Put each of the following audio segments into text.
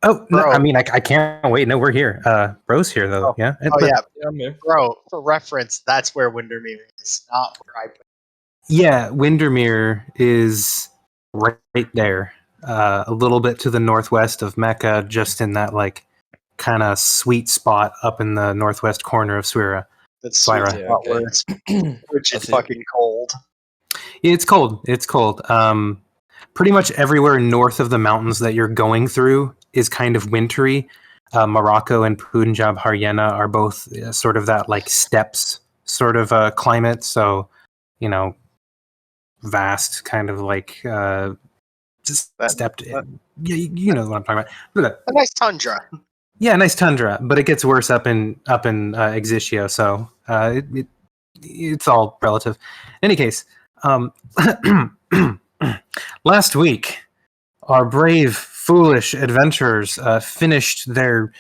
Oh, no, I mean, I can't wait. No, we're here. Bro's here, though. Oh. Yeah? Yeah. I'm here. Bro, for reference, that's where Windermere is, not where I put it. Yeah, Windermere is right there. A little bit to the northwest of Mecca, just in that, like, kind of sweet spot up in the northwest corner of Suira. That's sweet Suira. spot where it's which is fucking cold. It's cold. It's cold. Pretty much everywhere north of the mountains that you're going through is kind of wintry. Morocco and Punjab Haryana are both sort of that like steppes sort of climate. So, you know, vast kind of like stepped. Yeah, you know what I'm talking about. A nice tundra. Yeah, nice tundra, but it gets worse up in Exitio. So it's all relative. In any case. Last week, our brave, foolish adventurers finished their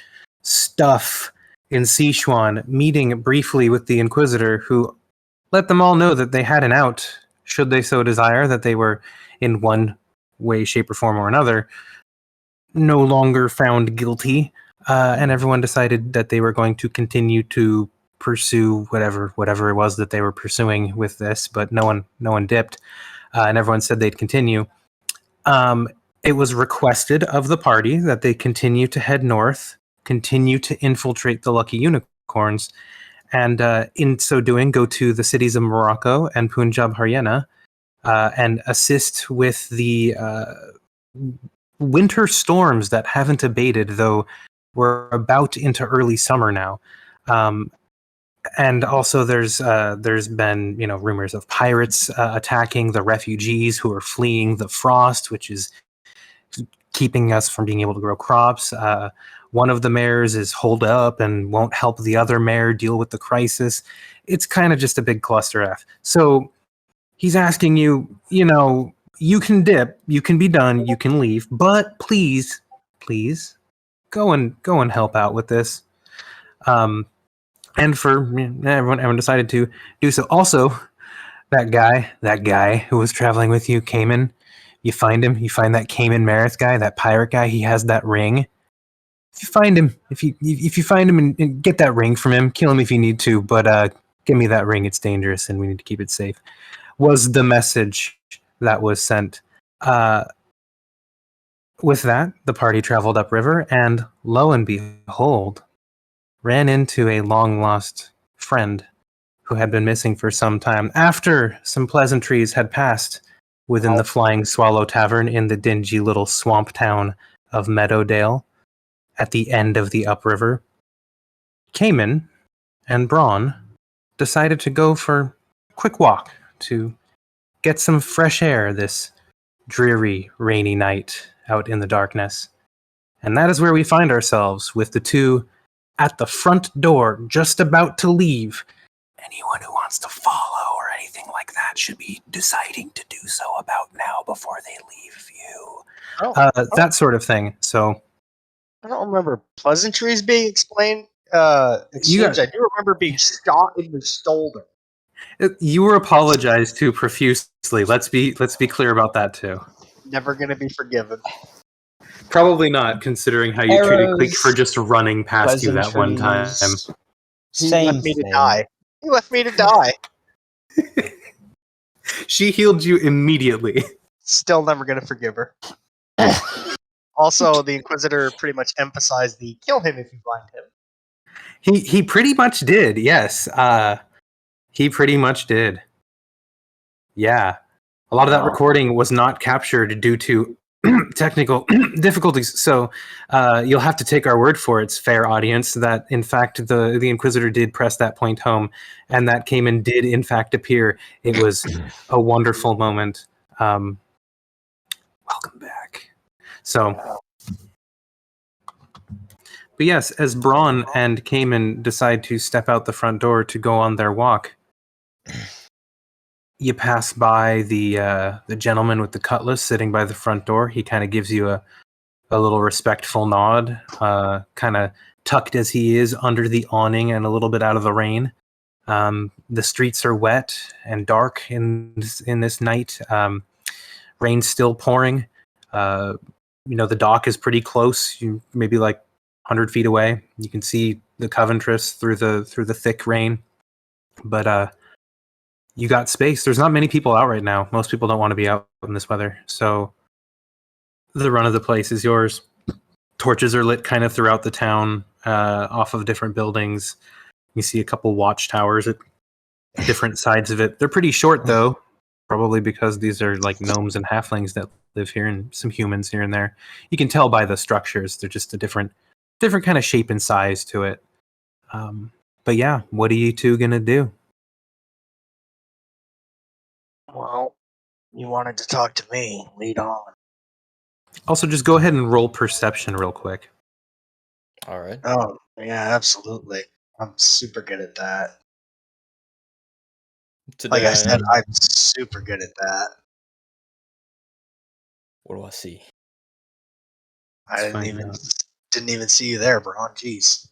stuff in Sichuan, meeting briefly with the Inquisitor, who let them all know that they had an out, should they so desire, that they were, in one way, shape, or form or another, no longer found guilty, and everyone decided that they were going to continue to pursue whatever it was that they were pursuing with this, but no one dipped, and everyone said they'd continue. It was requested of the party that they continue to head north, continue to infiltrate the Lucky Unicorns, and in so doing, go to the cities of Morocco and Punjab Haryana and assist with the winter storms that haven't abated, though we're about into early summer now. And also, there's been rumors of pirates attacking the refugees who are fleeing the frost, which is keeping us from being able to grow crops. One of the mayors is holed up and won't help the other mayor deal with the crisis. It's kind of just a big cluster F. So he's asking you, you can dip, you can be done, you can leave, but please, go and help out with this. And everyone decided to do so. Also, that guy who was traveling with you, Caimen, you find him. You find that Caimen Marith guy, that pirate guy. He has that ring. If you find him, if you find him and get that ring from him, kill him if you need to. But give me that ring. It's dangerous, and we need to keep it safe. Was the message that was sent. With that, the party traveled upriver, and lo and behold, ran into a long-lost friend who had been missing for some time. After some pleasantries had passed within the Flying Swallow Tavern in the dingy little swamp town of Meadowdale at the end of the upriver, Caimen and Bron decided to go for a quick walk to get some fresh air this dreary, rainy night out in the darkness. And that is where we find ourselves, with the two at the front door, just about to leave. Anyone who wants to follow or anything like that should be deciding to do so about now before they leave you. That sort of thing. So I don't remember pleasantries being explained. I do remember being shot in the shoulder. You were apologized to profusely. Let's be clear about that too. Never gonna be forgiven. Probably not, considering how you treated Quick for just running past you that one time. He left me to die. She healed you immediately. Still never gonna forgive her. Also, the Inquisitor pretty much emphasized the kill him if you find him. He pretty much did, yes. He pretty much did. Yeah. A lot of that recording was not captured due to technical difficulties, so you'll have to take our word for it, fair audience, that in fact the Inquisitor did press that point home, and that Caimen did in fact appear. It was a wonderful moment. Welcome back. So, but yes, as Bron and Caimen decide to step out the front door to go on their walk, you pass by the gentleman with the cutlass sitting by the front door. He kind of gives you a little respectful nod, kind of tucked as he is under the awning and a little bit out of the rain. The streets are wet and dark in this night. Rain's still pouring. The dock is pretty close. You maybe like 100 feet away. You can see the Coventress through the thick rain. But you got space. There's not many people out right now. Most people don't want to be out in this weather. So the run of the place is yours. Torches are lit kind of throughout the town, off of different buildings. You see a couple watchtowers at different sides of it. They're pretty short though, probably because these are like gnomes and halflings that live here, and some humans here and there. You can tell by the structures; they're just a different kind of shape and size to it. But yeah, what are you two gonna do? Well, you wanted to talk to me. Lead on. Also, just go ahead and roll perception real quick. All right. Oh, yeah, absolutely. I'm super good at that. Today Like I said, am. I'm super good at that. What do I see? I Let's find out. didn't even see you there, Bron. Jeez.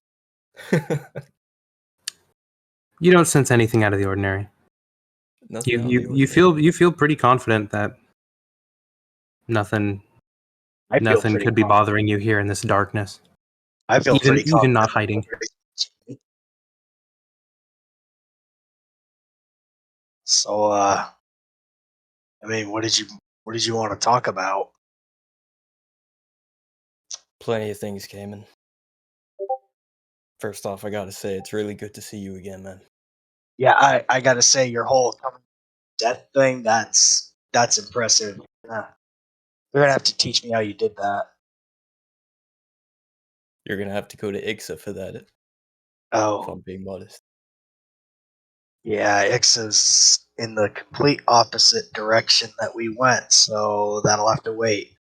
You don't sense anything out of the ordinary. Nothing. You feel pretty confident that nothing I feel nothing pretty could be confident. bothering you here in this darkness. I feel even pretty confident. not hiding. So, I mean, what did you want to talk about? Plenty of things, Caimen. First off, I gotta say it's really good to see you again, man. Yeah, I gotta say, your whole death thing, that's impressive. You're gonna have to teach me how you did that. You're gonna have to go to Ixa for that, if Oh, I'm being modest. yeah, Ixa's in the complete opposite direction that we went, so that'll have to wait.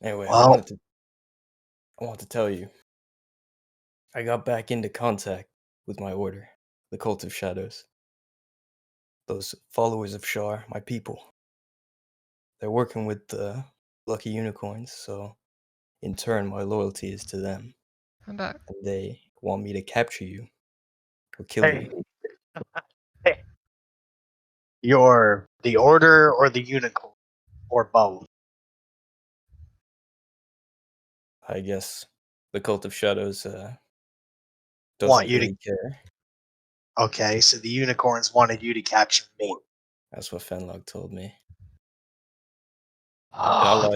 Anyway, Well, I want to tell you. I got back into contact with my order, the Cult of Shadows. Those followers of Shar, my people. They're working with the Lucky Unicorns, so in turn my loyalty is to them. I'm back. And they want me to capture you or kill hey, you. hey, you're the Order or the Unicorn, or both. I guess the Cult of Shadows Want doesn't you to- really care. Okay, so the Unicorns wanted you to capture me. That's what Fenlog told me. And Ah,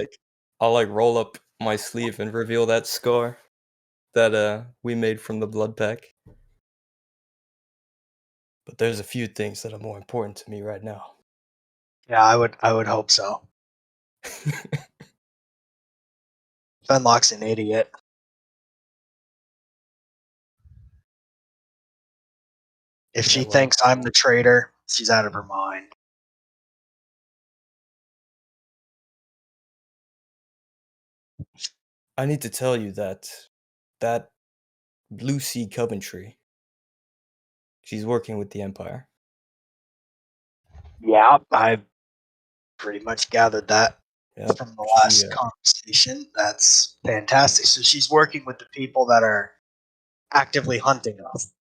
I'll like roll up my sleeve and reveal that scar that we made from the blood pack. But there's a few things that are more important to me right now. yeah, I would hope so. Fenlock's an idiot. If she Yeah, well, thinks I'm the traitor, she's out of her mind. I need to tell you that Blue Sea Coventry, she's working with the Empire. Yeah, I pretty much gathered that Yep, from the she, last conversation. That's fantastic. So she's working with the people that are actively hunting us.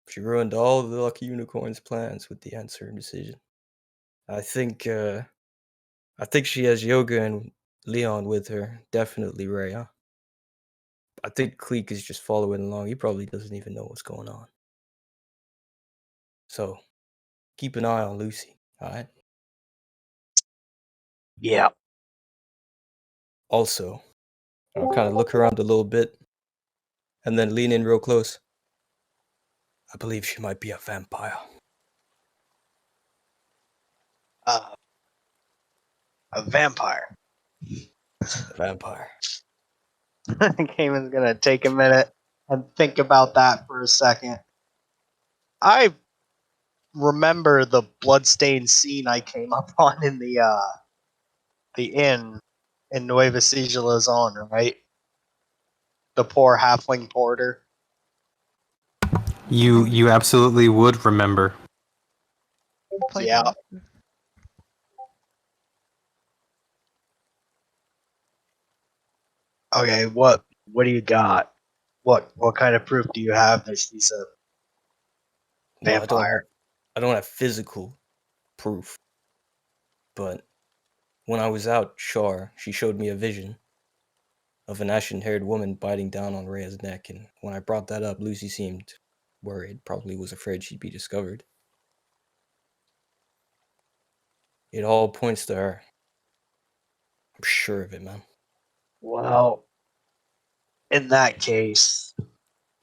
she ruined all of the Lucky Unicorn's plans with the answer decision. I think she has Yoga and Leon with her. Definitely Rhea. I think Cleek is just following along. He probably doesn't even know what's going on. So, keep an eye on Lucy, alright? Yeah. Also, I'll kind of look around a little bit and then lean in real close. I believe she might be a vampire. A vampire. A vampire. Cayman's gonna take a minute and think about that for a second. I remember the bloodstained scene I came up on in the inn in Nueva Sigilazon, right? The poor halfling porter. You absolutely would remember. Played Yeah. that. Okay, what do you got? What kind of proof do you have that she's a Well, vampire? I don't have physical proof, But when I was out Shar, she showed me a vision of an ashen-haired woman biting down on Rhea's neck, and when I brought that up, Lucy seemed worried, probably was afraid she'd be discovered. It all points to her. I'm sure of it, man. Well, in that case,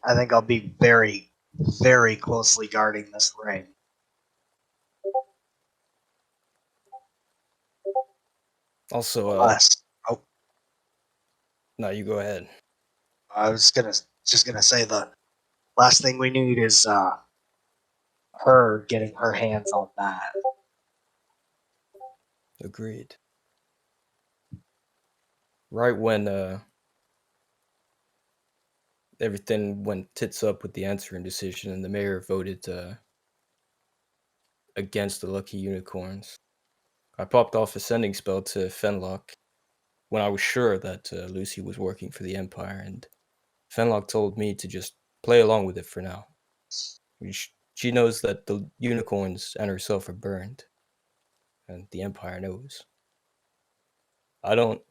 I think I'll be very, very closely guarding this ring. Also, Unless, no, you go ahead. I was just gonna say the last thing we need is her getting her hands on that. Agreed. Right when everything went tits up with the answering decision and the mayor voted against the Lucky Unicorns, I popped off a sending spell to Fenlock when I was sure that Lucy was working for the Empire, and Fenlock told me to just play along with it for now. She knows that the unicorns and herself are burned, and the Empire knows. I don't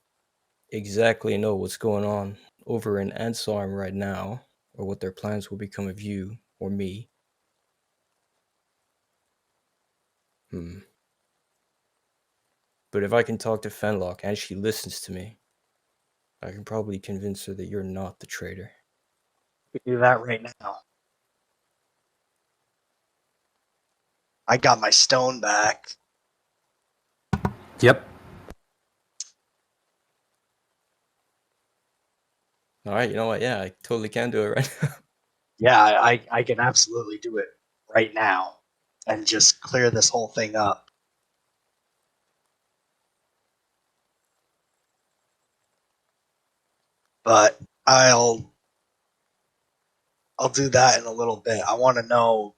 exactly know what's going on over in Ansarm right now, or what their plans will become of you or me. But if I can talk to Fenlock and she listens to me, I can probably convince her that you're not the traitor. We can do that right now. I got my stone back. Yep. Alright, you know what? Yeah, I totally can do it right now. Yeah, I can absolutely do it right now and just clear this whole thing up. But I'll do that in a little bit. I want to know,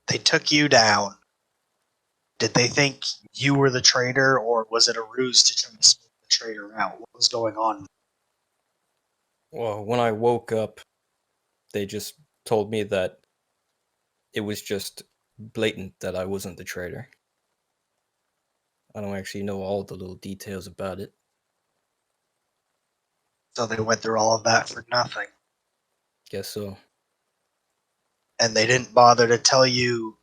they took you down. Did they think you were the traitor, or was it a ruse to try to smoke the traitor out? What was going on? Well, when I woke up, they just told me that it was just blatant that I wasn't the traitor. I don't actually know all the little details about it. So they went through all of that for nothing. Guess so. And they didn't bother to tell you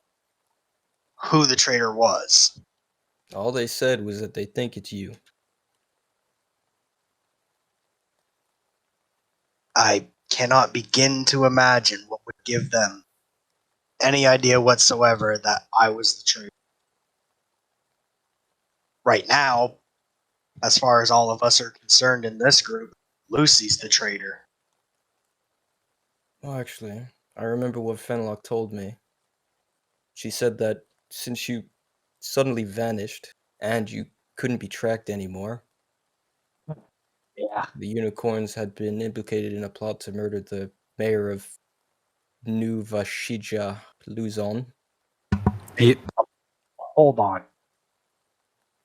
who the traitor was. All they said was that they think it's you. I cannot begin to imagine what would give them any idea whatsoever that I was the traitor. Right now, as far as all of us are concerned in this group, Lucy's the traitor. Well, actually, I remember what Fenlock told me. She said that since you suddenly vanished and you couldn't be tracked anymore, Yeah. the unicorns had been implicated in a plot to murder the mayor of New Vashija, Luzon. Ye- Hold on.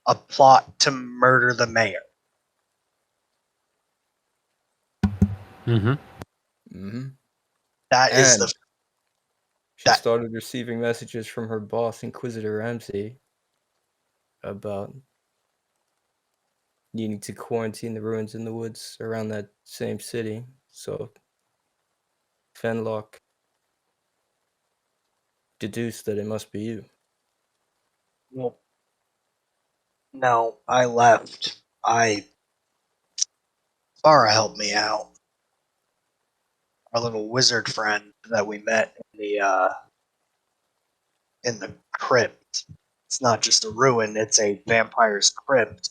A plot to murder the mayor. Mhm. Mm-hmm. That is And the she that started receiving messages from her boss, Inquisitor Ramsey, about needing to quarantine the ruins in the woods around that same city. So Fenlock deduced that it must be you. well, no, I left. Farah helped me out. Our little wizard friend that we met in the crypt. It's not just a ruin, it's a vampire's crypt.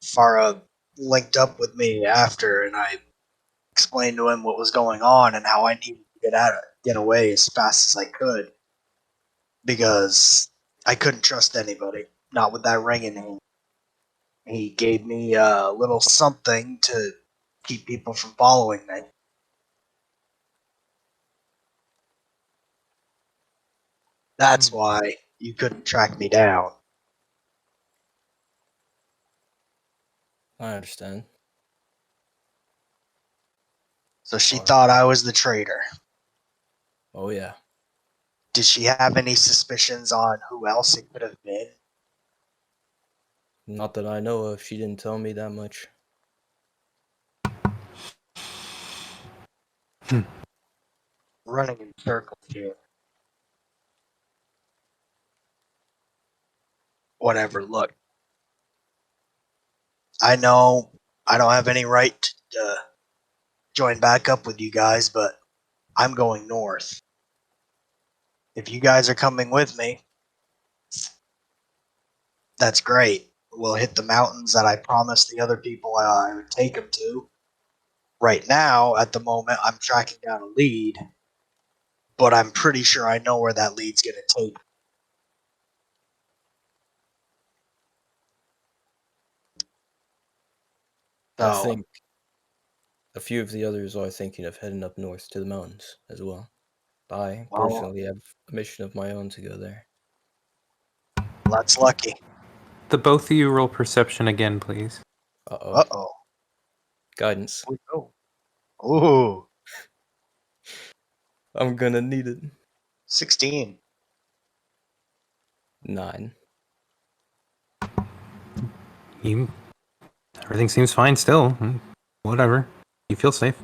Farah linked up with me after, and I explained to him what was going on and how I needed to get away as fast as I could, because I couldn't trust anybody, not with that ring in hand. He gave me a little something to keep people from following me. That's why you couldn't track me down. I understand. So she Alright. thought I was the traitor. Oh yeah. Did she have any suspicions on who else it could have been? Not that I know of. She didn't tell me that much. Running in circles here. Whatever, look. I know I don't have any right to join back up with you guys, but I'm going north. If you guys are coming with me, that's great. We'll hit the mountains that I promised the other people I would take them to. Right now, at the moment, I'm tracking down a lead, but I'm pretty sure I know where that lead's going to take me. I So, think a few of the others are thinking of heading up north to the mountains as well. I well, personally have a mission of my own to go there. that's lucky. The both of you roll perception again, please. Uh-oh. Uh-oh. Guidance. We go. Ooh, I'm gonna need it. 16. 9. Everything seems fine still. Whatever. You feel safe.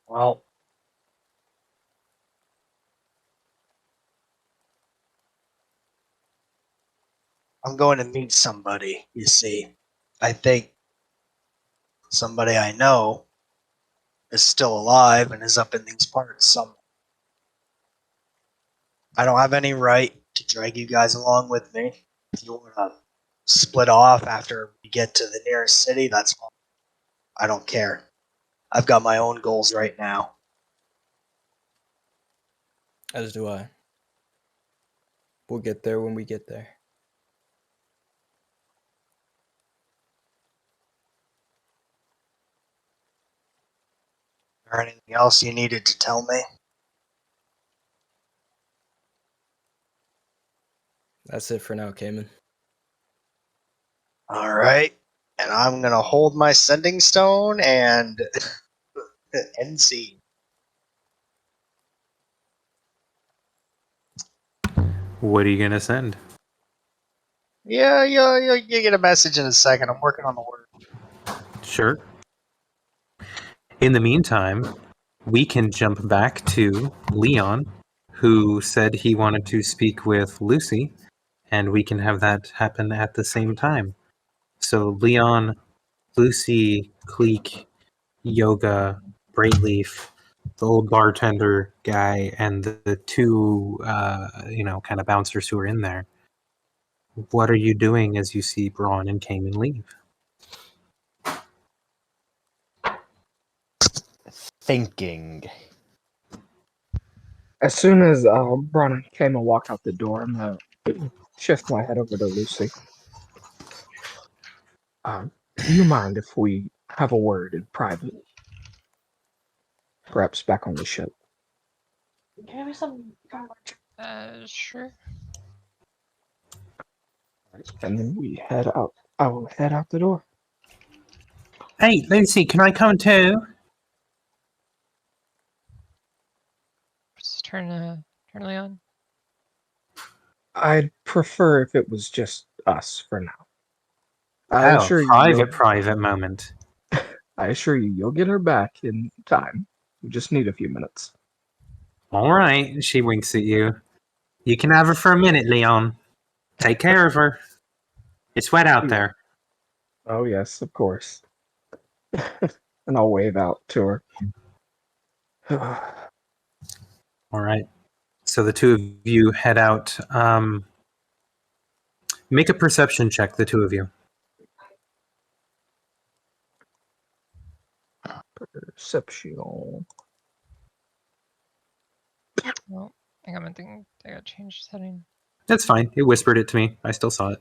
Well, I'm going to meet somebody, you see. I think somebody I know is still alive and is up in these parts somewhere. I don't have any right to drag you guys along with me. If you want to split off after we get to the nearest city, that's fine. I don't care. I've got my own goals right now. As do I. We'll get there when we get there. Or anything else you needed to tell me? That's it for now, Caimen. All right. And I'm going to hold my sending stone and end scene. What are you gonna send? Yeah, you get a message in a second. I'm working on the word. Sure. In the meantime, we can jump back to Leon, who said he wanted to speak with Lucy, and we can have that happen at the same time. So Leon, Lucy, Cleek, Yoga, Brightleaf, the old bartender guy, and the two, kind of bouncers who are in there. What are you doing as you see Bron and Caimen leave? Thinking. As soon as Bron and Caimen walk out the door, I'm gonna shift my head over to Lucy. Do you mind if we have a word in private? Perhaps back on the ship. Can I have some? Sure. And then we head out. I will head out the door. Hey, Lucy, can I come too? Just turn Leon. I'd prefer if it was just us for now. I assure you, private moment. I assure you, you'll get her back in time. We just need a few minutes. All right, she winks at you. You can have her for a minute, Leon. Take care of her. It's wet out there. Oh yes, of course. And I'll wave out to her. All right. So the two of you head out. Make a perception check, the two of you. Perception. Well, I got to change setting. That's fine. It whispered it to me. I still saw it.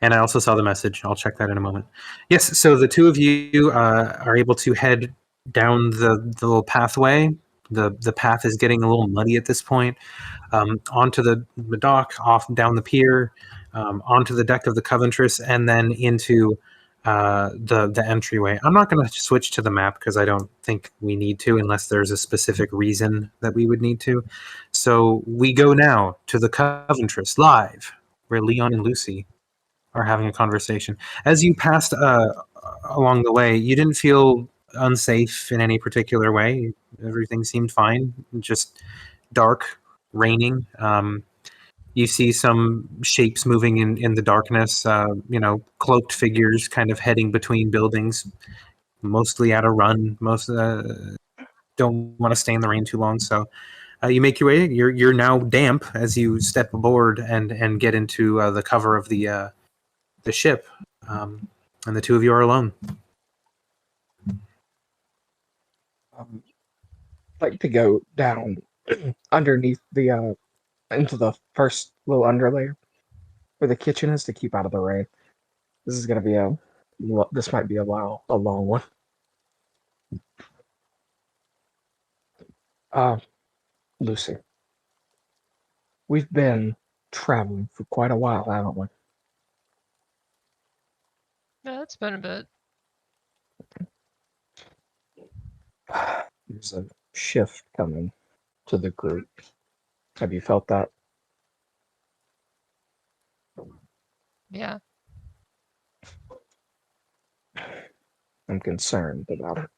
And I also saw the message. I'll check that in a moment. Yes, so the two of you are able to head down the little pathway. The path is getting a little muddy at this point. Onto the dock, off down the pier, onto the deck of the Coventress, and then into the entryway. I'm not going to switch to the map because I don't think we need to unless there's a specific reason that we would need to. So we go now to the Coventress live, where Leon and Lucy are having a conversation. As you passed along the way, you didn't feel unsafe in any particular way. Everything seemed fine. Just dark, raining. You see some shapes moving in the darkness, cloaked figures kind of heading between buildings, mostly at a run. Most don't want to stay in the rain too long. So you make your way. You're now damp as you step aboard and get into the cover of the ship. And the two of you are alone. I'd like to go down underneath the into the first little underlayer where the kitchen is to keep out of the rain. This is gonna be this might be a long one. Lucy, we've been traveling for quite a while, haven't we? Yeah, it's been a bit. There's a shift coming to the group. Have you felt that? Yeah. I'm concerned about it.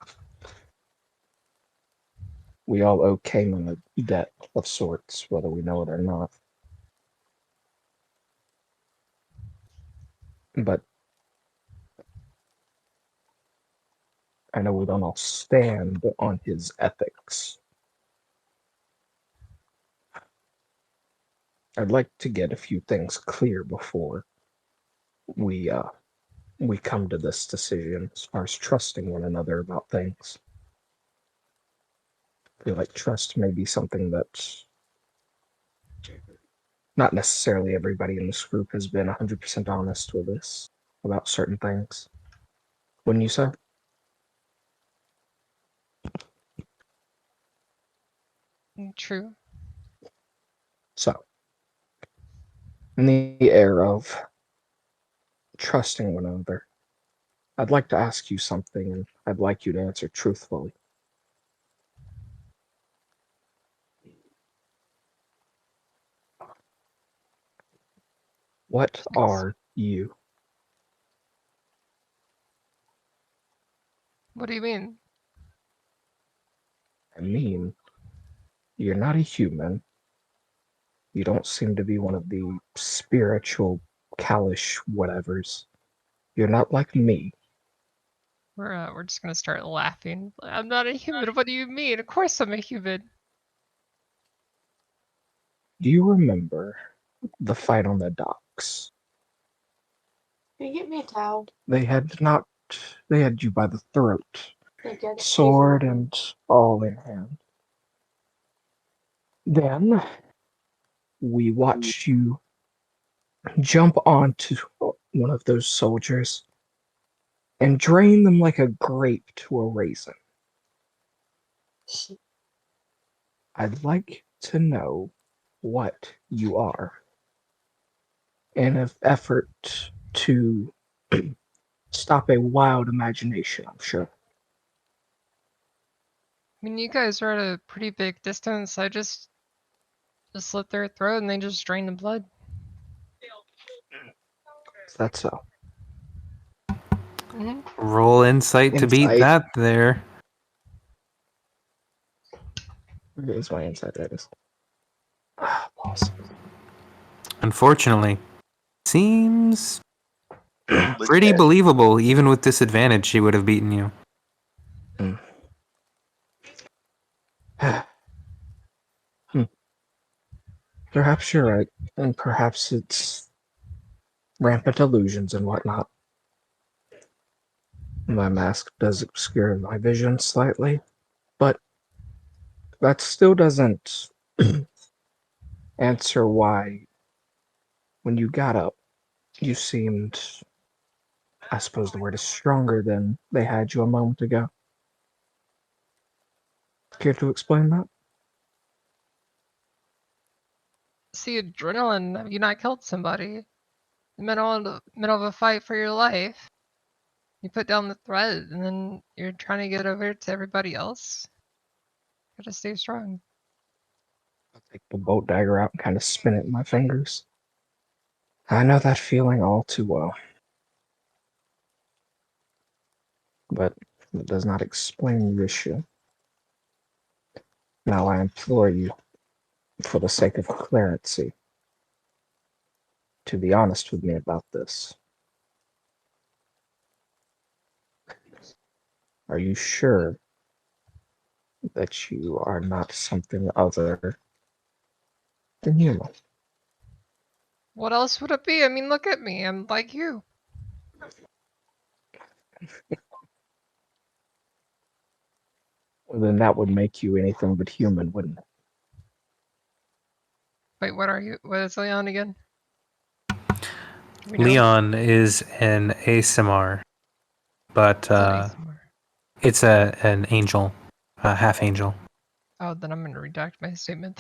We all owe Caimen a debt of sorts, whether we know it or not. But I know we don't all stand on his ethics. I'd like to get a few things clear before we come to this decision as far as trusting one another about things. I feel like trust may be something that not necessarily everybody in this group has been 100% honest with us about certain things. Wouldn't you say? True. So, in the air of trusting one another, I'd like to ask you something, and I'd like you to answer truthfully. What are you? What do you mean? I mean, you're not a human. You don't seem to be one of the spiritual, Kalish whatevers. You're not like me. We're just gonna start laughing. I'm not a human. What do you mean? Of course I'm a human. Do you remember the fight on the docks? Can you get me a towel? They had you by the throat, Thank you. sword and all in hand. Then we watched you jump onto one of those soldiers and drain them like a grape to a raisin. I'd like to know what you are in an effort to stop a wild imagination, I'm sure. I mean, you guys are at a pretty big distance. I just slit their throat and they just drain the blood. Is that so? Hmm. Roll insight to beat Insight. that there. Where is my insight? There it is. Awesome. Unfortunately, seems pretty Legit. believable. Even with disadvantage, she would have beaten you. Perhaps you're right, and perhaps it's rampant illusions and whatnot. My mask does obscure my vision slightly, but that still doesn't answer why, when you got up, you seemed, I suppose the word is stronger than they had you a moment ago. Care to explain that? See, adrenaline. Have you not killed somebody? In the middle of a fight for your life. You put down the threat, and then you're trying to get over to everybody else. Gotta stay strong. I'll take the bolt dagger out and kind of spin it in my fingers. I know that feeling all too well. But it does not explain the issue. Now I implore you, for the sake of clarity, to be honest with me about this. Are you sure that you are not something other than human? What else would it be? I mean, look at me. I'm like you. Well, then that would make you anything but human, wouldn't it? Wait, what are you? What is Leon again? Do we know? Leon is an ASMR, but It's an ASMR. it's an angel, a half angel. Oh, then I'm gonna redact my statement.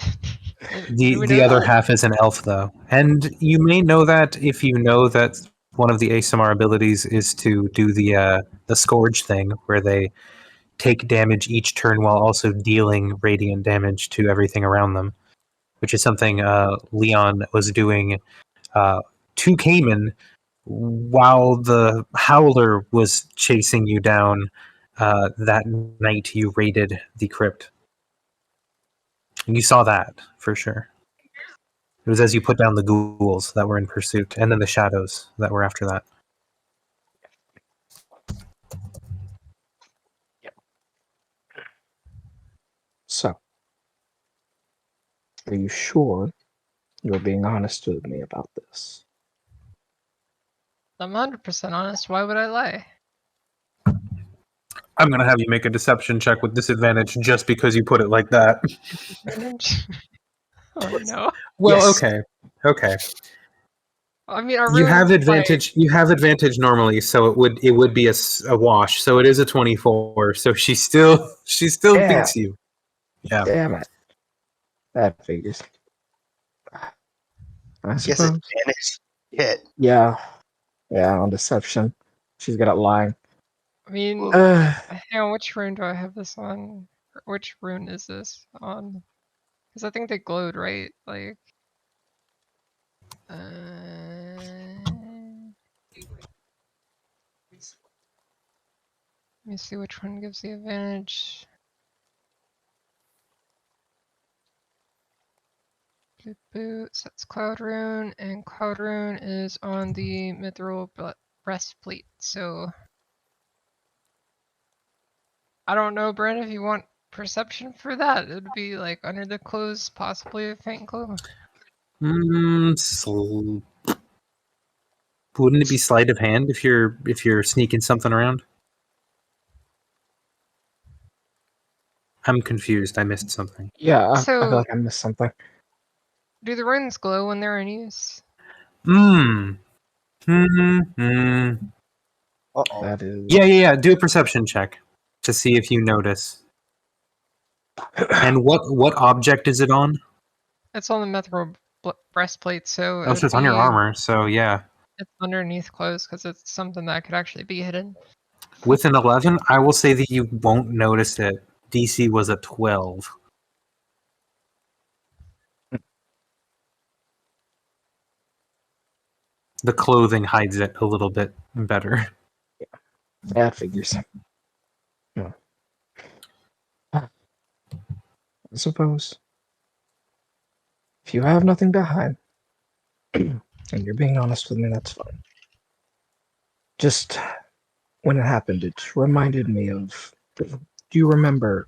The other half is an elf, though, and you may know that if you know that one of the ASMR abilities is to do the scourge thing, where they take damage each turn while also dealing radiant damage to everything around them, which is something Leon was doing to Caimen while the Howler was chasing you down that night you raided the crypt. And you saw that for sure. It was as you put down the ghouls that were in pursuit, and then the shadows that were after that. So, are you sure you're being honest with me about this? I'm 100% honest. Why would I lie? I'm going to have you make a deception check with disadvantage just because you put it like that. Advantage? Oh no. Well, Yes. okay. I mean, our You room have is advantage. You have advantage normally, so it would be a wash. So it is a 24. So she still Yeah. beats you. Yeah. Damn it. That figures. I Guess suppose. advantage hit. Yeah. Yeah, on deception. She's good at lying. I mean, Uh, hang on, which rune do I have this on? Which rune is this on? Because I think they glowed, right? Like, let me see which one gives the advantage. Boop boop. So that's Cloud Rune, and Cloud Rune is on the mithril breastplate. So I don't know, Brent, if you want perception for that. It would be like under the clothes, possibly a faint glow. Wouldn't it be sleight of hand if you're sneaking something around? I'm confused. I missed something. yeah, I feel So, like I missed something. do the runes glow when they're in use? Hmm. Uh-oh. That is. Yeah. Do a perception check to see if you notice. And what object is it on? It's on the mithril breastplate, so it Oh, so would it's on your be armor. So yeah. it's underneath clothes because it's something that could actually be hidden. With an 11, I will say that you won't notice it. DC was a 12. The clothing hides it a little bit better. That figures. Yeah. I suppose. If you have nothing to hide, and you're being honest with me, that's fine. Just when it happened, it reminded me of. Do you remember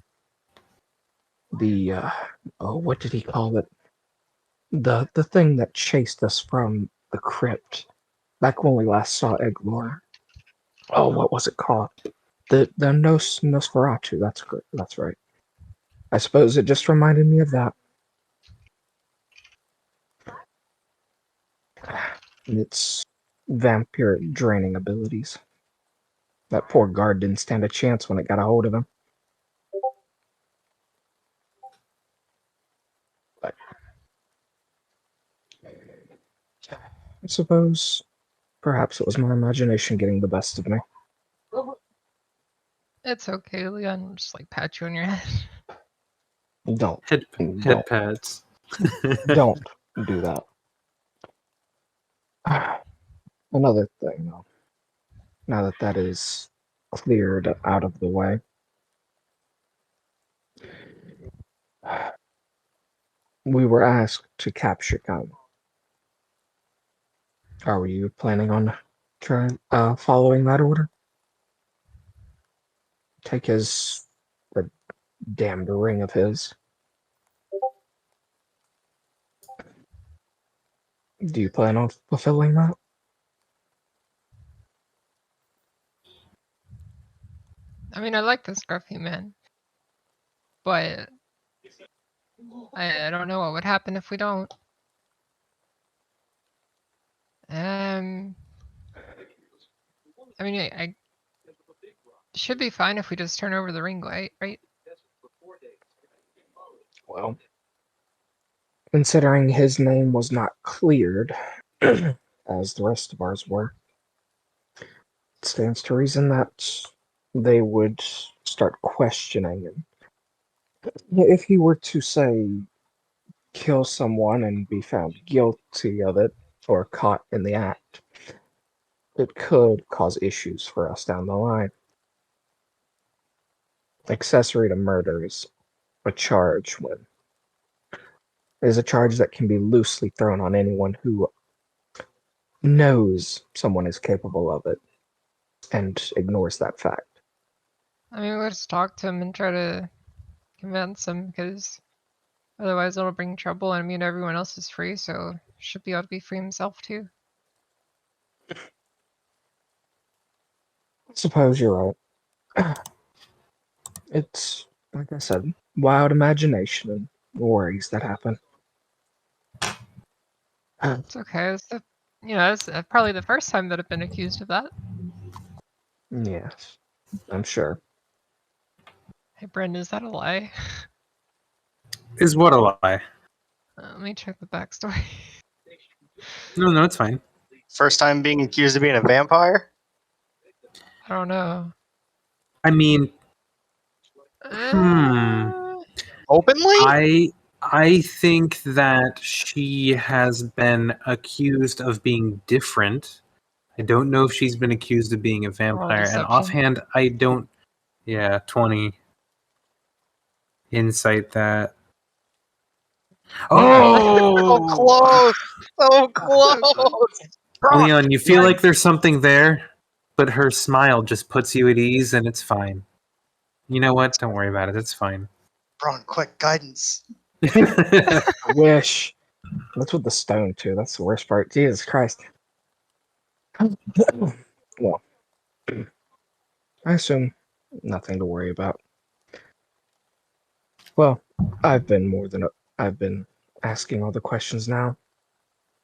the what did he call it? The thing that chased us from the crypt back when we last saw Eglor. Oh, what was it called? The Nosferatu. That's correct. That's right. I suppose it just reminded me of that. And its vampiric draining abilities. That poor guard didn't stand a chance when it got a hold of him. But I suppose perhaps it was my imagination getting the best of me. It's okay, Leon. I'll just like pat you on your head. Don't. Head Don't. pats. Don't do that. Another thing, though. Now that that is cleared out of the way, we were asked to capture Caimen. Are you planning on following that order? Take his the damned ring of his. Do you plan on fulfilling that? I mean, I like the scruffy man, but I don't know what would happen if we don't. I mean, I should be fine if we just turn over the ring, right? Well, considering his name was not cleared, as the rest of ours were, it stands to reason that they would start questioning him. If he were to, say, kill someone and be found guilty of it, or caught in the act, it could cause issues for us down the line. Accessory to murder is a charge when is a charge that can be loosely thrown on anyone who knows someone is capable of it and ignores that fact. I mean, we'll just talk to him and try to convince him, because otherwise it'll bring trouble. And I mean, everyone else is free, so should be able to be free himself too. Suppose you're right. It's, like I said, wild imagination and worries that happen. It's okay. It's probably the first time that I've been accused of that. Yes, I'm sure. Hey, Bren, is that a lie? Is what a lie. Let me check the backstory. No, it's fine. First time being accused of being a vampire? I don't know. I mean, Openly? I think that she has been accused of being different. I don't know if she's been accused of being a vampire. And deception. offhand, I don't. Yeah, 20. Insight that. So Oh! close! So close! Leon, you feel like there's something there, but her smile just puts you at ease and it's fine. You know what? Don't worry about it. It's fine. Bron, quick guidance. I wish. That's with the stone, too. That's the worst part. Jesus Christ. Well, I assume nothing to worry about. Well, I've been asking all the questions now.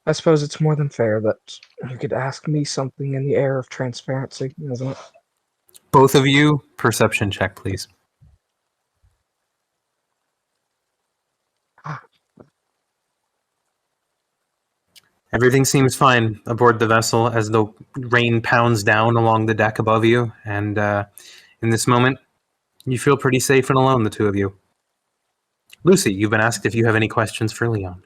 I suppose it's more than fair that you could ask me something in the air of transparency, isn't it? Both of you, perception check, please. Everything seems fine aboard the vessel as the rain pounds down along the deck above you, and in this moment, you feel pretty safe and alone, the two of you. Lucy, you've been asked if you have any questions for Leon.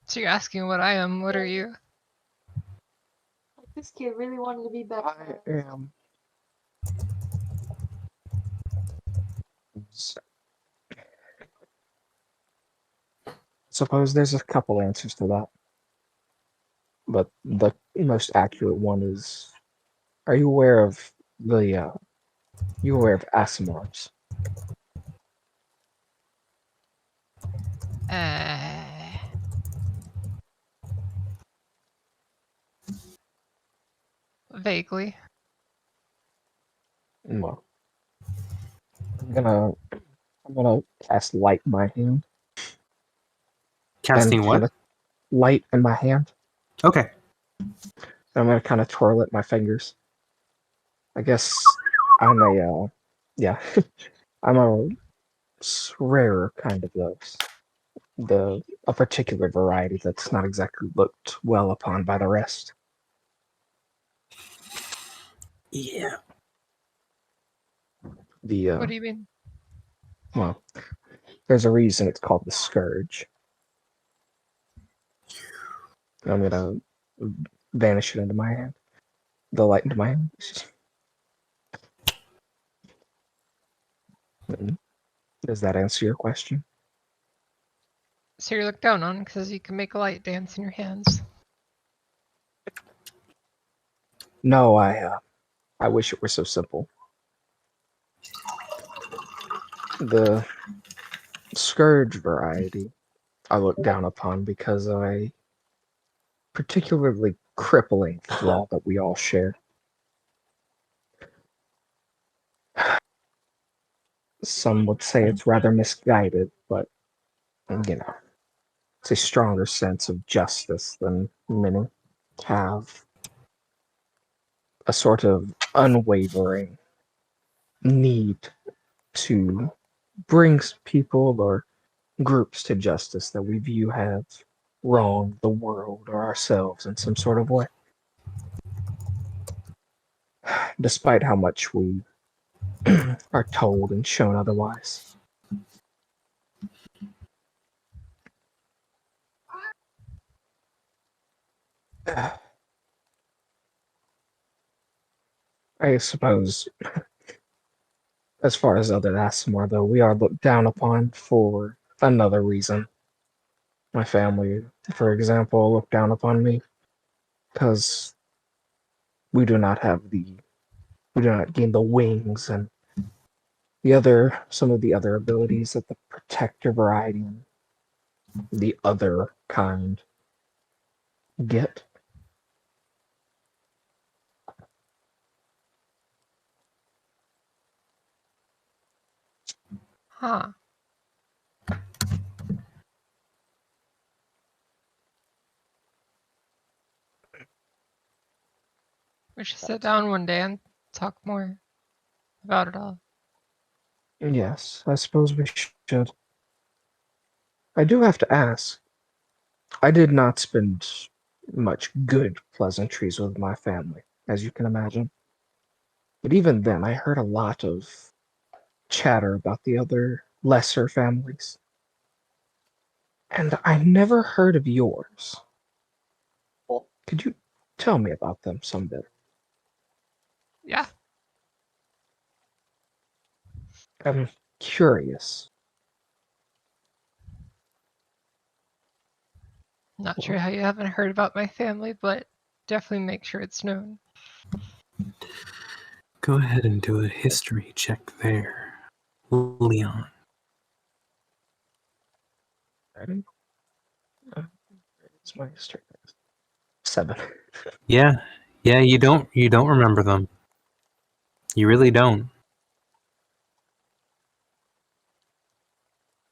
So you're asking what I am. What are you? This kid really wanted to be better. I am. Suppose there's a couple answers to that. But the most accurate one is, are you aware of Asimar's? Vaguely. Well, I'm gonna cast light in my hand. Casting and what? kinda light in my hand. Okay. I'm gonna kind of twirl it in my fingers. I guess I'm a yeah, I'm a rarer kind of those. A particular variety that's not exactly looked well upon by the rest. Yeah. The What do you mean? well, there's a reason it's called the Scourge. I'm gonna vanish it into my hand. The light into my hand. Does that answer your question? So you look down on because you can make a light dance in your hands. No, I wish it were so simple. The Scourge variety I look down upon because of a particularly crippling flaw that we all share. Some would say it's rather misguided, but you know, it's a stronger sense of justice than many have. A sort of unwavering need to bring people or groups to justice that we view have wronged the world or ourselves in some sort of way. Despite how much we are told and shown otherwise. I suppose, as far as other Asmore, though, we are looked down upon for another reason. My family, for example, look down upon me because we do not gain the wings and some of the other abilities that the protector variety and the other kind get. Huh. We should sit down one day and talk more about it all. Yes, I suppose we should. I do have to ask. I did not spend much good pleasantries with my family, as you can imagine. But even then, I heard a lot of chatter about the other lesser families. And I never heard of yours. Well, Could you tell me about them some bit? Yeah. I'm curious. Not sure how you haven't heard about my family, but definitely make sure it's known. Go ahead and do a history check there, Leon. Ready? It's my history. 7. Yeah, you don't remember them. You really don't.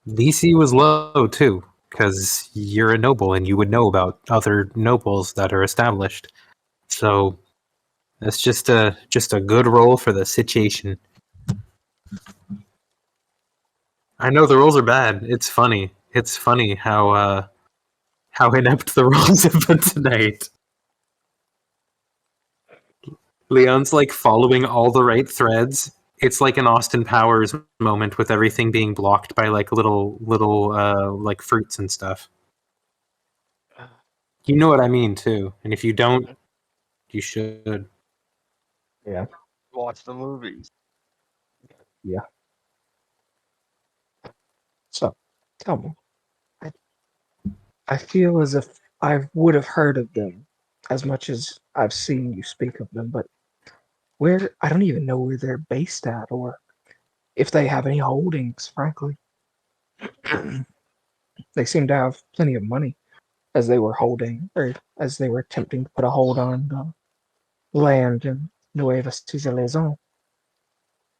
DC was low too, because you're a noble and you would know about other nobles that are established. So that's just a good roll for the situation. I know the rolls are bad. It's funny. It's funny how inept the rolls have been tonight. Leon's like following all the right threads. It's like an Austin Powers moment with everything being blocked by like little like fruits and stuff. You know what I mean too. And if you don't, you should. Yeah. watch the movies. Yeah. So, tell me. I feel as if I would have heard of them as much as I've seen you speak of them, but I don't even know where they're based at or if they have any holdings, frankly. They seem to have plenty of money as they were holding, or as they were attempting to put a hold on land in Nueva Cizalezon,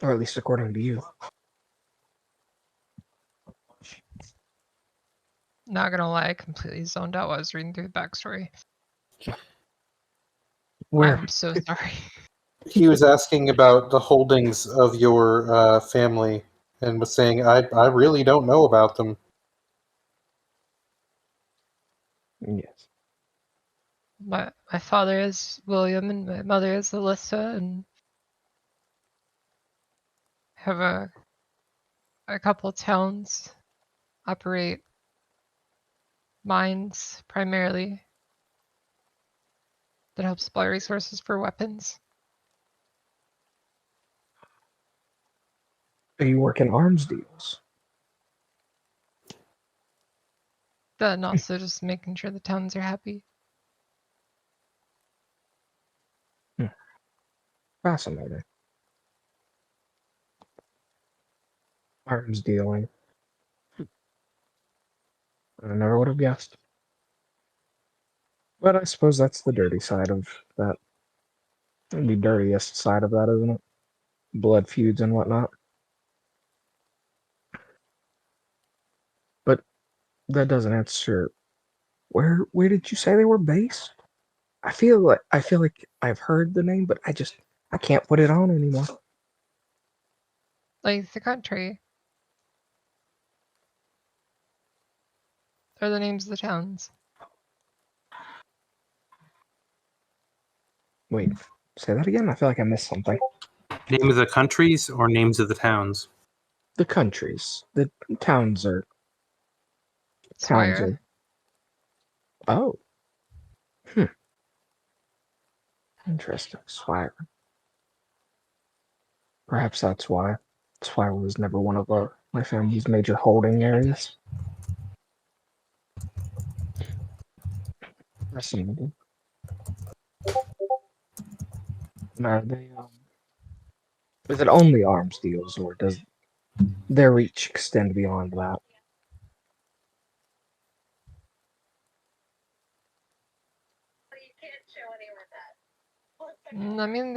or at least according to you. Not gonna lie, I completely zoned out while I was reading through the backstory. Where I'm so sorry. He was asking about the holdings of your family and was saying, I really don't know about them. Yes. My father is William and my mother is Alyssa, and have a couple towns operate mines primarily that help supply resources for weapons. Are you working arms deals? That and also just making sure the towns are happy. Fascinating. Arms dealing. I never would have guessed. But I suppose that's the dirty side of that. The dirtiest side of that, isn't it? Blood feuds and whatnot. But that doesn't answer. Where did you say they were based? I feel like I've heard the name, but I can't put it on anymore. Like the country. Are the names of the towns. Wait, say that again? I feel like I missed something. Name of the countries or names of the towns? The countries. The towns are Swire. Oh. Interesting. Swire. Perhaps that's why. Swire was never one of my family's major holding areas. Fascinating. Are they, is it only arms deals, or does their reach extend beyond that? I mean,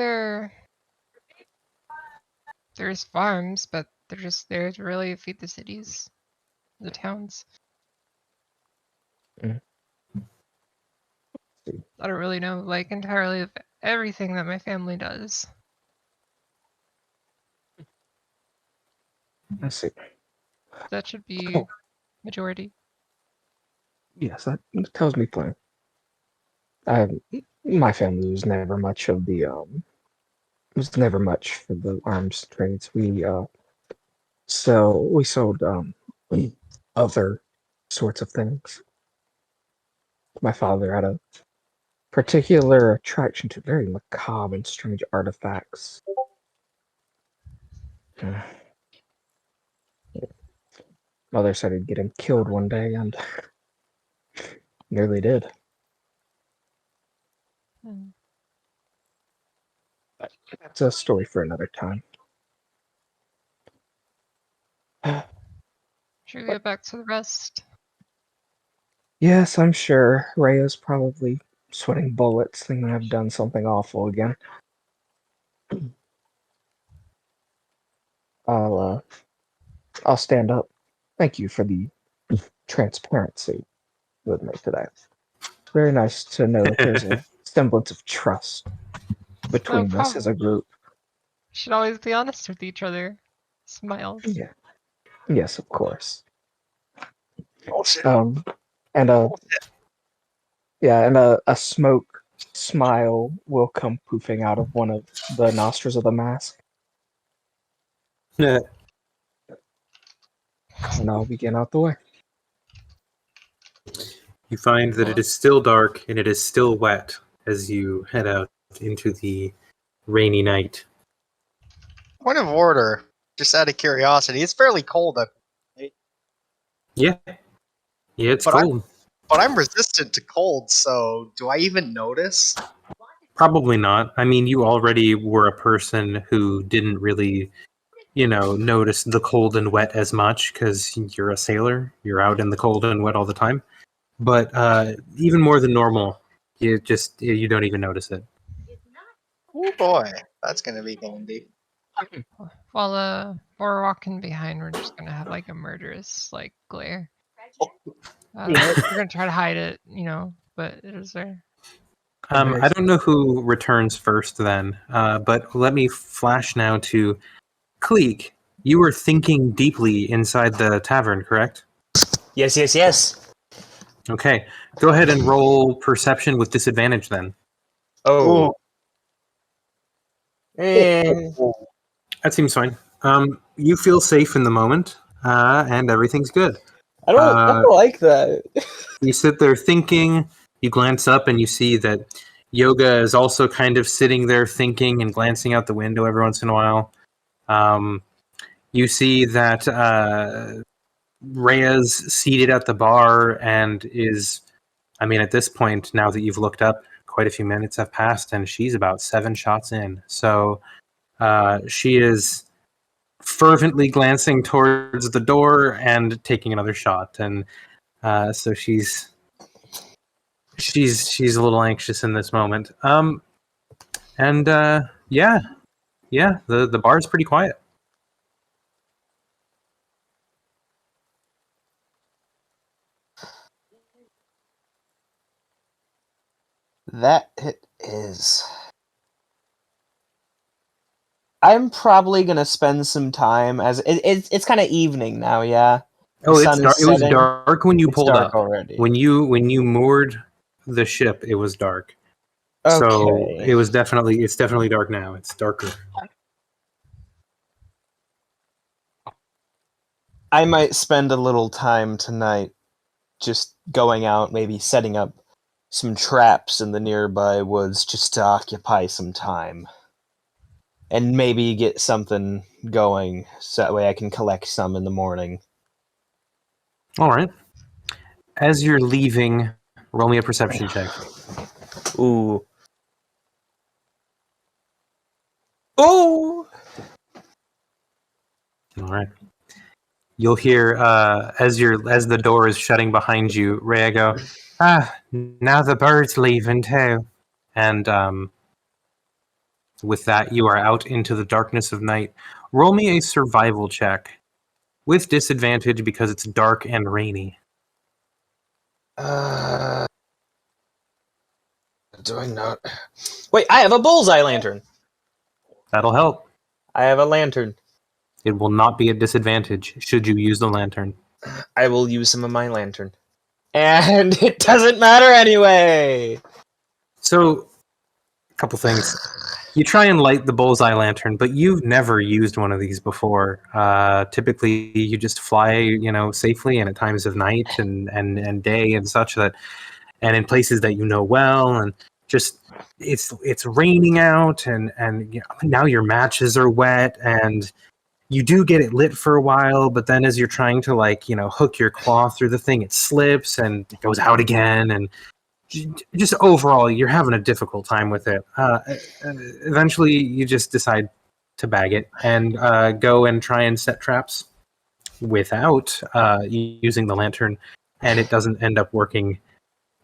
there's farms, but they're just there to really feed the cities, the towns. Mm. I don't really know, like, entirely of everything that my family does. I see. That should be Oh. majority. Yes, that tells me plenty. My family was never much of the was never much for the arms trades. We sold other sorts of things. My father had a particular attraction to very macabre and strange artifacts. Mother said he'd get him killed one day, and nearly did. Hmm. But that's a story for another time. Should we get back to the rest? Yes, I'm sure Rhea's probably sweating bullets, thinking I've done something awful again. I'll stand up. Thank you for the transparency with me today. Very nice to know that there's a semblance of trust No between us as a problem. group. We should always be honest with each other. Smiles. Yeah. Yes, of course. And a smoke smile will come poofing out of one of the nostrils of the mask, and I'll begin out the way. You find that it is still dark and it is still wet as you head out into the rainy night. Point of order, just out of curiosity, it's fairly cold up, right? Yeah, it's But cold. But I'm resistant to cold, so do I even notice? Probably not. I mean, you already were a person who didn't really, notice the cold and wet as much because you're a sailor. You're out in the cold and wet all the time. But even more than normal, you don't even notice it. Oh boy, that's gonna be handy. While we're walking behind, we're just gonna have like a murderous glare. We're gonna try to hide it, but it is there. I don't know who returns first then, but let me flash now to Cleek. You were thinking deeply inside the tavern, correct? Yes. Okay. Go ahead and roll perception with disadvantage then. Oh. Ooh. And That seems fine. You feel safe in the moment, and everything's good. I don't like that. You sit there thinking, you glance up and you see that Yoga is also kind of sitting there thinking and glancing out the window every once in a while. You see that Rhea's seated at the bar and is, I mean, at this point, now that you've looked up, quite a few minutes have passed and she's about 7 shots in. So she is fervently glancing towards the door and taking another shot. And so she's a little anxious in this moment. Yeah, the bar is pretty quiet. That it is. I'm probably gonna spend some time as it's kind of evening now. Yeah. The Oh, sun it's dark. is It was setting. dark when you It's pulled dark up. already. When you moored the ship, it was dark. So Okay. it's definitely dark now. It's darker. I might spend a little time tonight just going out, maybe setting up some traps in the nearby woods just to occupy some time. And maybe get something going so that way I can collect some in the morning. All right. As you're leaving, roll me a perception check. Ooh. Ooh! All right. You'll hear as the door is shutting behind you, Rhea go, now the bird's leaving too. And with that, you are out into the darkness of night. Roll me a survival check with disadvantage because it's dark and rainy. Do I not? Wait, I have a bullseye lantern. That'll help. I have a lantern. It will not be a disadvantage should you use the lantern. I will use some of my lantern. And it doesn't matter anyway! So, a couple things. You try and light the bullseye lantern, but you've never used one of these before. Typically, you just fly, safely, and at times of night and day and such that, and in places that you know well, and just it's raining out, and now your matches are wet, and you do get it lit for a while, but then as you're trying to hook your claw through the thing, it slips and it goes out again, and just overall, you're having a difficult time with it. Eventually, you just decide to bag it and go and try and set traps without using the lantern, and it doesn't end up working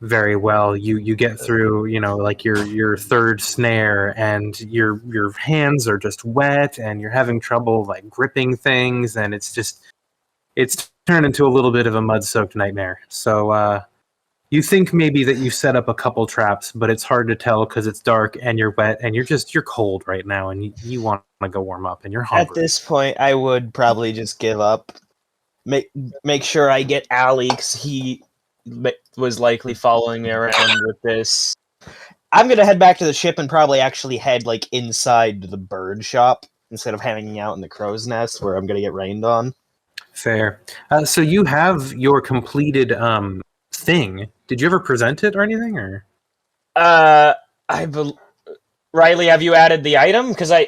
very well. You get through, your third snare, and your hands are just wet, and you're having trouble gripping things, and it's turned into a little bit of a mud-soaked nightmare. So. You think maybe that you set up a couple traps, but it's hard to tell because it's dark and you're wet and you're cold right now, and you want to go warm up and you're hungry. At this point, I would probably just give up. Make sure I get Allie, because he was likely following me around with this. I'm gonna head back to the ship and probably actually head inside the bird shop instead of hanging out in the crow's nest where I'm gonna get rained on. Fair. So you have your completed thing. Did you ever present it or anything, or? Riley, have you added the item? Because I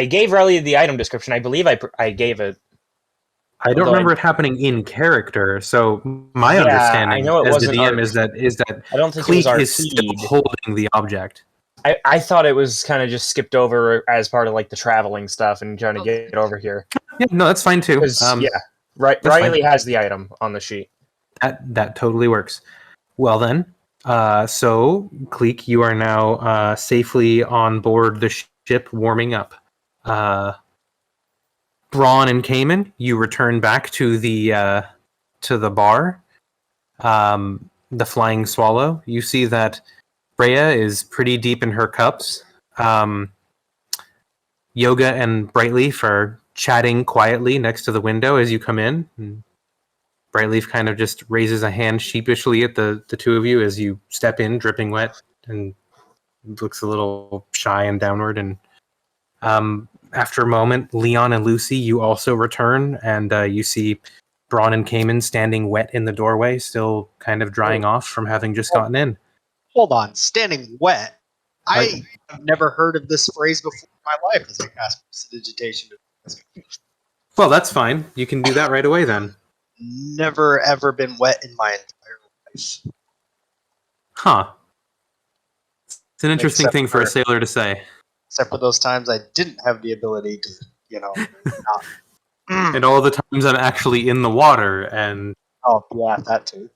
gave Riley the item description. I believe I gave it. I don't remember it happening in character. So my understanding I know it as the wasn't DM is that I don't think Cleek it was is still holding the object. I thought it was kind of just skipped over as part of the traveling stuff and trying to get it over here. Yeah, no, that's fine too. Riley has the item on the sheet. That totally works. Well then, so Cleek, you are now safely on board the ship, warming up. Bron and Caimen, you return back to the bar. The Flying Swallow. You see that Rhea is pretty deep in her cups. Yoga and Brightleaf are chatting quietly next to the window as you come in. And Brightleaf kind of just raises a hand sheepishly at the two of you as you step in, dripping wet, and looks a little shy and downward. And after a moment, Leon and Lucy, you also return, and you see Bron and Caimen standing wet in the doorway, still kind of drying off from having just gotten in. Hold on, standing wet. I Right. have never heard of this phrase before in my life as I cast prestidigitation. Well, that's fine. You can do that right away then. Never ever been wet in my entire life. Huh. It's an interesting Except thing for a for- sailor to say. Except for those times I didn't have the ability to, not. And all the times I'm actually in the water, and Oh, yeah, that too.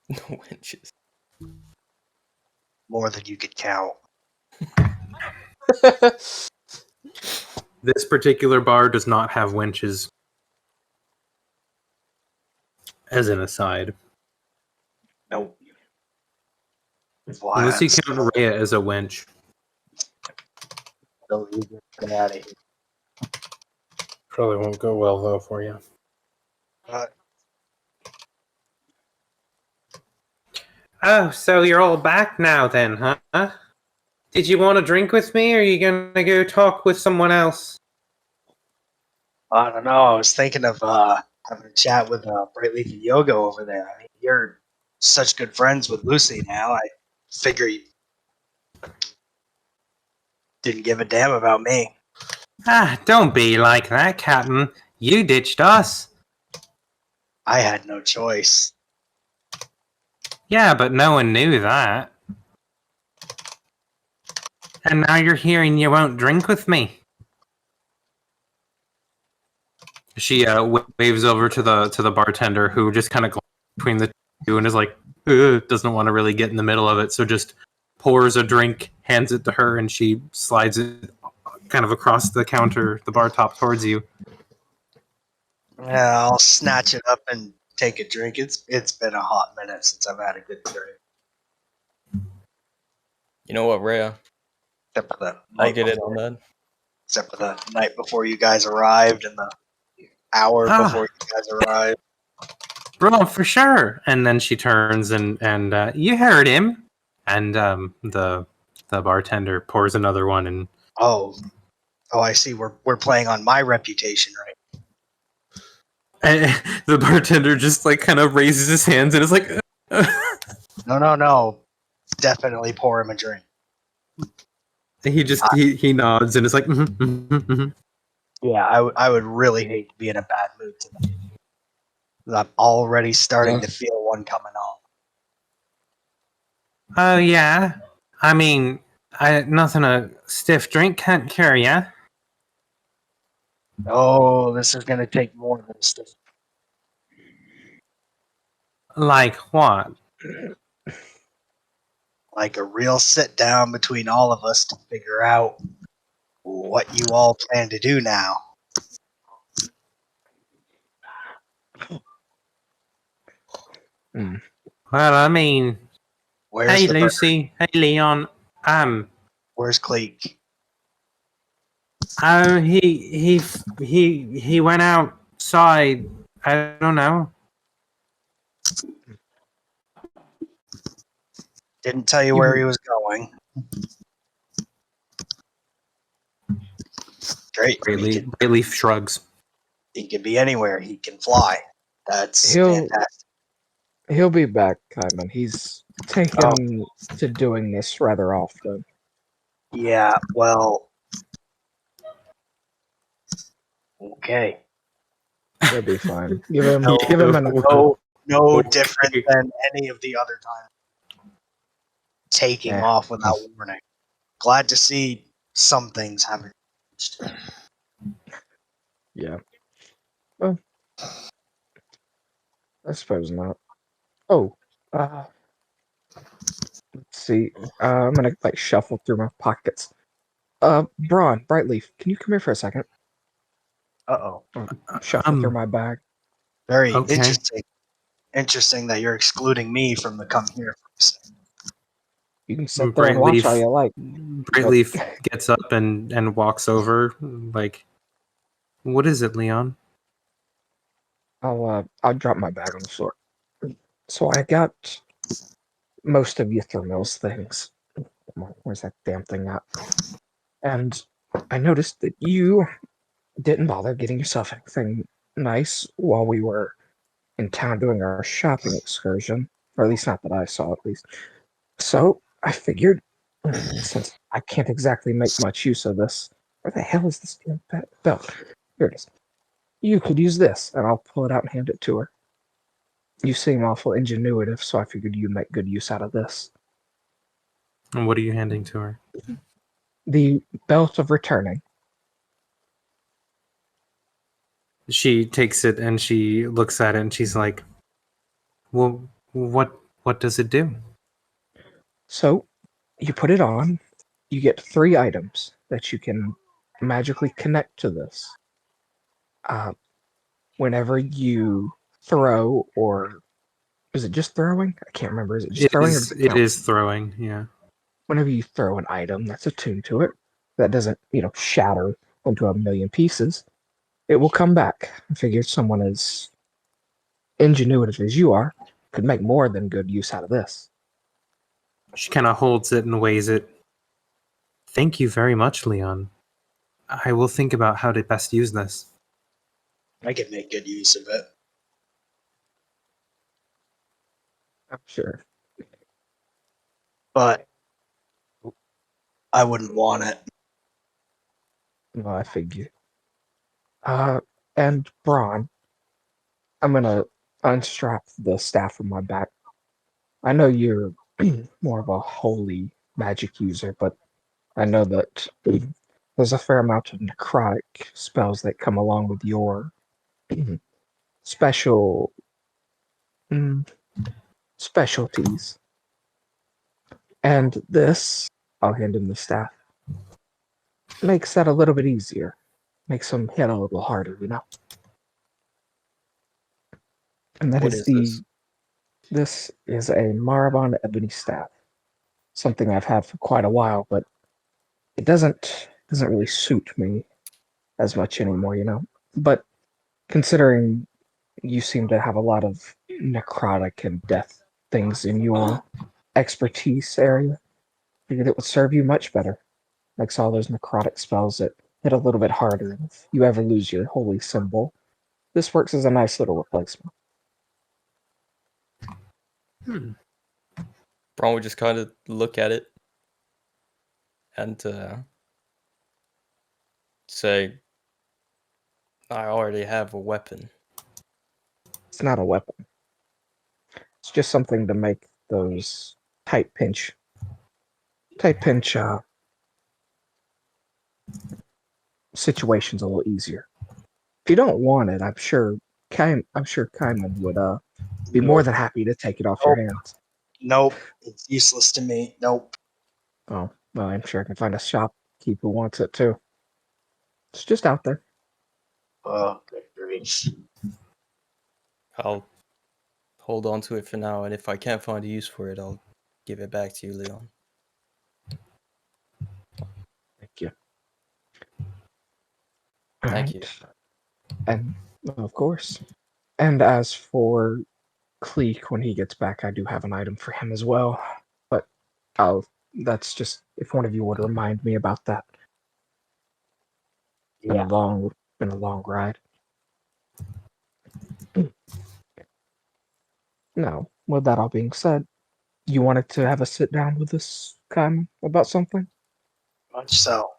No winches. More than you could count. this particular bar does not have winches. As an aside. Nope. Why Unless you I'm count Rhea as a winch. so eager to get out of here. Probably won't go well, though, for you. Oh, so you're all back now then, huh? Did you want to drink with me, or are you going to go talk with someone else? I don't know. I was thinking of having a chat with Brightleaf and Yoga over there. I mean, you're such good friends with Lucy now. I figure you didn't give a damn about me. Ah, don't be like that, Captain. You ditched us. I had no choice. Yeah, but no one knew that. And now you're here and you won't drink with me. She waves over to the bartender, who just kind of between the two and is like, doesn't want to really get in the middle of it, so just pours a drink, hands it to her, and she slides it kind of across the counter, the bar top, towards you. Yeah, I'll snatch it up and take a drink. It's been a hot minute since I've had a good drink. You know what, Rhea? Except for the I'll night get it before- on that. Except for the night before you guys arrived and the hour before you guys arrived. Bro, for sure. And then she turns and you heard him. And the bartender pours another one, and Oh, I see. We're playing on my reputation, right? and the bartender just like kind of raises his hands and is like, No. Definitely pour him a drink. he just he nods and is like, Yeah, I would really hate to be in a bad mood tonight. I'm already starting to feel one coming on. Oh yeah. I mean, nothing a stiff drink can't cure ya. Oh, this is gonna take more than stuff. Like what? Like a real sit down between all of us to figure out what you all plan to do now. Well, I mean, Where's hey the Lucy, hey Leon. Where's Cleek? Oh, he went outside. I don't know. Didn't tell you where he was going. Great. Brightleaf shrugs. He can be anywhere. He can fly. That's He'll- fantastic. He'll be back, Caimen. He's taken to doing this rather often. Yeah, well. Okay. He'll be fine. Give him No, an No Okay. different than any of the other times. Taking Yeah. off without warning. Glad to see some things haven't changed. Yeah. Well, I suppose not. Oh, let's see. I'm gonna like shuffle through my pockets. Bron, Brightleaf, can you come here for a second? Uh-oh. Shuffle through my bag. Very Okay. interesting. Interesting that you're excluding me from the come here first. You can sit there and watch all you like. Brightleaf gets up and walks over. Like, what is it, Leon? I'll drop my bag on the floor. So I got most of Ythermill's things. Where's that damn thing at? And I noticed that you didn't bother getting yourself anything nice while we were in town doing our shopping excursion, or at least not that I saw, at least. So I figured, since I can't exactly make much use of this, where the hell is this damn belt? Here it is. You could use this, and I'll pull it out and hand it to her. You seem awful ingenuitive, so I figured you'd make good use out of this. And what are you handing to her? The belt of returning. She takes it and she looks at it and she's like, "Well, what does it do?" So you put it on. You get 3 items that you can magically connect to this. Whenever you throw, or is it just throwing? I can't remember. Is it just throwing, or does it count? It is throwing. Yeah. Whenever you throw an item that's attuned to it, that doesn't, shatter into a million pieces, it will come back. I figured someone as ingenuitive as you are could make more than good use out of this. She kind of holds it and weighs it. Thank you very much, Leon. I will think about how to best use this. I can make good use of it. I'm sure. But I wouldn't want it. Well, I figure. And Bron, I'm gonna unstrap the staff from my back. I know you're more of a holy magic user, but I know that there's a fair amount of necrotic spells that come along with your special specialties. And this, I'll hand him the staff, makes that a little bit easier. Makes them hit a little harder, And that What is is this is a Marabon ebony staff. Something I've had for quite a while, but it doesn't really suit me as much anymore, But considering you seem to have a lot of necrotic and death things in your expertise area, I figured it would serve you much better. Makes all those necrotic spells that hit a little bit harder. If you ever lose your holy symbol, this works as a nice little replacement. Bron would just kind of look at it and say, I already have a weapon. It's not a weapon. It's just something to make those tight pinch situations a little easier. If you don't want it, I'm sure Caimen would be more than happy to take it off your hands. Nope. It's useless to me. Nope. Oh, well, I'm sure I can find a shopkeep who wants it too. It's just out there. Oh, good grief. I'll hold on to it for now, and if I can't find a use for it, I'll give it back to you, Leon. Thank you. Thank you. And, of course. And as for Cleek, when he gets back, I do have an item for him as well. But that's just, if one of you would remind me about that. Been a long ride. Now, with that all being said, you wanted to have a sit down with us, Caimen, about something? Much so.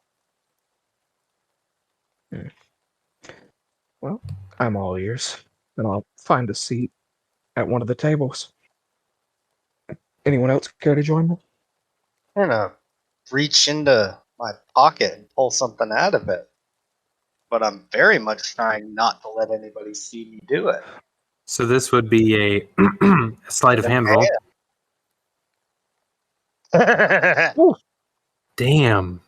Well, I'm all ears, and I'll find a seat at one of the tables. Anyone else care to join me? I'm gonna reach into my pocket and pull something out of it. But I'm very much trying not to let anybody see me do it. So this would be a sleight of hand roll. Damn.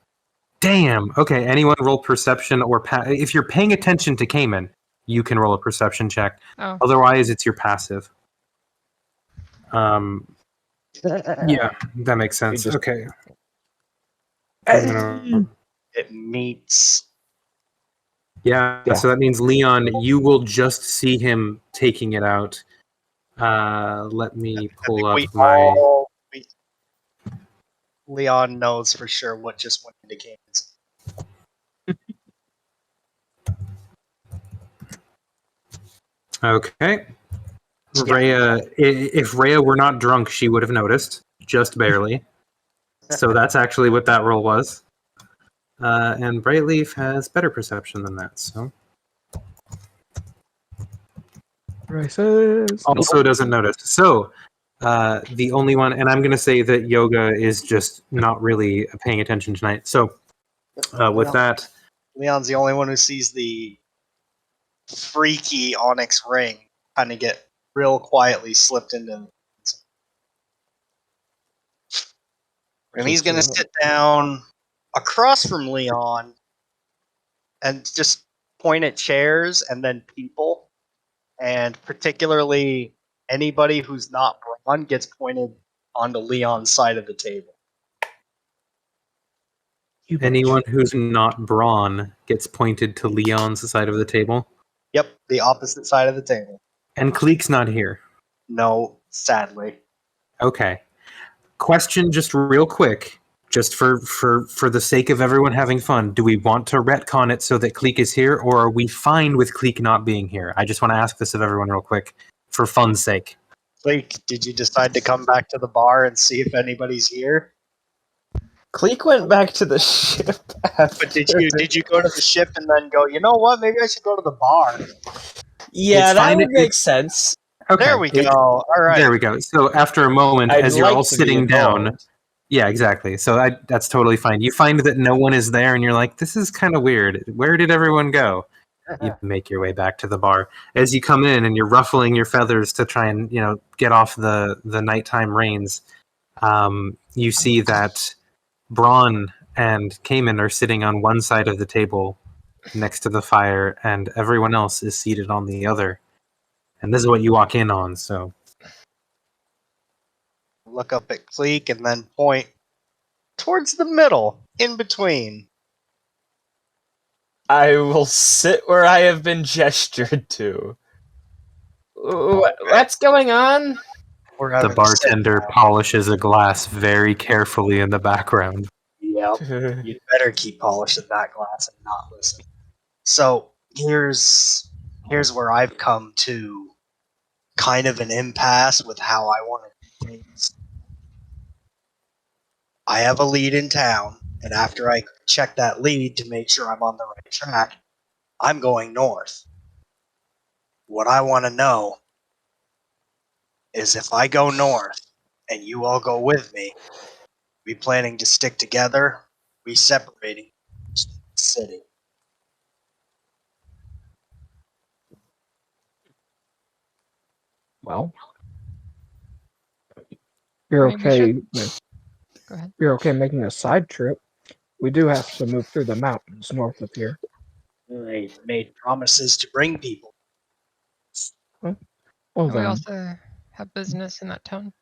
Okay, anyone roll perception or if you're paying attention to Caimen, you can roll a perception check. Oh, Otherwise, it's your passive. Yeah, that makes sense. just- Okay. It meets. Yeah, Yeah. so that means Leon, you will just see him taking it out. Let me pull up my... Leon knows for sure what just went into Caimen's Okay. Yeah. Rhea, if Rhea were not drunk, she would have noticed, just barely. So that's actually what that roll was. And Brightleaf has better perception than that, so Races. also doesn't notice. So the only one, and I'm going to say that Yoga is just not really paying attention tonight. So with that, Leon's the only one who sees the freaky onyx ring kind of get real quietly slipped into. And he's going to sit down across from Leon and just point at chairs and then people. And particularly anybody who's not Bron gets pointed onto Leon's side of the table. anyone who's not Brawn gets pointed to Leon's side of the table. Yep, the opposite side of the table. And Cleek's not here. No, sadly. Okay. Question just real quick, just for the sake of everyone having fun. Do we want to retcon it so that Cleek is here, or are we fine with Cleek not being here? I just want to ask this of everyone real quick, for fun's sake. Like, did you decide to come back to the bar and see if anybody's here? Cleek went back to the ship. But did you go to the ship and then go, you know what, maybe I should go to the bar? Yeah, It's that fine would if- make sense. Okay. There we go. All right. There we go. So after a moment, I'd as you're like all to be sitting down, involved. yeah, exactly. So that's totally fine. You find that no one is there, and you're like, "This is kind of weird. Where did everyone go?" You make your way back to the bar. As you come in, and you're ruffling your feathers to try and get off the nighttime rains. You see that Bron and Caimen are sitting on one side of the table, next to the fire, and everyone else is seated on the other. And this is what you walk in on. So. Look up at Cleek and then point towards the middle, in between. I will sit where I have been gestured to. What's going on? We're The having a bartender sit-down. polishes a glass very carefully in the background. Yep. You'd better keep polishing that glass and not listen. So here's where I've come to kind of an impasse with how I want to do things. I have a lead in town, and after I check that lead to make sure I'm on the right track, I'm going north. What I want to know is if I go north and you all go with me, we planning to stick together, we separating the city. Well, you're Maybe we okay. should- Go ahead. You're okay making a side trip. We do have to move through the mountains north of here. They made promises to bring people. Well And we then, also have business in that town.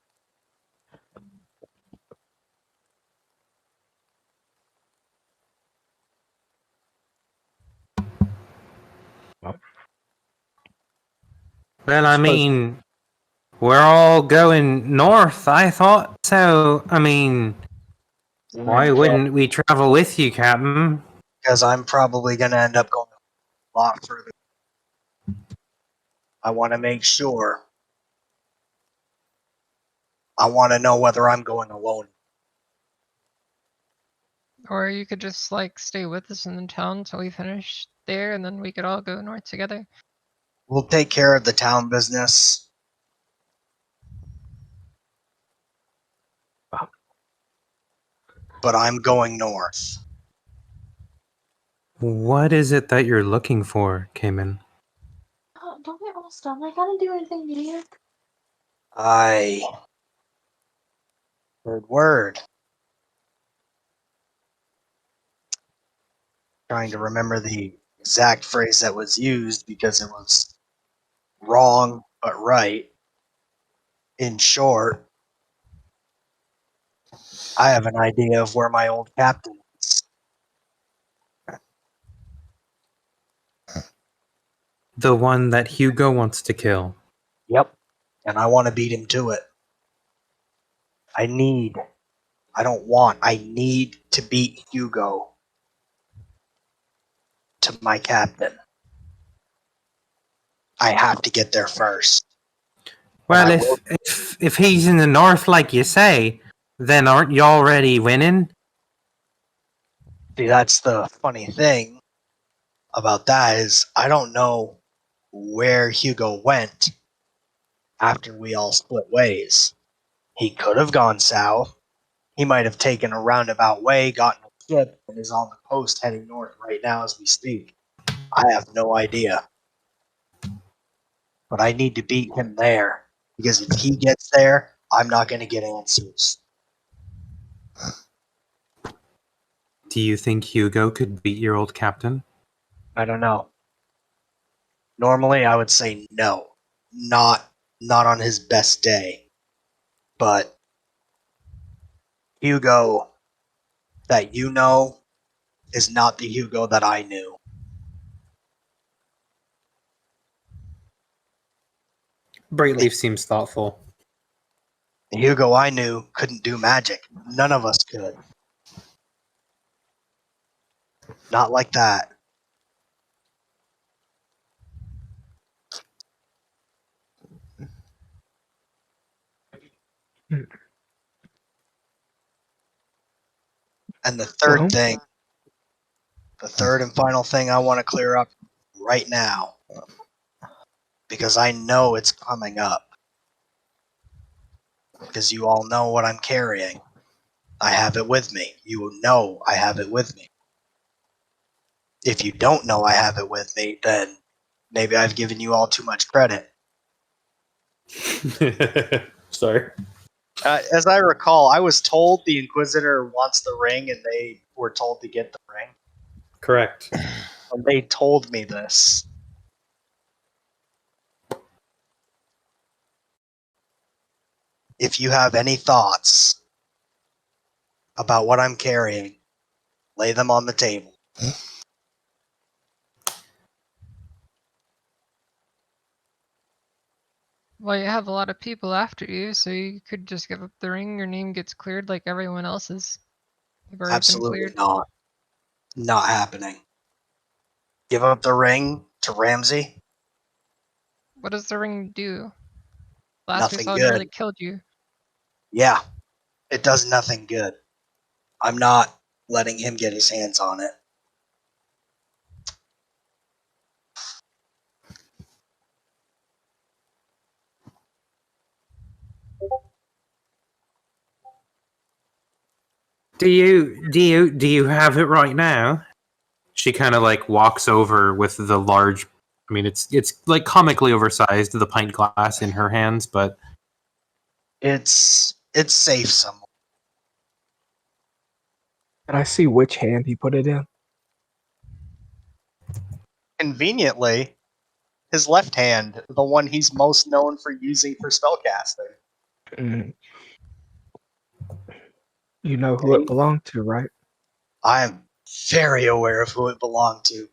Well, I Suppose- mean, we're all going north, I thought. So, I mean, why wouldn't we travel with you, Captain? Because I'm probably going to end up going a lot further. I want to make sure. I want to know whether I'm going alone. Or you could just like stay with us in the town until we finish there, and then we could all go north together. We'll take care of the town business. But I'm going north. What is it that you're looking for, Caimen? Don't get all stunned. I gotta do anything to you. I heard word. Trying to remember the exact phrase that was used because it was wrong but right. In short, I have an idea of where my old captain is. The one that Hugo wants to kill. Yep. And I want to beat him to it. I need to beat Hugo to my captain. I have to get there first. Well, I will- if he's in the north, like you say, then aren't you already winning? See, that's the funny thing about that is I don't know where Hugo went after we all split ways. He could have gone south. He might have taken a roundabout way, gotten a ship, and is on the coast heading north right now as we speak. I have no idea. But I need to beat him there. Because if he gets there, I'm not going to get answers. Do you think Hugo could beat your old captain? I don't know. Normally, I would say no. Not on his best day. But Hugo that you know is not the Hugo that I knew. Brightleaf seems thoughtful. The Hugo I knew couldn't do magic. None of us could. Not like that. And the third Well, thing, the third and final thing I want to clear up right now, because I know it's coming up. Because you all know what I'm carrying. I have it with me. You know I have it with me. If you don't know I have it with me, then maybe I've given you all too much credit. Sorry. As I recall, I was told the Inquisitor wants the ring, and they were told to get the ring. Correct. And they told me this. If you have any thoughts about what I'm carrying, lay them on the table. Well, you have a lot of people after you, so you could just give up the ring. Your name gets cleared like everyone else's. You've already been Absolutely cleared. not. Not happening. Give up the ring to Ramsey? What does the ring do? Last we Nothing saw, it good. nearly killed you. Yeah, it does nothing good. I'm not letting him get his hands on it. Do you have it right now? She kind of like walks over with the large. I mean, it's like comically oversized, the pint glass in her hands, but It's safe somewhere. can I see which hand he put it in? Conveniently, his left hand, the one he's most known for using for spellcasting. Mm. You know who it belonged to, right? I am very aware of who it belonged to.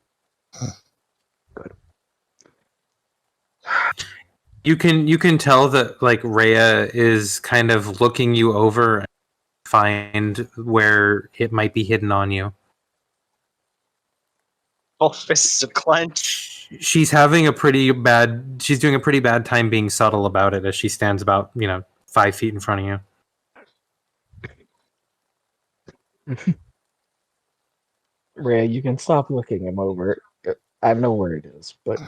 you can tell that like Rhea is kind of looking you over and find where it might be hidden on you. Both fists are clenched. She's having a pretty bad. She's doing a pretty bad time being subtle about it as she stands about 5 feet in front of you. Rhea, you can stop looking him over. I know where it is, but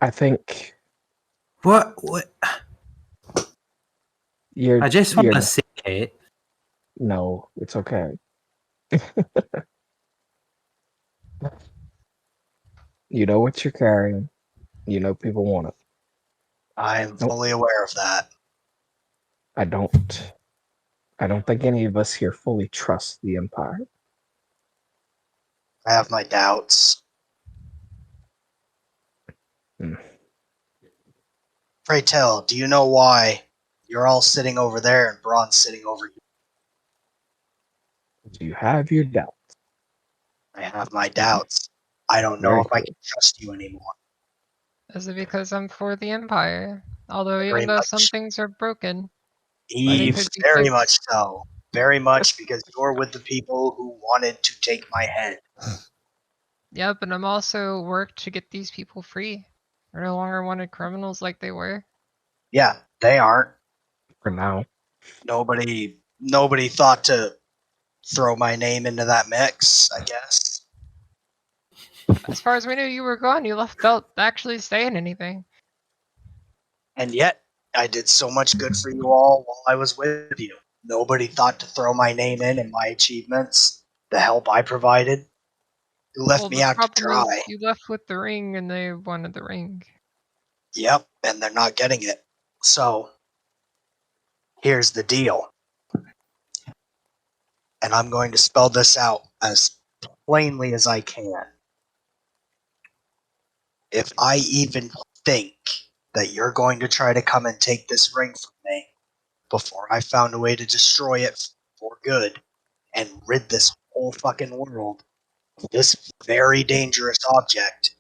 I think What? you're. I just want you're to see it. no, it's okay. You know what you're carrying. You know people want it. I am Nope. fully aware of that. I don't. I don't think any of us here fully trust the Empire. I have my doubts. Hmm. Pray tell, do you know why you're all sitting over there and Bron's sitting over here? Do you have your doubt? I have my doubts. I don't know Very if I good. can trust you anymore. Is it because I'm for the Empire? Although Very even though some much. things are broken, they Eve, could be very fixed. much so. Very much because you're with the people who wanted to take my head. Yeah, but I'm also worked to get these people free. We're no longer wanted criminals like they were. Yeah, they aren't. For now. Nobody thought to throw my name into that mix, I guess. As far as we knew, you were gone. You left without actually saying anything. And yet, I did so much good for you all while I was with you. Nobody thought to throw my name in and my achievements, the help I provided. You left Well, me the out to problem is dry. you left with the ring, and they wanted the ring. Yep, and they're not getting it. So, here's the deal. And I'm going to spell this out as plainly as I can. If I even think that you're going to try to come and take this ring from me before I found a way to destroy it for good and rid this whole fucking world of this very dangerous object,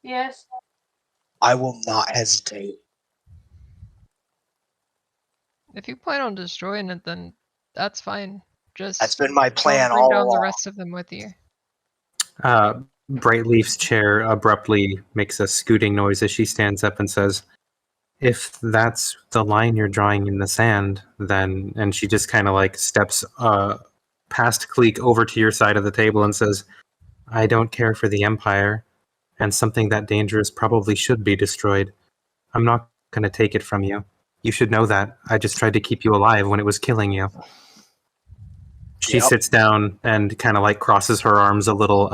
Yes. I will not hesitate. If you plan on destroying it, then that's fine. Just That's been my plan don't bring all down the along. rest of them with you. Brightleaf's chair abruptly makes a scooting noise as she stands up and says, "If that's the line you're drawing in the sand, then..." And she just kind of like steps past Cleek over to your side of the table and says, "I don't care for the Empire, and something that dangerous probably should be destroyed. I'm not going to take it from you. You should know that. I just tried to keep you alive when it was killing you." She Yep. sits down and kind of like crosses her arms a little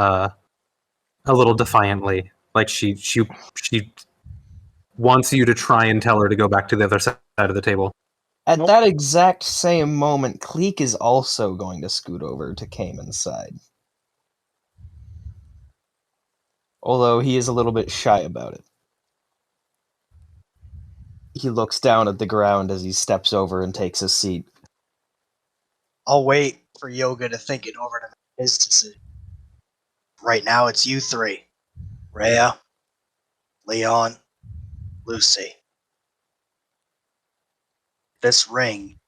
defiantly, like she wants you to try and tell her to go back to the other side of the table. At Nope. that exact same moment, Cleek is also going to scoot over to Caimen's side. Although he is a little bit shy about it. He looks down at the ground as he steps over and takes a seat. I'll wait for Yoga to think it over to make his decision. Right now, it's you three. Rhea, Leon, Lucy. This ring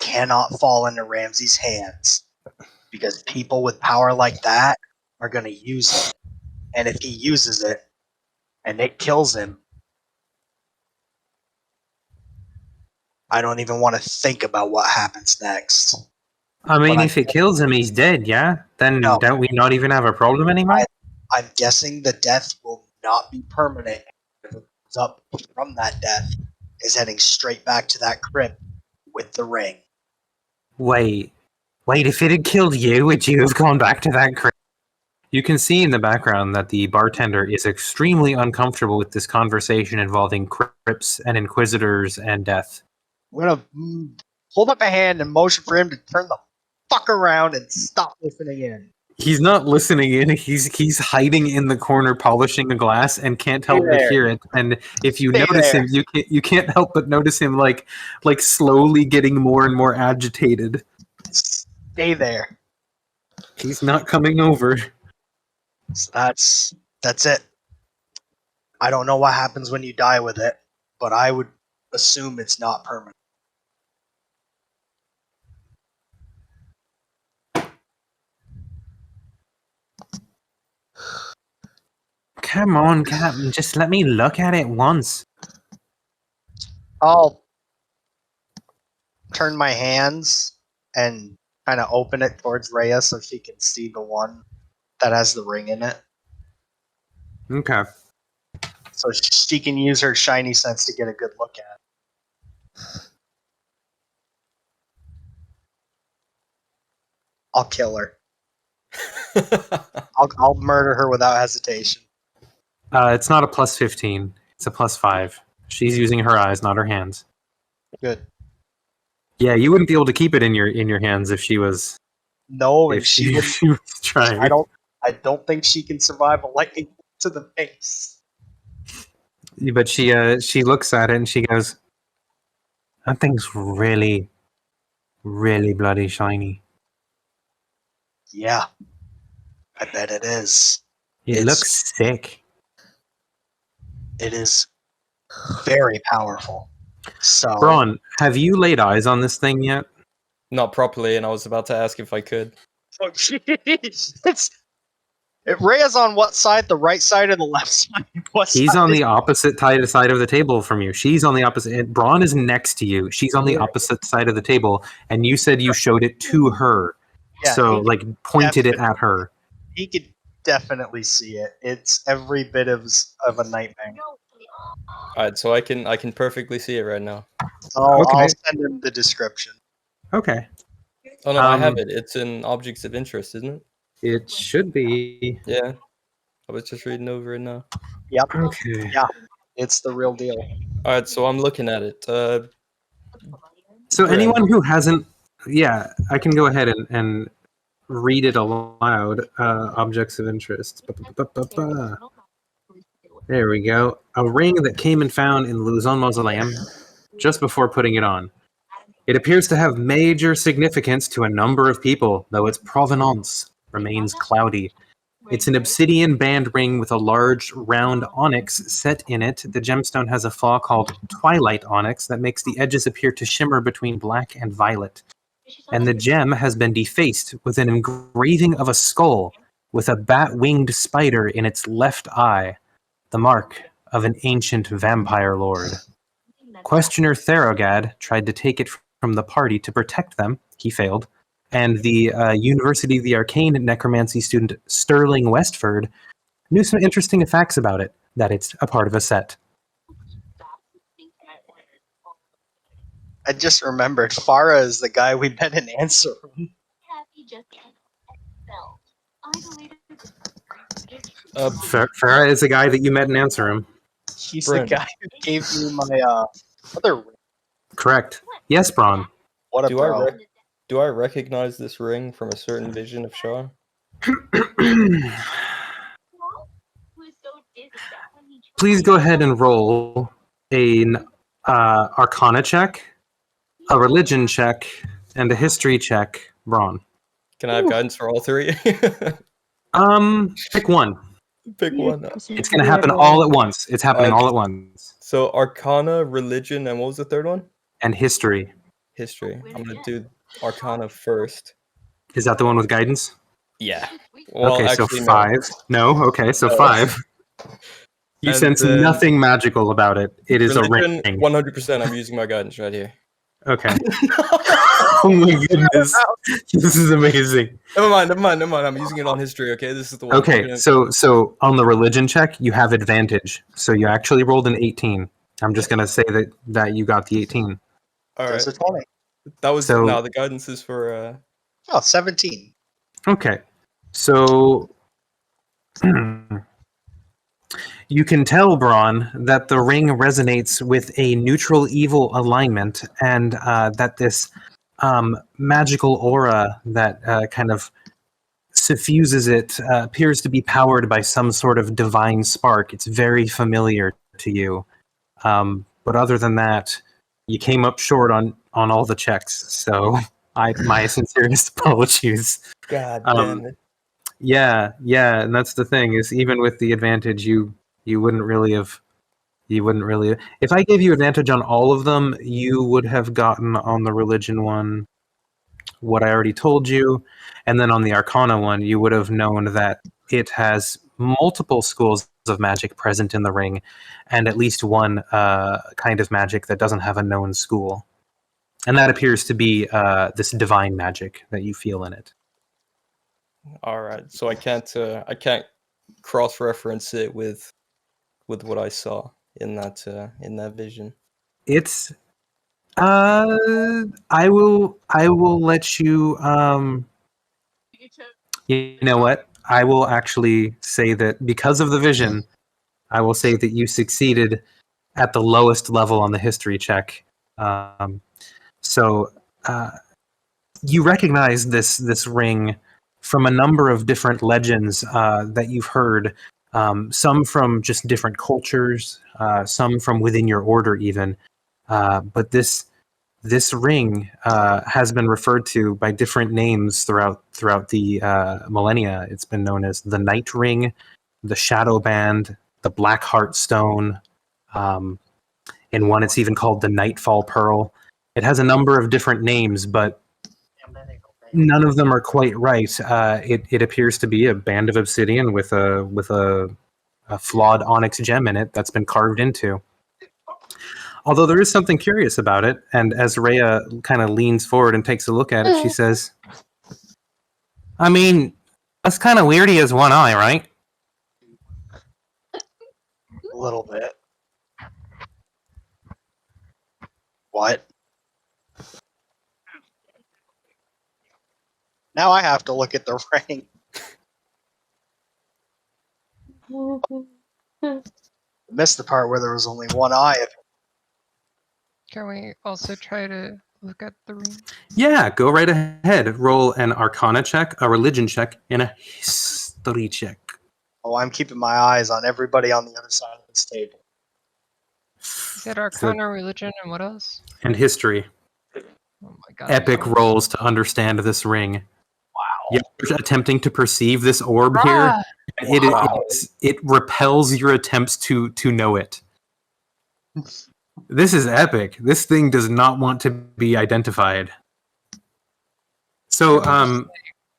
cannot fall into Ramsey's hands because people with power like that are going to use it. And if he uses it and it kills him, I don't even want to think about what happens next. I mean, But if it kills him, he's dead, yeah? Then No. don't we not even have a problem anymore? I'm guessing the death will not be permanent. If it comes up from that death, is heading straight back to that crypt with the ring. Wait, if it had killed you, would you have gone back to that crypt? You can see in the background that the bartender is extremely uncomfortable with this conversation involving crypts and inquisitors and death. I'm gonna hold up a hand and motion for him to turn the fuck around and stop listening in. He's not listening in. He's hiding in the corner, polishing a glass, and can't help but there. hear it. And if you Stay notice there. him, you can't help but notice him like slowly getting more and more agitated. Stay there. He's not coming over. So that's it. I don't know what happens when you die with it, but I would assume it's not permanent. Come on, Captain, just let me look at it once. I'll turn my hands and kind of open it towards Rhea so she can see the one that has the ring in it. Okay. So she can use her shiny sense to get a good look at it. I'll kill her. I'll murder her without hesitation. It's not a plus 15. It's a plus 5. She's using her eyes, not her hands. Good. Yeah, you wouldn't be able to keep it in your hands if she was No, and if she was trying. I don't think she can survive a lightning bolt to the face. But she looks at it and she goes, "That thing's really, really bloody shiny. Yeah. I bet it is. It looks sick." It is very powerful. So Bron, have you laid eyes on this thing yet? Not properly, and I was about to ask if I could. Oh, jeez. Rhea's on what side? The right side or the left side? What He's side on is- the opposite side of the table from you. She's on the opposite. Bron is next to you. She's on the opposite side of the table, and you said you showed it to her. Yeah, So, he like, pointed it at her. He could definitely see it. It's every bit of a nightmare. Alright, so I can perfectly see it right now. I'll Okay. send him the description. Okay. Oh no, I have Um, it. It's in objects of interest, isn't it? It should be. Yeah. I was just reading over it now. Yep, Okay. Yeah. it's the real deal. Alright, so I'm looking at it. So Bren. anyone who hasn't, yeah, I can go ahead and read it aloud. Objects of interest. Ba-ba-ba-ba-ba. There we go. A ring that Caimen found in Luzon Mausoleum just before putting it on. It appears to have major significance to a number of people, though its provenance remains cloudy. It's an obsidian band ring with a large round onyx set in it. The gemstone has a flaw called Twilight Onyx that makes the edges appear to shimmer between black and violet. And the gem has been defaced with an engraving of a skull with a bat-winged spider in its left eye, the mark of an ancient vampire lord. Questioner Therogad tried to take it from the party to protect them. He failed. And the University of the Arcane necromancy student Sterling Westford knew some interesting facts about it, that it's a part of a set. I just remembered Farah is the guy we met in Answer Room. Farah is the guy that you met in Answer Room. He's Brent. the guy who gave me my other ring. Correct. Yes, Bron. What a Do bro. do I recognize this ring from a certain vision of Shar? Please go ahead and roll an Arcana check, a Religion check, and a History check, Bron. Can I have guidance for all three? Pick one. Pick one. It's going to happen all at once. It's happening all at once. So Arcana, Religion, and what was the third one? And History. History. I'm gonna do Arcana first. Is that the one with guidance? Yeah. Well, Okay, so actually, no. 5. No, okay, so 5. You And sense then- nothing magical about it. It is Religion, a ring. 100%. I'm using my guidance right here. Okay. Oh my goodness. This is amazing. Never mind. I'm using it on history. Okay, this is the one. Okay, so on the religion check, you have advantage. So you actually rolled an 18. I'm just gonna say that you got the 18. all right. There's a 20. That was so- no. The guidance is for. Oh, 17. Okay, so you can tell, Bron, that the ring resonates with a neutral evil alignment, and that this magical aura that kind of suffuses it appears to be powered by some sort of divine spark. It's very familiar to you. But other than that, you came up short on all the checks. So my sincerest apologies. God damn it. Yeah, and that's the thing, is even with the advantage, you wouldn't really have. If I gave you advantage on all of them, you would have gotten on the religion one what I already told you, and then on the Arcana one, you would have known that it has multiple schools of magic present in the ring, and at least one kind of magic that doesn't have a known school, and that appears to be this divine magic that you feel in it. All right. So I can't cross-reference it with what I saw in that vision. It's I will let you you know what? I will actually say that because of the vision, I will say that you succeeded at the lowest level on the history check. So you recognize this ring from a number of different legends that you've heard. Some from just different cultures, some from within your order even. But this ring has been referred to by different names throughout the millennia. It's been known as the Night Ring, the Shadow Band, the Black Heart Stone. In one, it's even called the Nightfall Pearl. It has a number of different names, but none of them are quite right. It appears to be a band of obsidian with a flawed onyx gem in it that's been carved into. Although there is something curious about it, and as Rhea kind of leans forward and takes a look at it, she says, I mean, that's kind of weird he has one eye, right? A little bit. What? Now I have to look at the ring. Missed the part where there was only one eye. Can we also try to look at the ring? Yeah, go right ahead. Roll an Arcana check, a Religion check, and a History check. Oh, I'm keeping my eyes on everybody on the other side of this table. Is it Arcana, Religion, and what else? And History. Oh my god. Epic I'm rolls to understand this ring. Wow. You're attempting to perceive this orb here. It repels your attempts to know it. This is epic. This thing does not want to be identified. So,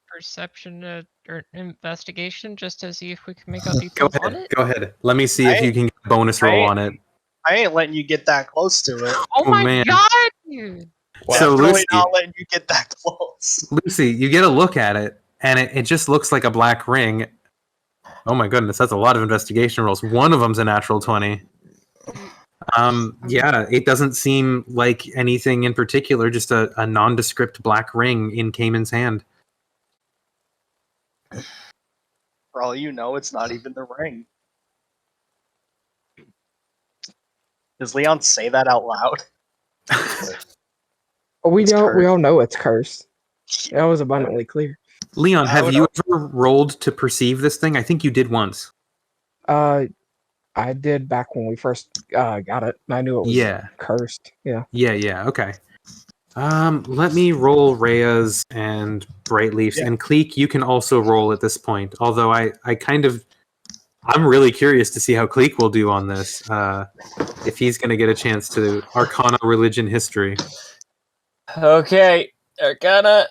perception or investigation just to see if we can make out details on it? Go ahead. Let me see if you can get a bonus roll on it. I ain't letting you get that close to it. Oh my man. god! Dude. So Definitely Lucy, not letting you get that close. Lucy, you get a look at it, and it just looks like a black ring. Oh my goodness, that's a lot of investigation rolls. One of them's a natural 20. Yeah, it doesn't seem like anything in particular, just a nondescript black ring in Caimen's hand. For all you know, it's not even the ring. Does Leon say that out loud? We It's don't. We cursed. all know it's cursed. That was abundantly clear. Leon, I have would you ever rolled to perceive this thing? I think you did once. I did back when we first got it. And I knew it was cursed. Yeah. Yeah, okay. Let me roll Rhea's and Brightleaf's, and Cleek, you can also roll at this point. Although I'm really curious to see how Cleek will do on this. If he's going to get a chance to Arcana, Religion, History. Okay, Arcana,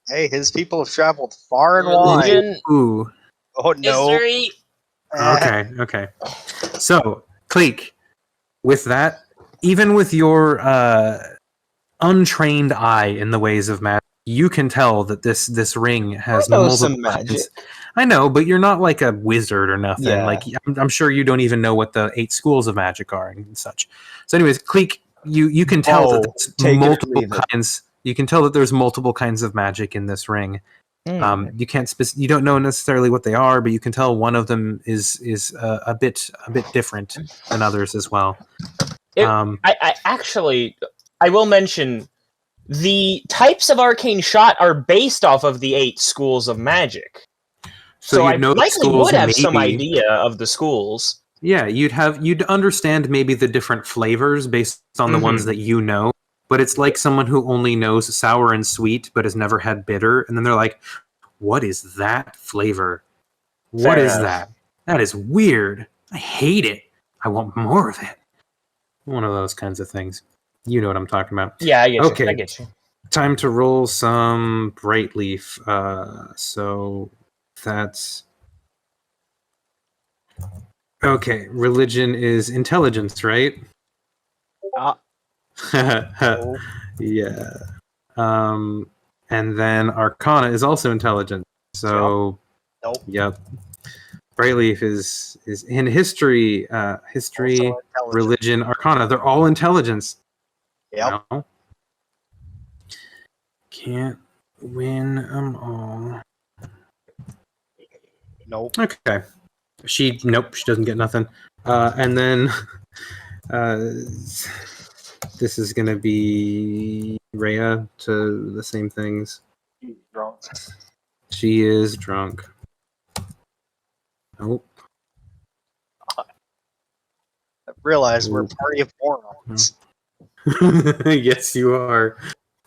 Hey, his people have traveled far and wide. Religion, Ooh. Oh no. History. Okay. So, Cleek, with that, even with your untrained eye in the ways of magic, you can tell that this ring has know multiple some magic. kinds. I know, but you're not like a wizard or nothing. Yeah. Like I'm sure you don't even know what the 8 schools of magic are and such. So, anyways, Cleek, you can tell that there's take it or multiple leave it. kinds. You can tell that there's multiple kinds of magic in this ring. You can't you don't know necessarily what they are, but you can tell one of them is a bit different than others as well. I actually, I will mention the types of arcane shot are based off of the 8 schools of magic. So I you'd know the likely schools would have some maybe. idea of the schools. Yeah, you'd understand maybe the different flavors based on the ones that you know. But it's like someone who only knows sour and sweet, but has never had bitter, and then they're like, "What is that flavor? What is that? That is weird. I hate it. I want more of it." One of those kinds of things. You know what I'm talking about. Yeah, I get you. Okay. I get you. Time to roll some Brightleaf. So that's okay. Religion is intelligence, right? Yeah. And then Arcana is also intelligence. So Nope. Yep. Brightleaf is in history, Also history, intelligent. religion, Arcana. They're all intelligence. Yep. No. Can't win them all. Nope. Okay. She doesn't get nothing. And then this is gonna be Rhea to the same things. Drunk. She is drunk. Nope. I realize we're a Ooh. party of morons. Yes, you are.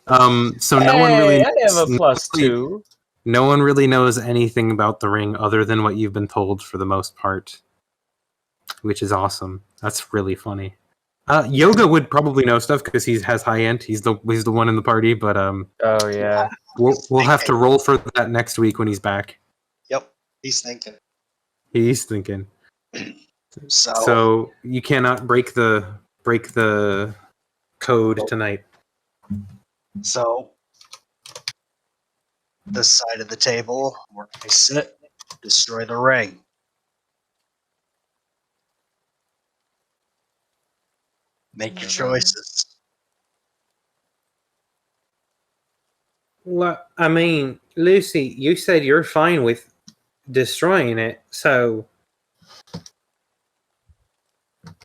So no one really. I have a +2. No one really knows anything about the ring other than what you've been told for the most part, which is awesome. That's really funny. Yoga would probably know stuff because he has high int. He's the one in the party, but Oh yeah. we'll have to roll for that next week when he's back. Yep, he's thinking. He's thinking. So So you cannot break the code tonight. So, this side of the table where I sit, destroy the ring. Make your choices. Well, I mean, Lucy, you said you're fine with destroying it, so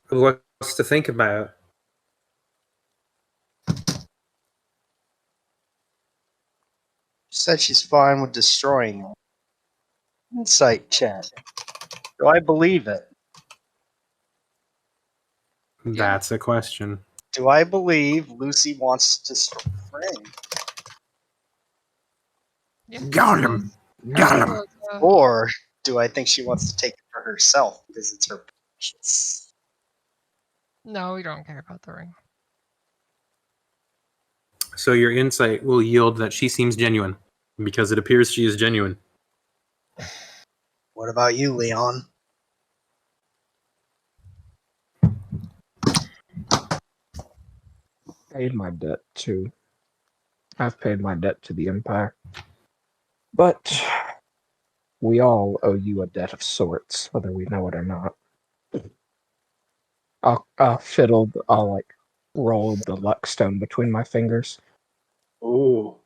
what's to think about? She said she's fine with destroying it. Insight check. Do I believe it? That's a question. Do I believe Lucy wants to destroy the ring? Yeah. Got him. Got him. Or do I think she wants to take it for herself because it's her precious? No, we don't care about the ring. So your insight will yield that she seems genuine, because it appears she is genuine. What about you, Leon? Paid my debt to. I've paid my debt to the Empire. But we all owe you a debt of sorts, whether we know it or not. I'll like roll the luck stone between my fingers. Ooh.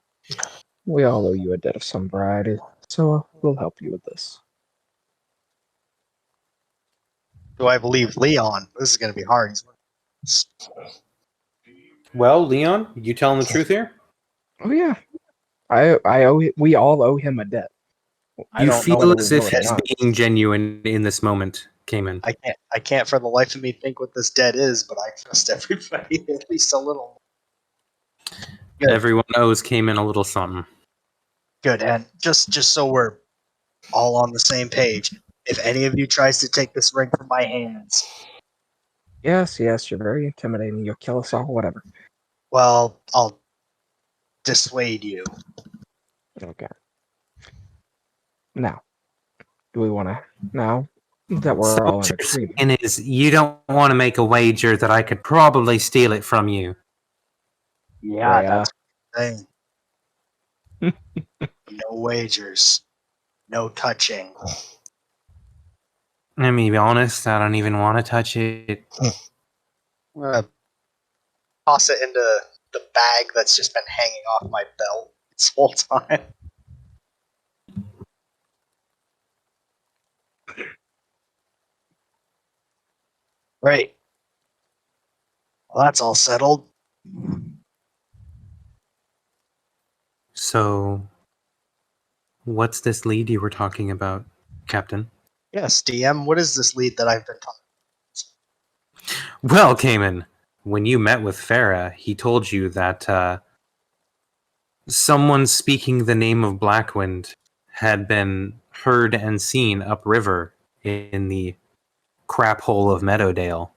We all owe you a debt of some variety, so we'll help you with this. Do I believe Leon? This is going to be hard. Well, Leon, you telling the truth here? Oh yeah, I owe. We all owe him a debt. I You don't know feel whether as we know if it or he's not. being genuine in this moment, Caimen. I can't for the life of me think what this debt is, but I trust everybody at least a little. Good. Everyone owes Caimen a little something. Good, and just so we're all on the same page, if any of you tries to take this ring from my hands, Yes, you're very intimidating. You'll kill us all, whatever. well, I'll dissuade you. Okay. Now, do we want to? Now that we're So all what in you're agreement. saying is you don't want to make a wager that I could probably steal it from you. Yeah, Rhea. that's the thing. No wagers. No touching. Let me be honest, I don't even want to touch it. I'm gonna toss it into the bag that's just been hanging off my belt this whole time. Right. Well, that's all settled. So, what's this lead you were talking about, Captain? Yes, DM, what is this lead that I've been talking? Well, Caimen, when you met with Farah, he told you that someone speaking the name of Blackwind had been heard and seen upriver in the crap hole of Meadowdale.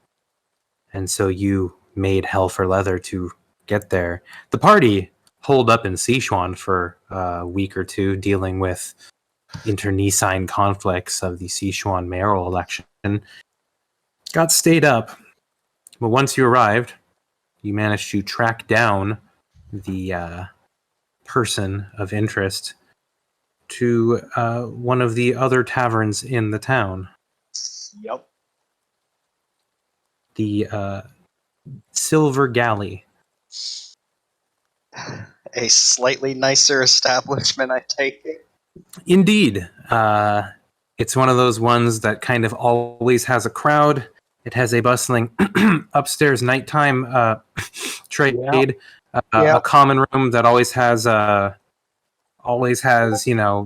And so you made hell for leather to get there. The party holed up in Sichuan for a week or two, dealing with internecine conflicts of the Sichuan mayoral election. Got stayed up, but once you arrived, you managed to track down the person of interest to one of the other taverns in the town. Yep. The Silver Galley. A slightly nicer establishment, I take it. Indeed. It's one of those ones that kind of always has a crowd. It has a bustling upstairs nighttime trade. A common room that always has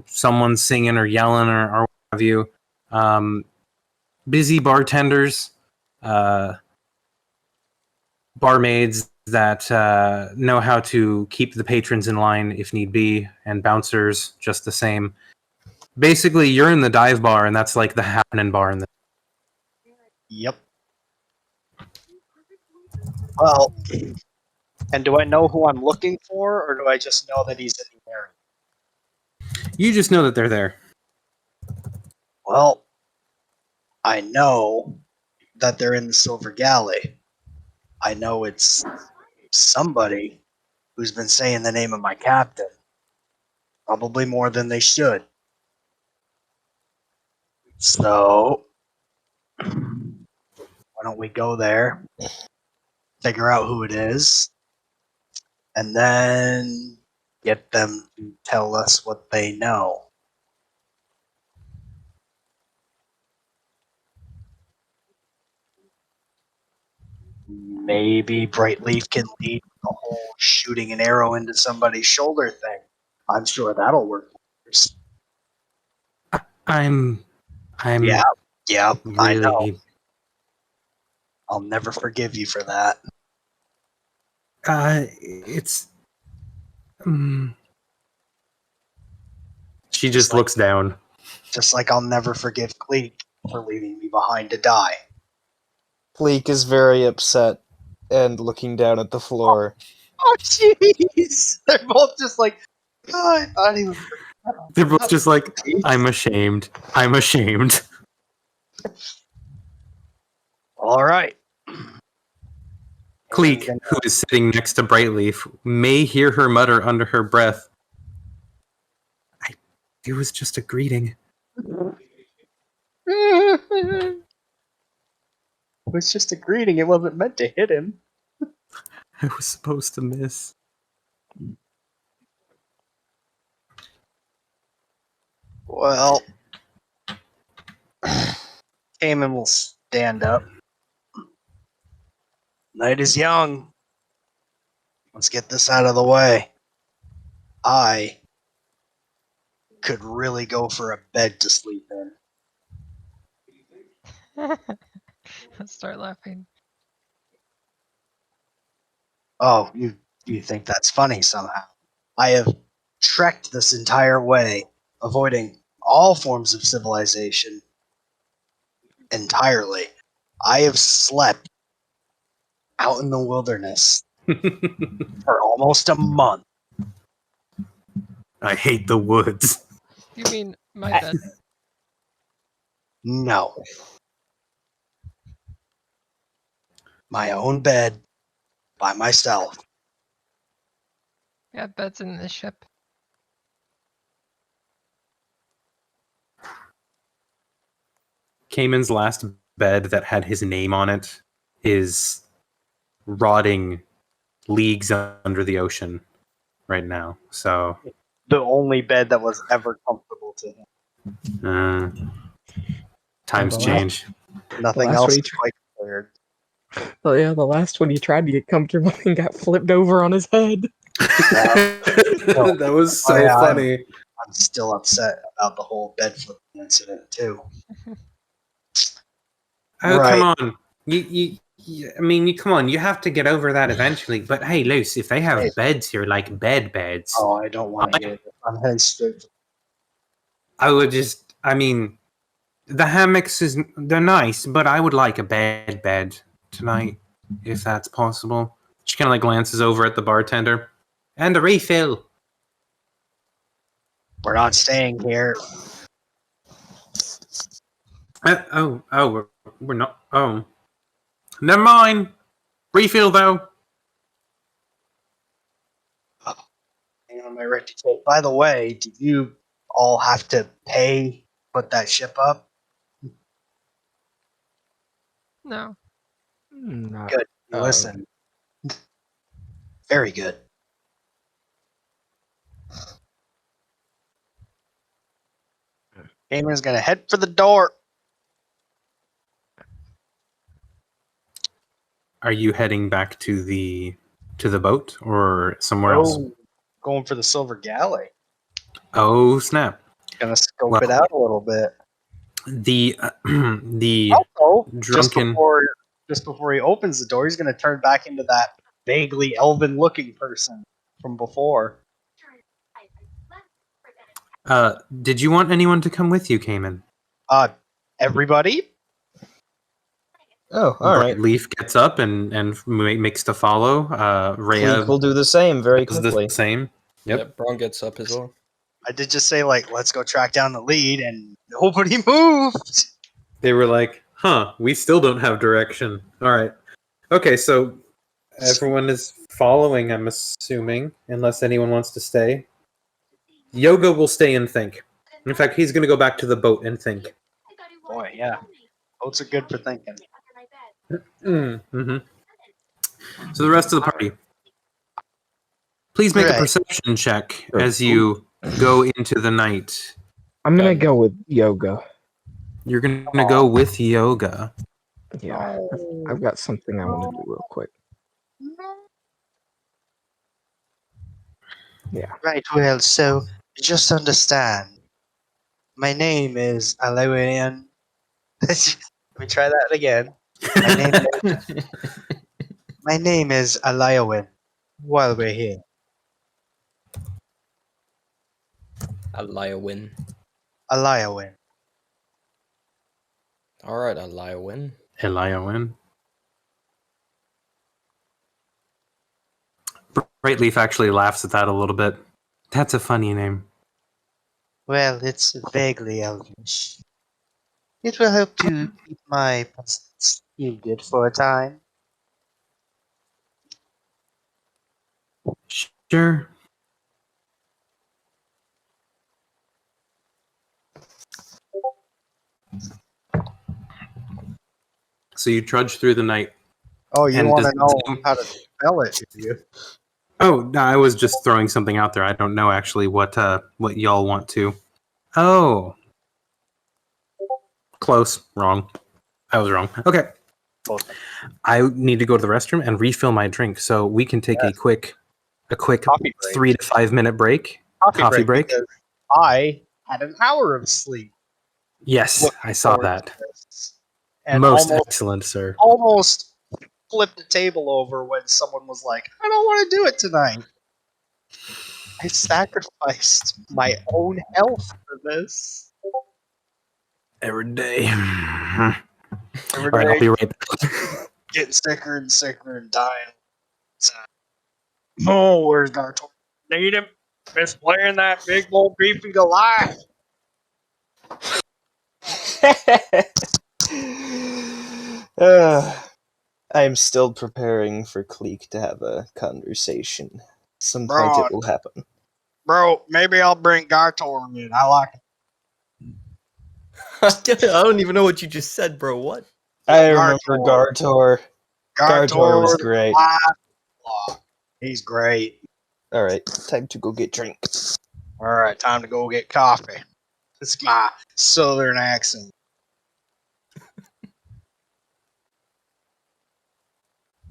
someone singing or yelling or what have you. Busy bartenders, barmaids that know how to keep the patrons in line if need be, and bouncers just the same. Basically, you're in the dive bar, and that's like the happening bar in the. Yep. Well, and do I know who I'm looking for, or do I just know that he's in the area? You just know that they're there. Well, I know that they're in the Silver Galley. I know it's somebody who's been saying the name of my captain. Probably more than they should. So, why don't we go there, figure out who it is, and then get them to tell us what they know. Maybe Brightleaf can lead the whole shooting an arrow into somebody's shoulder thing. I'm sure that'll work. I'm Yeah, I know. really I'll never forgive you for that. it's she just looks down. Just like I'll never forgive Cleek for leaving me behind to die. Pleek is very upset and looking down at the floor. Oh, jeez! They're both just like, oh, I don't even. They're both just like, I'm ashamed. I'm ashamed. All right. Cleek, who is sitting next to Brightleaf, may hear her mutter under her breath, it was just a greeting. It was just a greeting. It wasn't meant to hit him. I was supposed to miss. Well, Caimen will stand up. Night is young. Let's get this out of the way. I could really go for a bed to sleep in. Let's start laughing. Oh, you think that's funny somehow? I have trekked this entire way, avoiding all forms of civilization entirely. I have slept out in the wilderness for almost a month. I hate the woods. You mean my bed? No. My own bed by myself. Yeah, bed's in the ship. Caimen's last bed that had his name on it is rotting leagues under the ocean right now. So, The only bed that was ever comfortable to him. times the change. Nothing last else one he is quite cleared. Oh yeah, the last one he tried to get comfortable and got flipped over on his head. That was so yeah, funny. I'm still upset about the whole bed flipping incident too. Oh, Right. come on. I mean, come on. You have to get over that eventually. But hey, Luce, if they have Hey. beds here, like beds, Oh, I don't want to hear this. I'm heading straight for I would just, I mean, the hammocks, they're nice, but I would like a bed tonight, if that's possible. She kind of like glances over at the bartender. And a refill. We're not staying here. We're not. Oh. Never mind. Refill, though. Hang on my reputation. By the way, did you all have to pay put that ship up? No. Not, Good. Listen. Very good. Caimen's gonna head for the door. Are you heading back to the boat or somewhere else? Going for the Silver Galley. Oh, snap. Gonna scope Well- it out a little bit. The Also, drunken. just before he opens the door, he's gonna turn back into that vaguely elven-looking person from before. Did you want anyone to come with you, Caimen? Everybody? Oh, all right. Leaf gets up and makes to follow. Rhea Cleek will do the same very does quickly. the same. Yep. Yep, Bron gets up as well. I did just say, like, let's go track down the lead, and nobody moved. They were like, huh, we still don't have direction. All right. Okay, so everyone is following, I'm assuming, unless anyone wants to stay. Yoga will stay and think. In fact, he's going to go back to the boat and think. Boy, yeah. Boats are good for thinking. Mm-hmm. So the rest of the party, please make a Right. perception check as you go into the night. I'm gonna Got it. go with yoga. You're going to go with yoga. Yeah, I've got something I want to do real quick. Yeah. Right, well, so just understand. My name is Alawian. Let me try that again. My name is Alaiawin. While we're here. Eliawin. Alaiawin. All right, Eliawin. Eliowin. Brightleaf actually laughs at that a little bit. That's a funny name. Well, it's vaguely elvish. It will help to keep my presence shielded for a time. Sure. So you trudge through the night. Oh, you And want to does- know how to spell it, do you? Oh, no, I was just throwing something out there. I don't know actually what y'all want to. Oh. Close. Wrong. I was wrong. Okay. Close. I need to go to the restroom and refill my drink, so we can take a quick Coffee break. 3 to 5 minute break. Coffee break. Because I had an hour of sleep. Yes, Looking I saw forward to that. this. And Most excellent, sir. almost flipped the table over when someone was like, I don't want to do it tonight. I sacrificed my own health for this. Every day. All Every right, I'll day, be right back. getting sicker and sicker and dying. Oh, where's Gartor? Need him. Just playing that big old beefy Goliath. I am still preparing for Cleek to have a conversation. Some point Bro, it will happen. bro, maybe I'll bring Gartor in. I like it. I don't even know what you just said, bro. What? I remember Gartor. Gartor was the great. Goliath. He's great. Alright, time to go get drink. All right, time to go get coffee. It's my southern accent.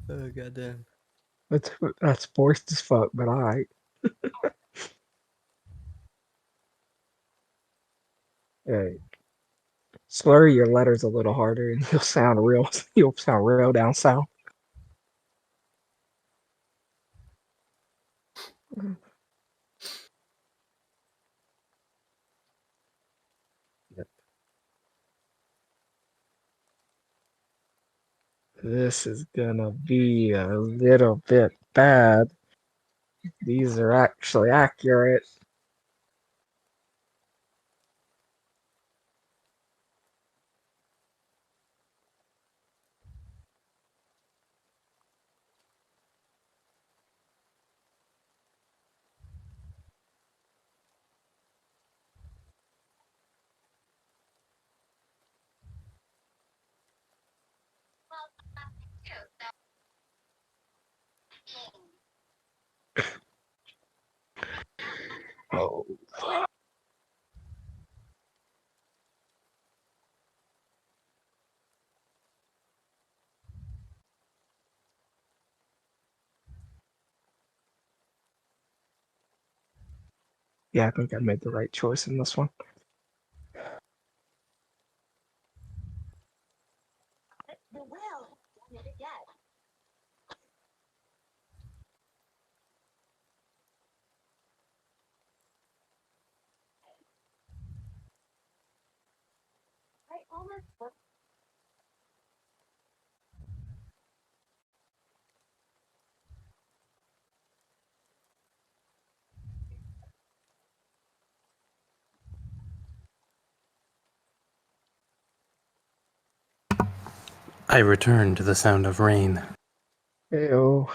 Oh goddamn. That's forced as fuck, but alright. Hey, slur your letters a little harder, and you'll sound real down south. Yep. This is gonna be a little bit bad. These are actually accurate. Oh. Yeah, I think I made the right choice in this one. I return to the sound of rain. Ew.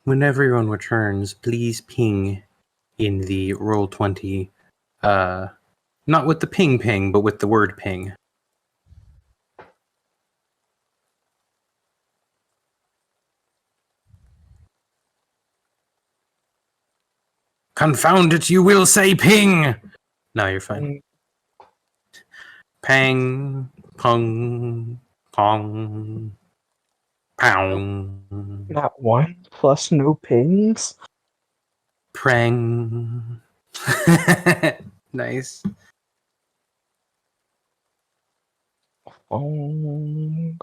When everyone returns, please ping in the Roll20. Not with the ping ping, but with the word ping. Confound it, you will say ping! No, you're fine. Pang, pong, pong, pound, Not one plus no pings. prang. Nice. Fong.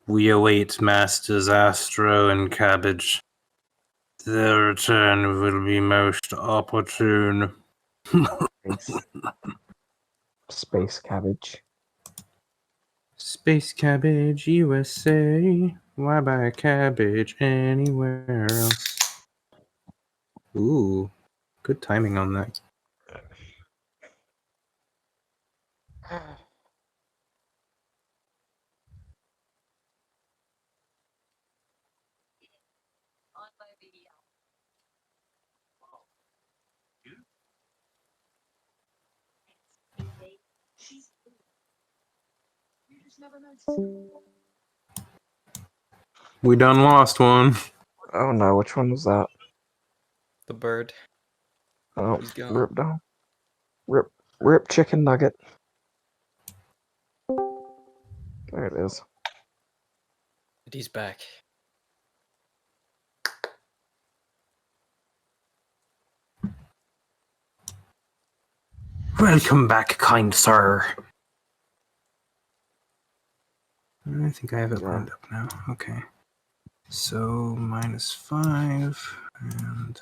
We await Masters Astro and Cabbage. Their return will be most opportune. Space. Space cabbage. Space Cabbage USA. Why buy cabbage anywhere else? Ooh, good timing on that. We done lost one. Oh no, which one was that? The bird. Oh, He's gone. rip down. Rip chicken nugget. There it is. But he's back. Welcome back, kind sir. I think I have it lined up now. Okay. So -5 and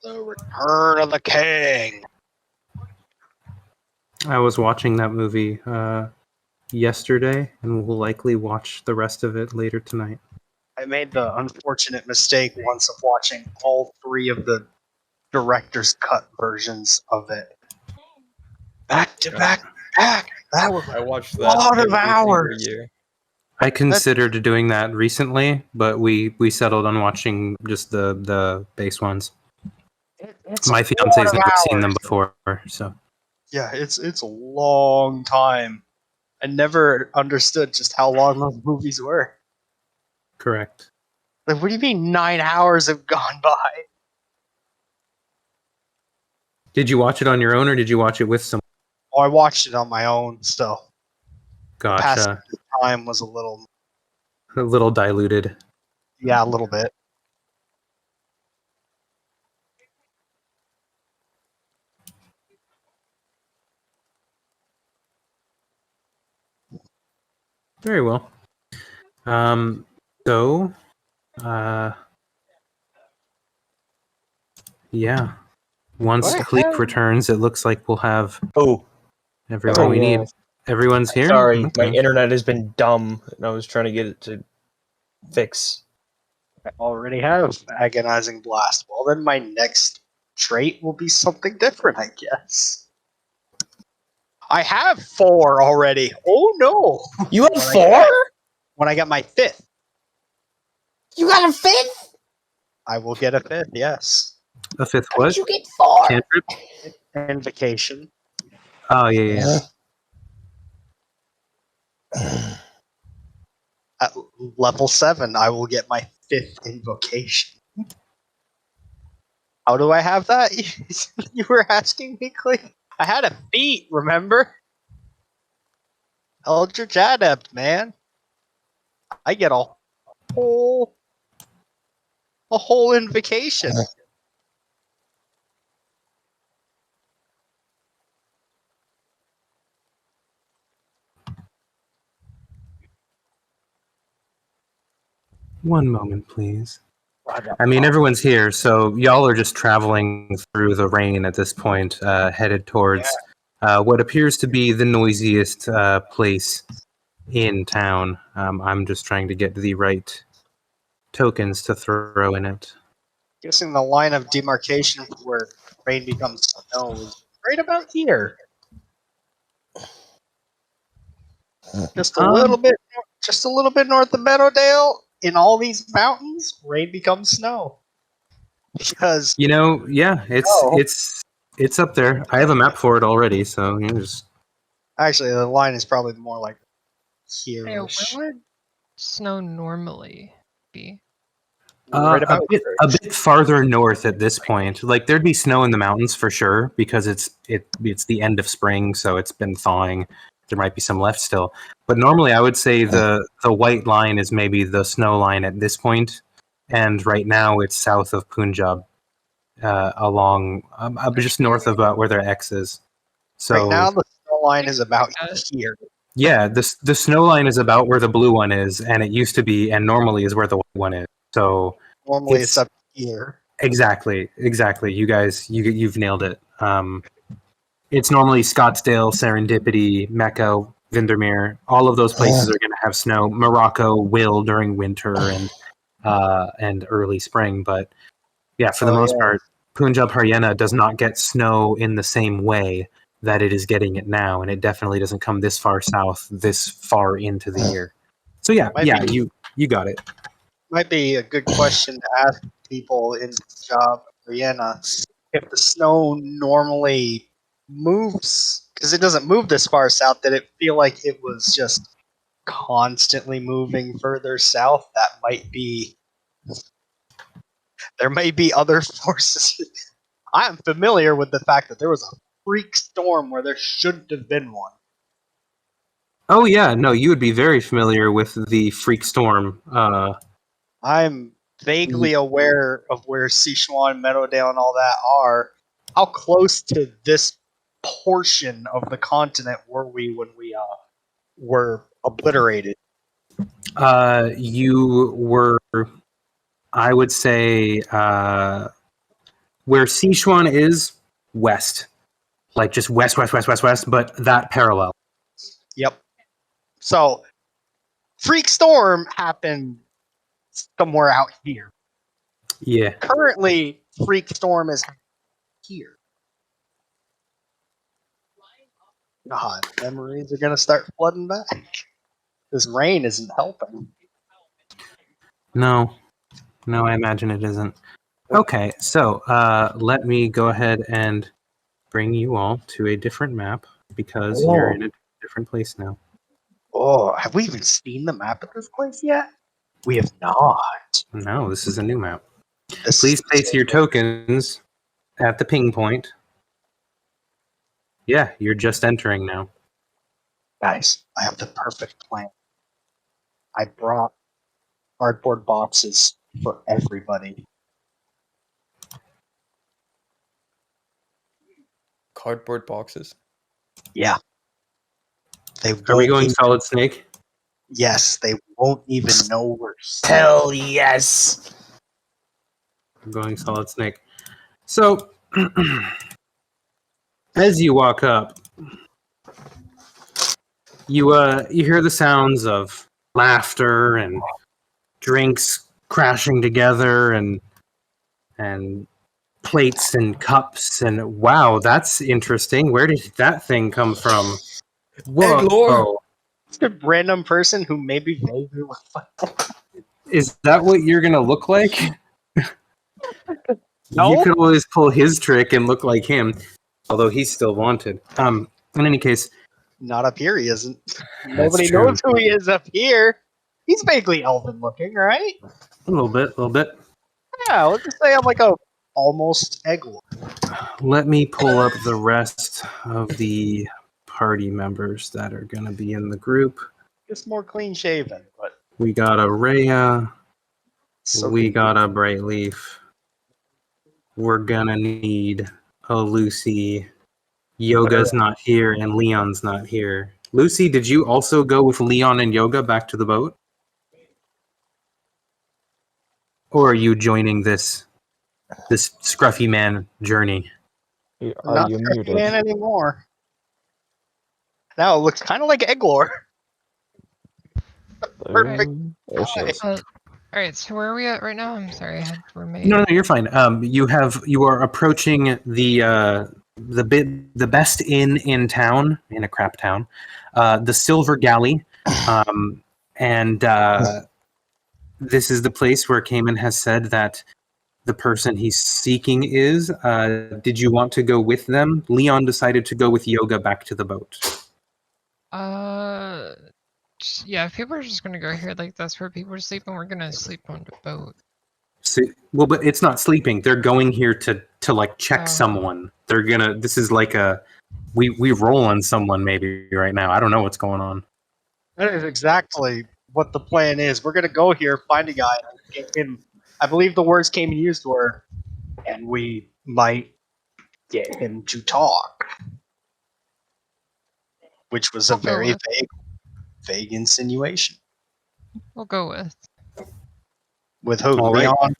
The Return of the King. I was watching that movie yesterday, and will likely watch the rest of it later tonight. I made the unfortunate mistake once of watching all 3 of the director's cut versions of it. Back to back to back. That was I watched a that lot of every single hours. year. I considered doing that recently, but we settled on watching just the base ones. It's My a fiance's lot of never seen them hours. before, so Yeah, it's a long time. I never understood just how long those movies were. correct. Like, what do you mean 9 hours have gone by? Did you watch it on your own, or did you watch it with someone? Oh, I watched it on my own still. The passage Gotcha. of time was a little diluted. Yeah, a little bit. Very well. So, yeah. Once What? Cleek returns, it looks like we'll have Oh, everyone Oh, we yeah. need. Everyone's here? sorry. My Okay. internet has been dumb, and I was trying to get it to fix. I already have Agonizing Blast. Well, then my next trait will be something different, I guess. I have 4 already. Oh no! You have When I 4? When I get my 5th, You got a 5th? I will get a 5th. Yes. A fifth How what? did you get 4? Cantrip? Invocation. Oh, yeah. At level 7, I will get my 5th invocation. How do I have that? You were asking me, Clay? I had a feat, remember? Eldritch Adept, man. I get a whole invocation. One moment, please. I mean, everyone's here, so y'all are just traveling through the rain at this point, headed towards what appears to be the noisiest place in town. I'm just trying to get the right tokens to throw in it. Guessing the line of demarcation where rain becomes snow is right about here. Just a little bit north of Meadowdale. In all these mountains, rain becomes snow. Because You know, yeah, Oh. it's up there. I have a map for it already, so you just actually, the line is probably more like here. Hey, where would snow normally be? Right about a bit farther north at this point. Like there'd be snow in the mountains for sure because it's the end of spring, so it's been thawing. There might be some left still, but normally I would say the white line is maybe the snow line at this point, and right now it's south of Punjab, along just north of where their X is. So right now, the snow line is about here. yeah, the snow line is about where the blue one is, and it used to be, and normally is where the white one is. So Normally, it's up here. exactly. You guys, you've nailed it. It's normally Scottsdale, Serendipity, Mecca, Windermere. All of those places are going to have snow. Morocco will during winter and early spring, but yeah, for the most part, Punjab Haryana does not get snow in the same way that it is getting it now, and it definitely doesn't come this far south, this far into the year. So yeah, you got it. Might be a good question to ask people in Punjab, Haryana, if the snow normally moves, because it doesn't move this far south. Did it feel like it was just constantly moving further south? That might be. There may be other forces. I am familiar with the fact that there was a freak storm where there shouldn't have been one. Oh yeah, no, you would be very familiar with the freak storm. I'm vaguely aware of where Sichuan, Meadowdale, and all that are. How close to this portion of the continent were we when we were obliterated? You were, I would say, where Sichuan is west, like just west, but that parallel. Yep. So, freak storm happened somewhere out here. Yeah. Currently, freak storm is here. God, memories are gonna start flooding back. This rain isn't helping. No, I imagine it isn't. Okay, so let me go ahead and bring you all to a different map because you're in a different place now. Oh, have we even seen the map of this place yet? We have not. No, this is a new map. Please place your tokens at the ping point. Yeah, you're just entering now. Guys, I have the perfect plan. I brought cardboard boxes for everybody. Cardboard boxes. Yeah. They Are we won't going even- Solid Snake? Yes, they won't even know we're here. Hell yes! I'm going Solid Snake. So, as you walk up, you hear the sounds of laughter and drinks crashing together and plates and cups and wow, that's interesting. Where did that thing come from? Whoa! Eglor! It's a random person who maybe vaguely looks like. Is that what you're gonna look like? No? You could always pull his trick and look like him, although he's still wanted. In any case, Not up here, he isn't. That's Nobody true. knows who he is up here. He's vaguely elven looking, right? a little bit. Yeah, let's just say I'm like a almost Eglor. Let me pull up the rest of the party members that are gonna be in the group. Just more clean shaven, but We got a Rhea. so We got a Brightleaf. We're gonna need a Lucy. Yoga's not here, and Leon's not here. Lucy, did you also go with Leon and Yoga back to the boat? Or are you joining this scruffy man journey? Are not you Scruffy muted? Man anymore. Now it looks kind of like Eglor. Perfect. There she is. All right, so where are we at right now? I'm sorry, I had roommate. No, you're fine. You are approaching the best inn in town, in a crap town, the Silver Galley, and this is the place where Caimen has said that the person he's seeking is. Did you want to go with them? Leon decided to go with Yoga back to the boat. Yeah, if people are just gonna go here, like that's where people are sleeping, we're gonna sleep on the boat. So, well, but it's not sleeping. They're going here to like check Oh. someone. They're gonna. This is like a we roll on someone maybe right now. I don't know what's going on. That is exactly what the plan is. We're gonna go here, find a guy, and get him. I believe the words Cayman used were, and we might get him to talk, which was a We'll go very with. vague insinuation. We'll go With who? All right. Leon?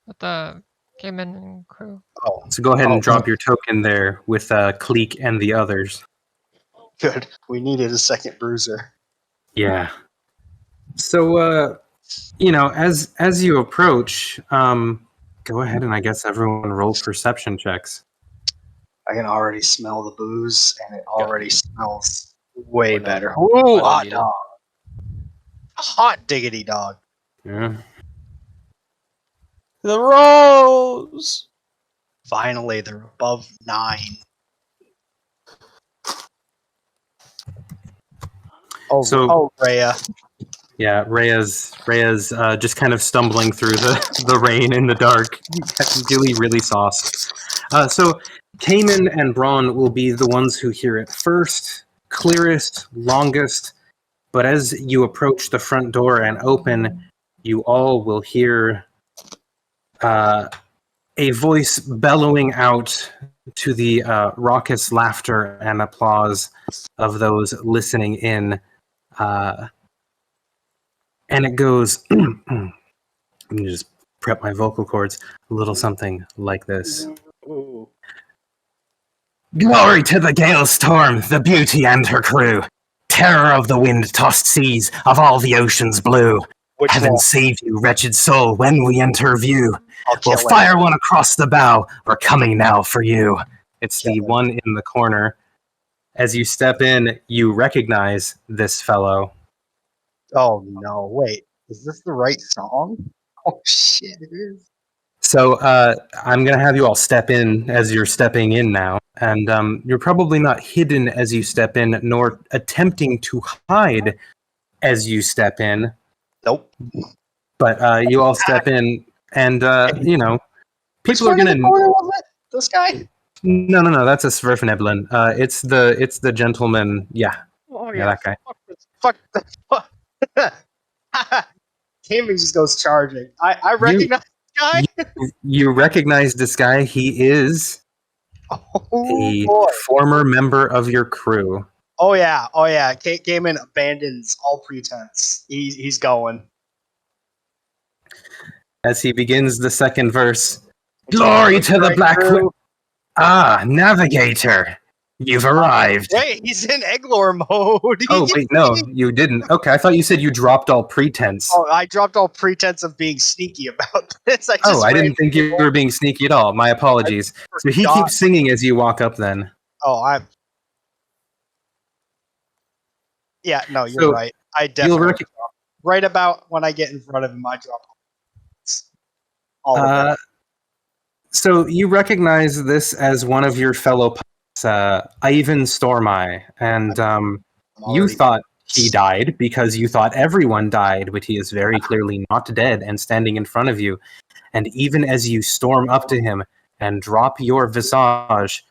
with the Cayman and crew. Oh, So go ahead Oh. and drop your token there with Cleek and the others. good. We needed a second bruiser. Yeah. So as you approach, go ahead and I guess everyone roll perception checks. I can already smell the booze, and it already smells way We're not- better. I Ooh, don't hot need it. dog. Hot diggity dog. Yeah. The rose! Finally, they're above 9. Oh, Rhea. Yeah, Rhea's just kind of stumbling through the rain in the dark. Really sauced. So Caimen and Bron will be the ones who hear it first, clearest, longest. But as you approach the front door and open, you all will hear a voice bellowing out to the raucous laughter and applause of those listening in. And it goes, let me just prep my vocal cords, a little something like this. Ooh. Glory to the Galestorm, the beauty and her crew. Terror of the wind-tossed seas, of all the oceans blue. Which Heaven one? save you, wretched soul, when we enter view. I'll We'll kill fire one across the bow. We're coming now for you. It's the Kill him. one in the corner. As you step in, you recognize this fellow. Oh no! Wait, is this the right song? Oh shit! It is. So I'm going to have you all step in as you're stepping in now. And you're probably not hidden as you step in, nor attempting to hide as you step in. Nope. But you all step in, and, Which people are one in going the to... corner was it? This guy? No, that's a Sverfneblin. It's the gentleman, yeah, Oh that guy. Fuck this. Cayman just goes charging. I recognize this guy. You recognize this guy. He is Oh a boy. former member of your crew. Oh yeah. Cayman abandons all pretense. He's going. As he begins the second verse, Glory to the Right Blackwind. through. Ah, Navigator. You've arrived. Wait, he's in Eglor mode. Oh, wait, no, you didn't. Okay, I thought you said you dropped all pretense. Oh, I dropped all pretense of being sneaky about this. I Oh, I ran didn't think you were being sneaky at all. My apologies. So he forgot. keeps singing as you walk up then. Oh, yeah, no, you're So, right. I You'll definitely rec- drop. Right about when I get in front of him, I drop all of it. So you recognize this as one of your fellow pirates, Ivan Stormeye, and I'm you already- thought he died because you thought everyone died, but he is very clearly not dead and standing in front of you. And even as you storm up to him and drop your visage,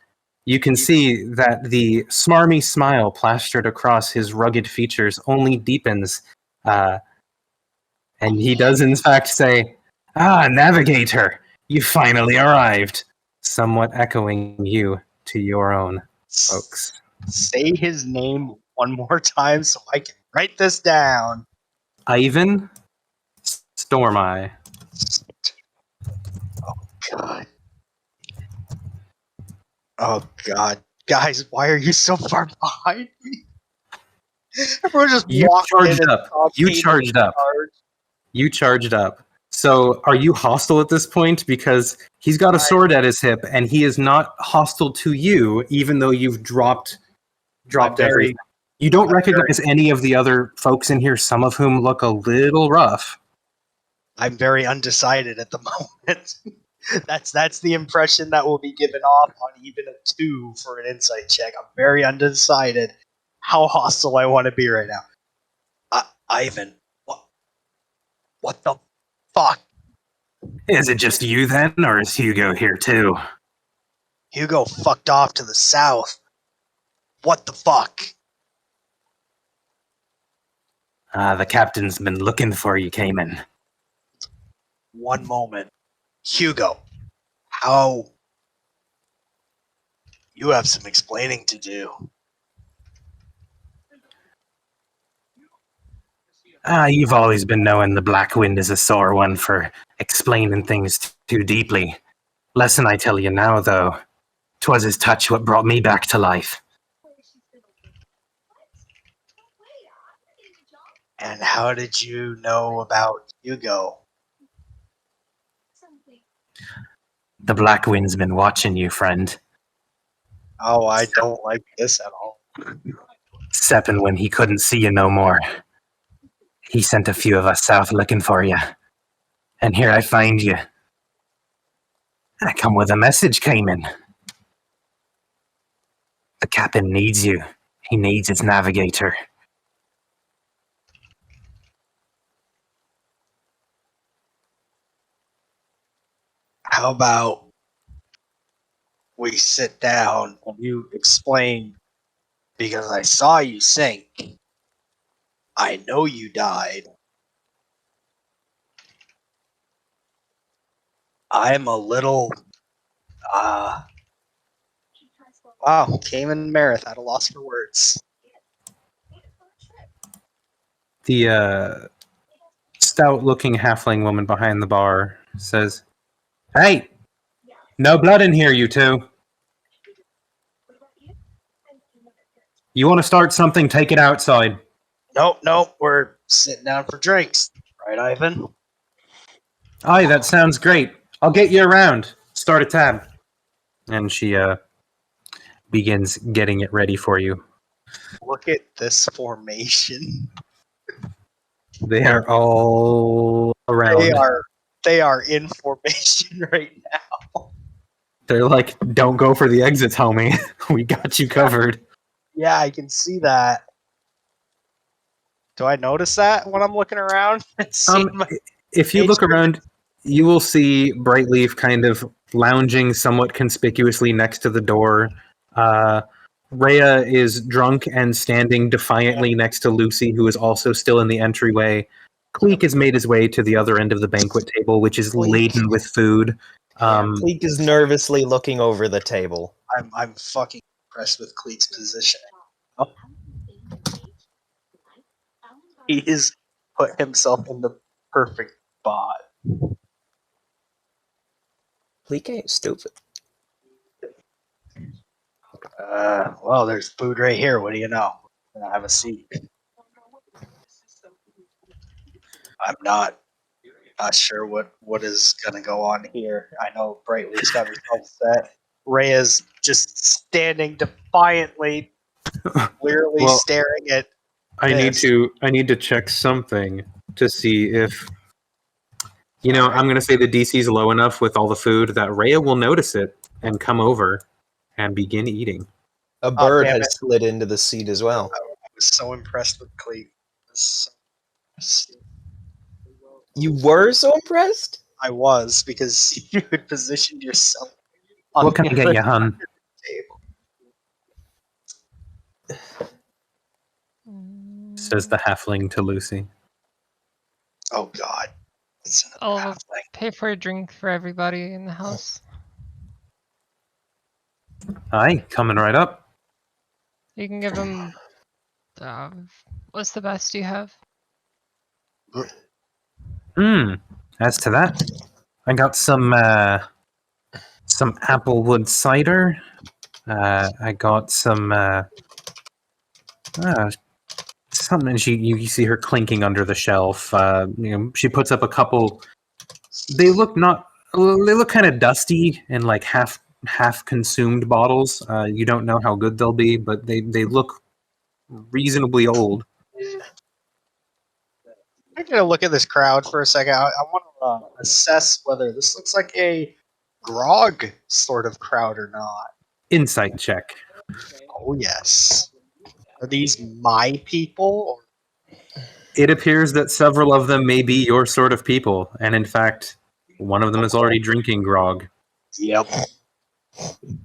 you can see that the smarmy smile plastered across his rugged features only deepens. And he does, in fact, say, "Ah, Navigator, you finally arrived," somewhat echoing you to your own folks. Say his name one more time so I can write this down. Ivan Stormeye. God. Oh God, guys, why are you so far behind me? Everyone just You walked in charged and up. saw You Caimen charged up. charge. You charged up. So are you hostile at this point? Because he's got a sword at his hip, and he is not hostile to you, even though you've dropped I'm very- everything. You don't I'm recognize any of the other folks in here, some of whom look a little rough. I'm very undecided at the moment. That's the impression that will be given off on even a 2 for an insight check. I'm very undecided how hostile I want to be right now. Ivan, what the fuck? Is it just you then, or is Hugo here too? Hugo fucked off to the south. What the fuck? The captain's been looking for you, Caimen. One moment. Hugo, how? You have some explaining to do. You've always been knowing the Blackwind is a sore one for explaining things too deeply. Lesson I tell you now, though. 'Twas his touch what brought me back to life. And how did you know about Hugo? The Blackwind's been watching you, friend. Oh, I don't like this at all. Seppin' when he couldn't see you no more. He sent a few of us south looking for you. And here I find you. I come with a message, Caimen. The captain needs you. He needs his navigator. How about we sit down and you explain, because I saw you sink. I know you died. I'm a little wow, Cayman Marith at a loss for words. The stout-looking halfling woman behind the bar says, "Hey, no blood in here, you two. You want to start something, take it outside." Nope, we're sitting down for drinks. Right, Ivan? Aye, that sounds great. I'll get you around. Start a tab. And she begins getting it ready for you. Look at this formation. They are all around. They are in formation right now. They're like, "Don't go for the exits, homie. We got you covered." Yeah, I can see that. Do I notice that when I'm looking around? If you look around, you will see Brightleaf kind of lounging somewhat conspicuously next to the door. Rhea is drunk and standing defiantly next to Lucy, who is also still in the entryway. Cleek has made his way to the other end of the banquet table, which is laden with food. Cleek is nervously looking over the table. I'm fucking impressed with Cleek's position. Oh. He has put himself in the perfect spot. Cleek ain't stupid. Well, there's food right here. What do you know? Have a seat. I'm not sure what is gonna go on here. I know Brightly's got herself set. Rhea's just standing defiantly, clearly Well, staring at. I This. need to check something to see if Alright. I'm going to say the DC is low enough with all the food that Rhea will notice it and come over and begin eating. A bird damn has it. slid into the seat as well. I was so impressed with Cleet. You were so impressed? I was, because you had positioned yourself on What can the I get other you, hun? table. Says the halfling to Lucy. Oh God. It's another I'll halfling. pay for a drink for everybody in the house. Aye, coming right up. You can give them. What's the best you have? As to that, I got some applewood cider. I got some something. You see her clinking under the shelf. She puts up a couple. They look kind of dusty and like half consumed bottles. You don't know how good they'll be, but they look reasonably old. I'm gonna look at this crowd for a second. I want to assess whether this looks like a grog sort of crowd or not. Insight check. Oh yes. Are these my people? It appears that several of them may be your sort of people, and in fact, one of them is already drinking grog. Yep.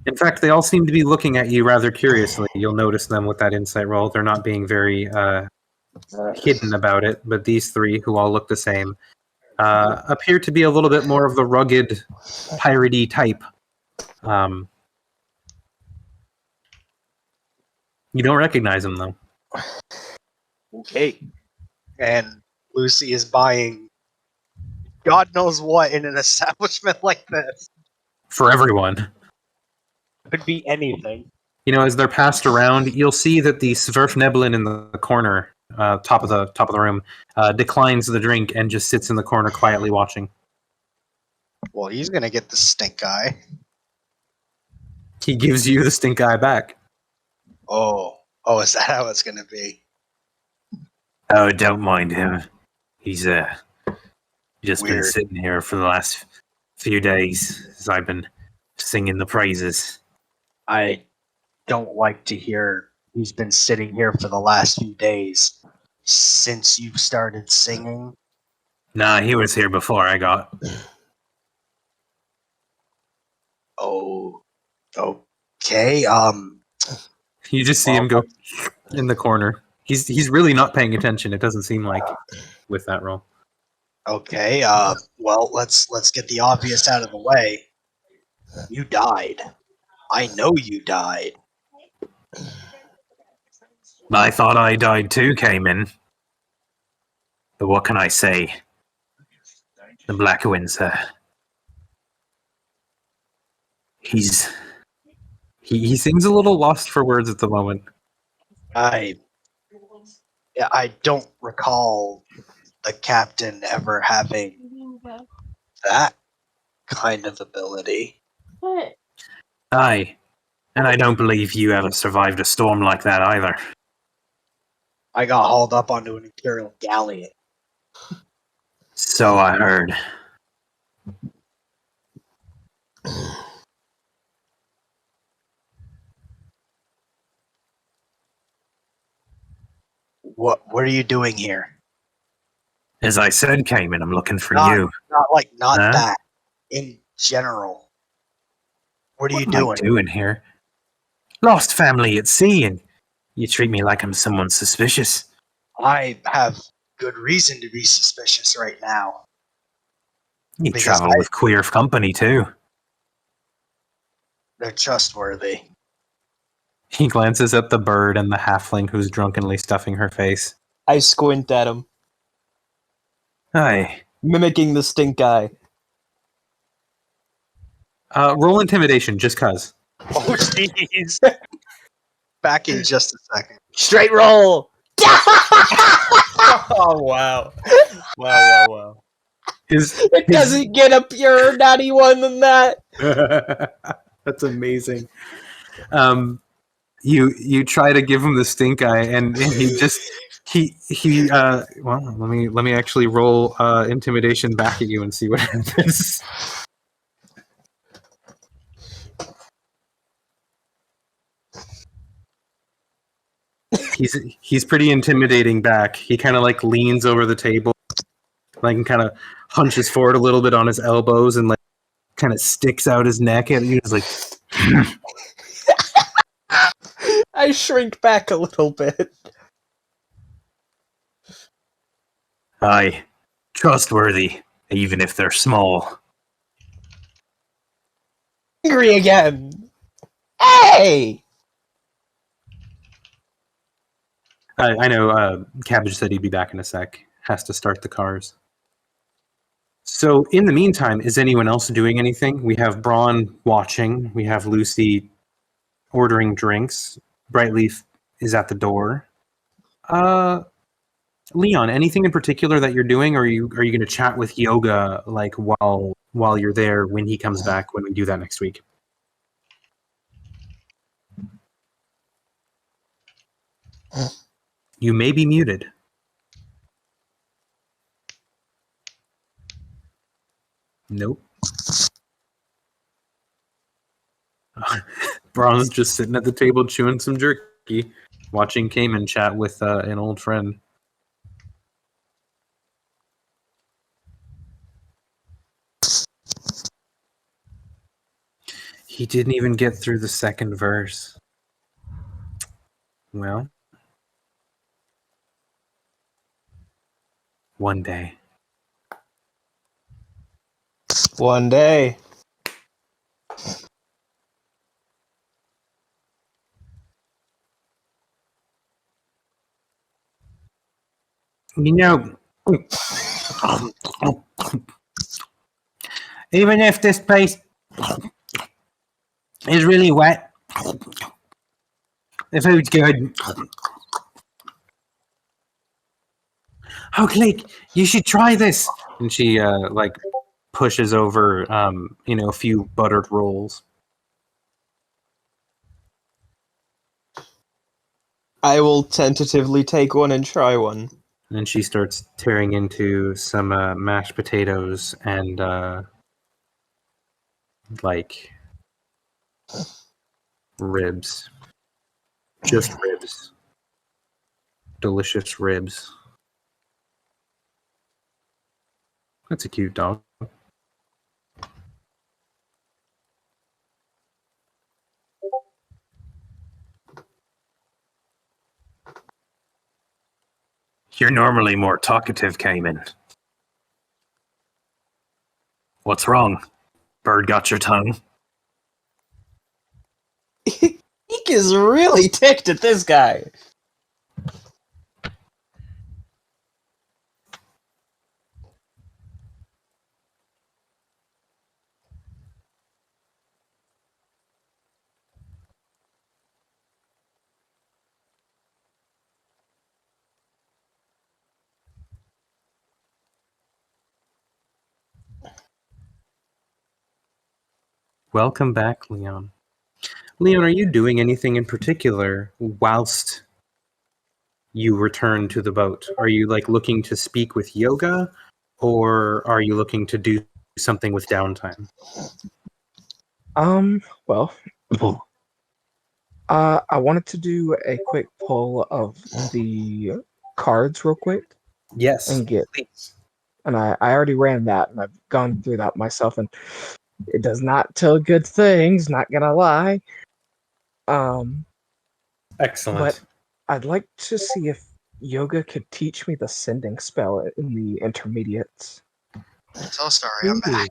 In fact, they all seem to be looking at you rather curiously. You'll notice them with that insight roll. They're not being very hidden about it, but these three, who all look the same, appear to be a little bit more of the rugged, piratey type. You don't recognize them, though. Okay. And Lucy is buying God knows what in an establishment like this. For everyone. Could be anything. As they're passed around, you'll see that the Sverfneblin in the corner, top of the room, declines the drink and just sits in the corner quietly watching. Well, he's gonna get the stink eye. He gives you the stink eye back. Oh, is that how it's gonna be? Oh, don't mind him. He's just been Weird. sitting here for the last few days as I've been singing the praises. I don't like to hear he's been sitting here for the last few days since you've started singing. Nah, he was here before I got. Oh, okay. You just see him go in the corner. He's really not paying attention. It doesn't seem like with that roll. Okay. Well, let's get the obvious out of the way. You died. I know you died. I thought I died too, Caimen. But what can I say? The Blackwind, sir. He seems a little lost for words at the moment. I don't recall the captain ever having that kind of ability. What? Aye. And I don't believe you ever survived a storm like that either. I got hauled up onto an Imperial galleon. So I heard. What are you doing here? As I said, Caimen, I'm looking for Not- you. Not Huh? that. In general. What are you What am I doing? doing here? Lost family at sea, and you treat me like I'm someone suspicious. I have good reason to be suspicious right now. You Because travel with queer company, too. They're trustworthy. He glances at the bird and the halfling who's drunkenly stuffing her face. I squint at him, Aye. mimicking the stink eye. Roll intimidation, just cuz. Oh, jeez. Back in just a second. Straight roll! Oh wow! Wow! It doesn't get a pure natty one than that. That's amazing. You try to give him the stink eye, and he just well, let me actually roll intimidation back at you and see what happens. He's pretty intimidating back. He kind of like leans over the table, like, and kind of hunches forward a little bit on his elbows, and like kind of sticks out his neck at you. He's like, I shrink back a little bit. "Aye, trustworthy, even if they're small." Angry again. Hey! I know Cabbage said he'd be back in a sec. Has to start the cars. So in the meantime, is anyone else doing anything? We have Bron watching. We have Lucy ordering drinks. Brightleaf is at the door. Leon, anything in particular that you're doing, or are you going to chat with Yoga like while you're there when he comes back when we do that next week? You may be muted. Nope. Bron's just sitting at the table chewing some jerky, watching Caimen chat with an old friend. He didn't even get through the second verse. Well, one day. One day. You know, even if this place is really wet, the food's good. Oh, Click, you should try this. And she like pushes over a few buttered rolls. I will tentatively take one and try one. And then she starts tearing into some mashed potatoes and like ribs. Just ribs. Delicious ribs. That's a cute dog. You're normally more talkative, Caimen. What's wrong? Bird got your tongue? Eek is really ticked at this guy. Welcome back, Leon. Leon, are you doing anything in particular whilst you return to the boat? Are you like looking to speak with Yoga, or are you looking to do something with downtime? Well, I wanted to do a quick pull of the cards real quick. Yes. And please. and I already ran that, and I've gone through that myself, and it does not tell good things, not gonna lie. Excellent. But I'd like to see if Yoga could teach me the sending spell in the intermediates. So sorry, I'm back.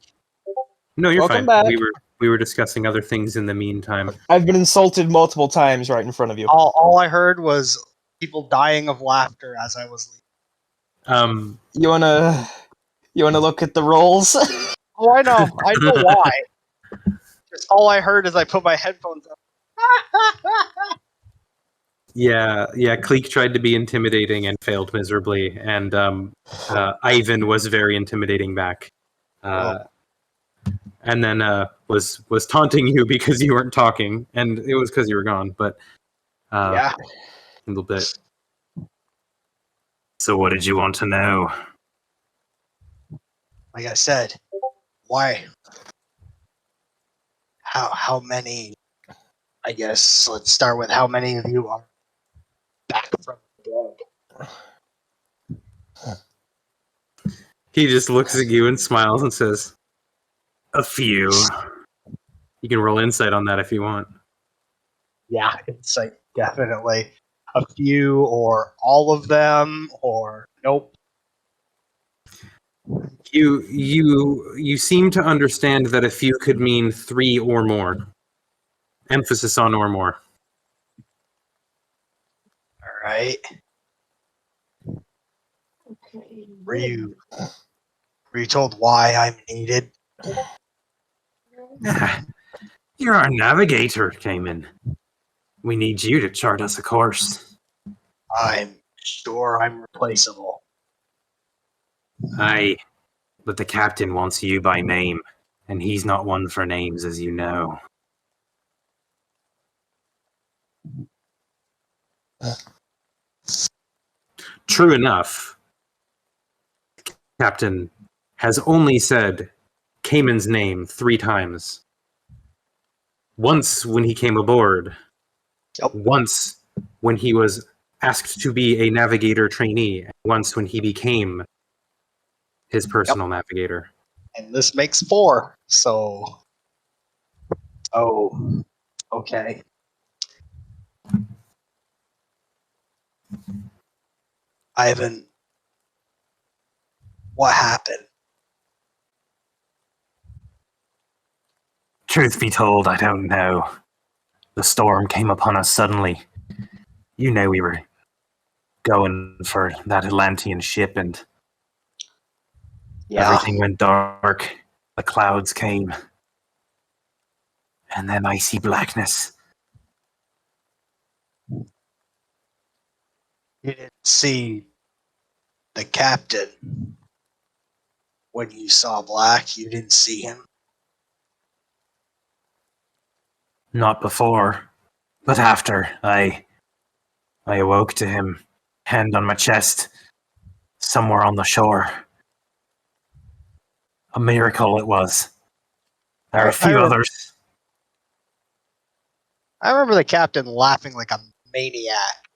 No, you're Welcome fine. back. We were discussing other things in the meantime. I've been insulted multiple times right in front of you. All I heard was people dying of laughter as I was leaving. You wanna look at the rolls? Oh, I know why. Just all I heard is I put my headphones on. Yeah. Cleek tried to be intimidating and failed miserably, and Ivan was very intimidating back. And then was taunting you because you weren't talking, and it was because you were gone. But Yeah. a little bit. So, what did you want to know? Like I said, why? How many? I guess let's start with how many of you are back from the dead. He just looks at you and smiles and says, "A few." You can roll insight on that if you want. Yeah, insight definitely. A few, or all of them, or nope. You seem to understand that a few could mean 3 or more. Emphasis on or more. All right. Okay. Were you told why I'm needed? You're our navigator, Caimen. We need you to chart us a course. I'm sure I'm replaceable. Aye, but the captain wants you by name, and he's not one for names, as you know. True enough, Captain has only said Caimen's name 3 times. Once when he came aboard. Yep. Once when he was asked to be a navigator trainee. And once when he became his personal navigator. And this makes 4. So, okay. Ivan, what happened? Truth be told, I don't know. The storm came upon us suddenly. You know we were going for that Atlantean ship and everything went dark. The clouds came. And then icy blackness. You didn't see the captain when you saw Black. You didn't see him. Not before, but after I awoke to him, hand on my chest, somewhere on the shore. A miracle it was. There are a few others. I remember the captain laughing like a maniac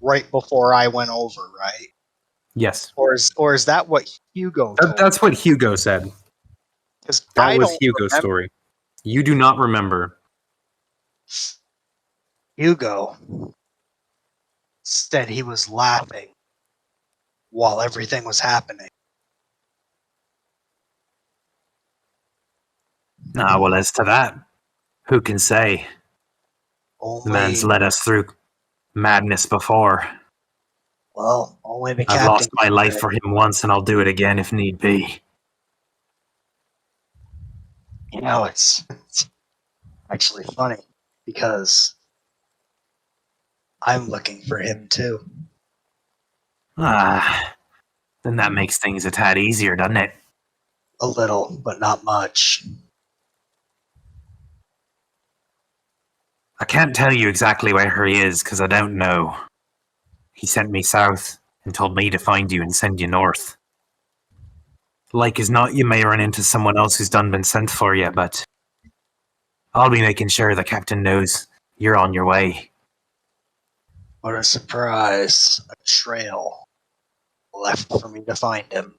right before I went over, right? Yes. Or is that what Hugo told That's what Hugo said. Because That was Hugo's story. You do not remember. Hugo said he was laughing while everything was happening. Ah, well, as to that, who can say? The man's led us through madness before. Well, only the captain. I've lost my life for him once, and I'll do it again if need be. You know, it's actually funny because I'm looking for him too. Ah, then that makes things a tad easier, doesn't it? A little, but not much. I can't tell you exactly where he is, because I don't know. He sent me south and told me to find you and send you north. Like as not, you may run into someone else who's done been sent for you, but I'll be making sure the captain knows you're on your way. What a surprise. A trail left for me to find him.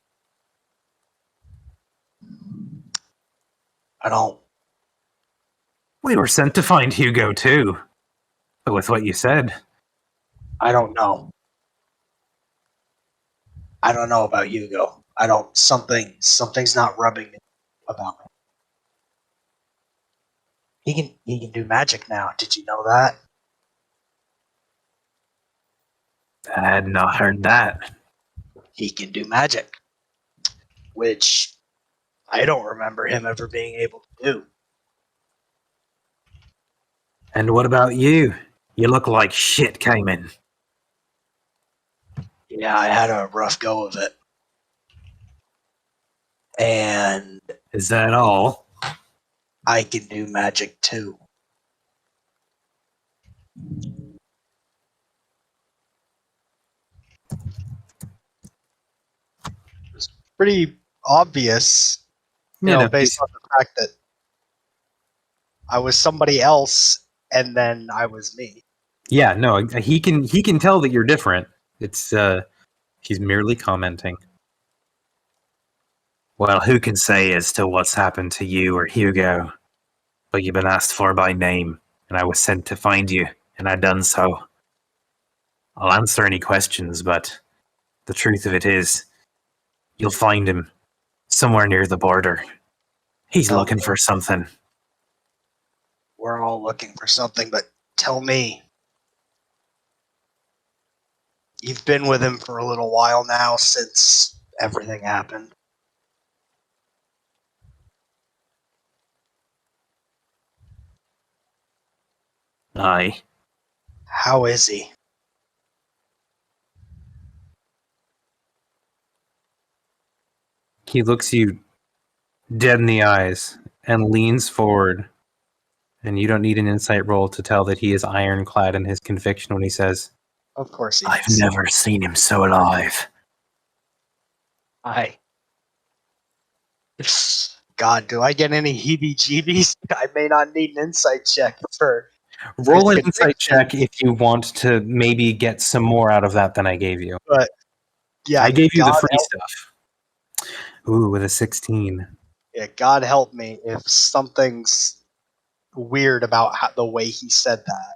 I don't. We were sent to find Hugo too. But with what you said. I don't know. I don't know about Hugo. I don't. Something's not rubbing about me. He can do magic now. Did you know that? I had not heard that. He can do magic, which I don't remember him ever being able to do. And what about you? You look like shit, Caimen. Yeah, I had a rough go of it. And Is that all? I can do magic too. It's pretty obvious, based on the fact that I was somebody else and then I was me. Yeah, no, he can tell that you're different. It's he's merely commenting. Well, who can say as to what's happened to you or Hugo? But you've been asked for by name, and I was sent to find you, and I done so. I'll answer any questions, but the truth of it is, you'll find him somewhere near the border. He's Tell looking me. for something. We're all looking for something, but tell me. You've been with him for a little while now since everything happened. Aye. How is he? He looks you dead in the eyes and leans forward. And you don't need an insight roll to tell that he is ironclad in his conviction when he says, Of course he I've is. never seen him so alive. God, do I get any heebie-jeebies? I may not need an insight check for Roll his an insight conviction, check if you want to maybe get some more out of that than I gave you. but yeah, I gave you the God free help, stuff. Ooh, with a 16. yeah, God help me if something's weird about the way he said that.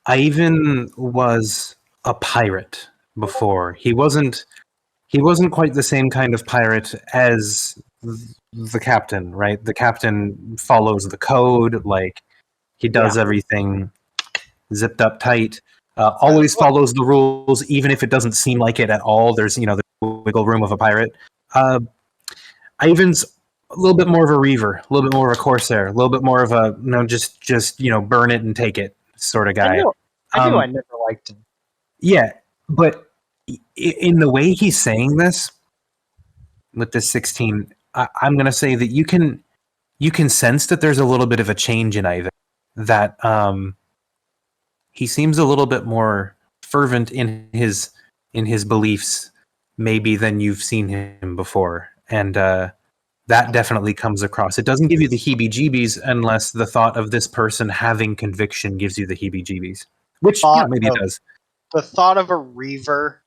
I even was a pirate before. He wasn't quite the same kind of pirate as the captain, right? The captain follows the code, like he does everything zipped up tight. Always follows the rules, even if it doesn't seem like it at all. There's the wiggle room of a pirate. Ivan's a little bit more of a reaver, a little bit more of a corsair, a little bit more of a just burn it and take it sort of guy. I knew I never liked him. Yeah, but in the way he's saying this with this 16, I'm going to say that you can sense that there's a little bit of a change in Ivan. That he seems a little bit more fervent in his beliefs, maybe than you've seen him before, and that definitely comes across. It doesn't give you the heebie-jeebies unless the thought of this person having conviction gives you the heebie-jeebies, which maybe it does. The thought of a reaver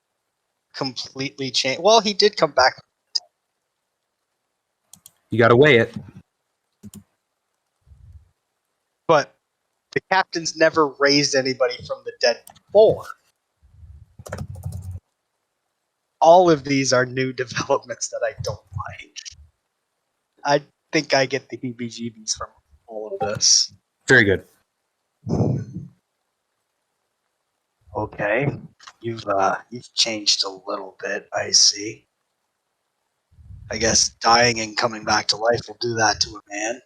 completely changed. Well, he did come back. You got to weigh it. But the captain's never raised anybody from the dead before. All of these are new developments that I don't like. I think I get the heebie-jeebies from all of this. Very good. Okay, you've changed a little bit. I see. I guess dying and coming back to life will do that to a man.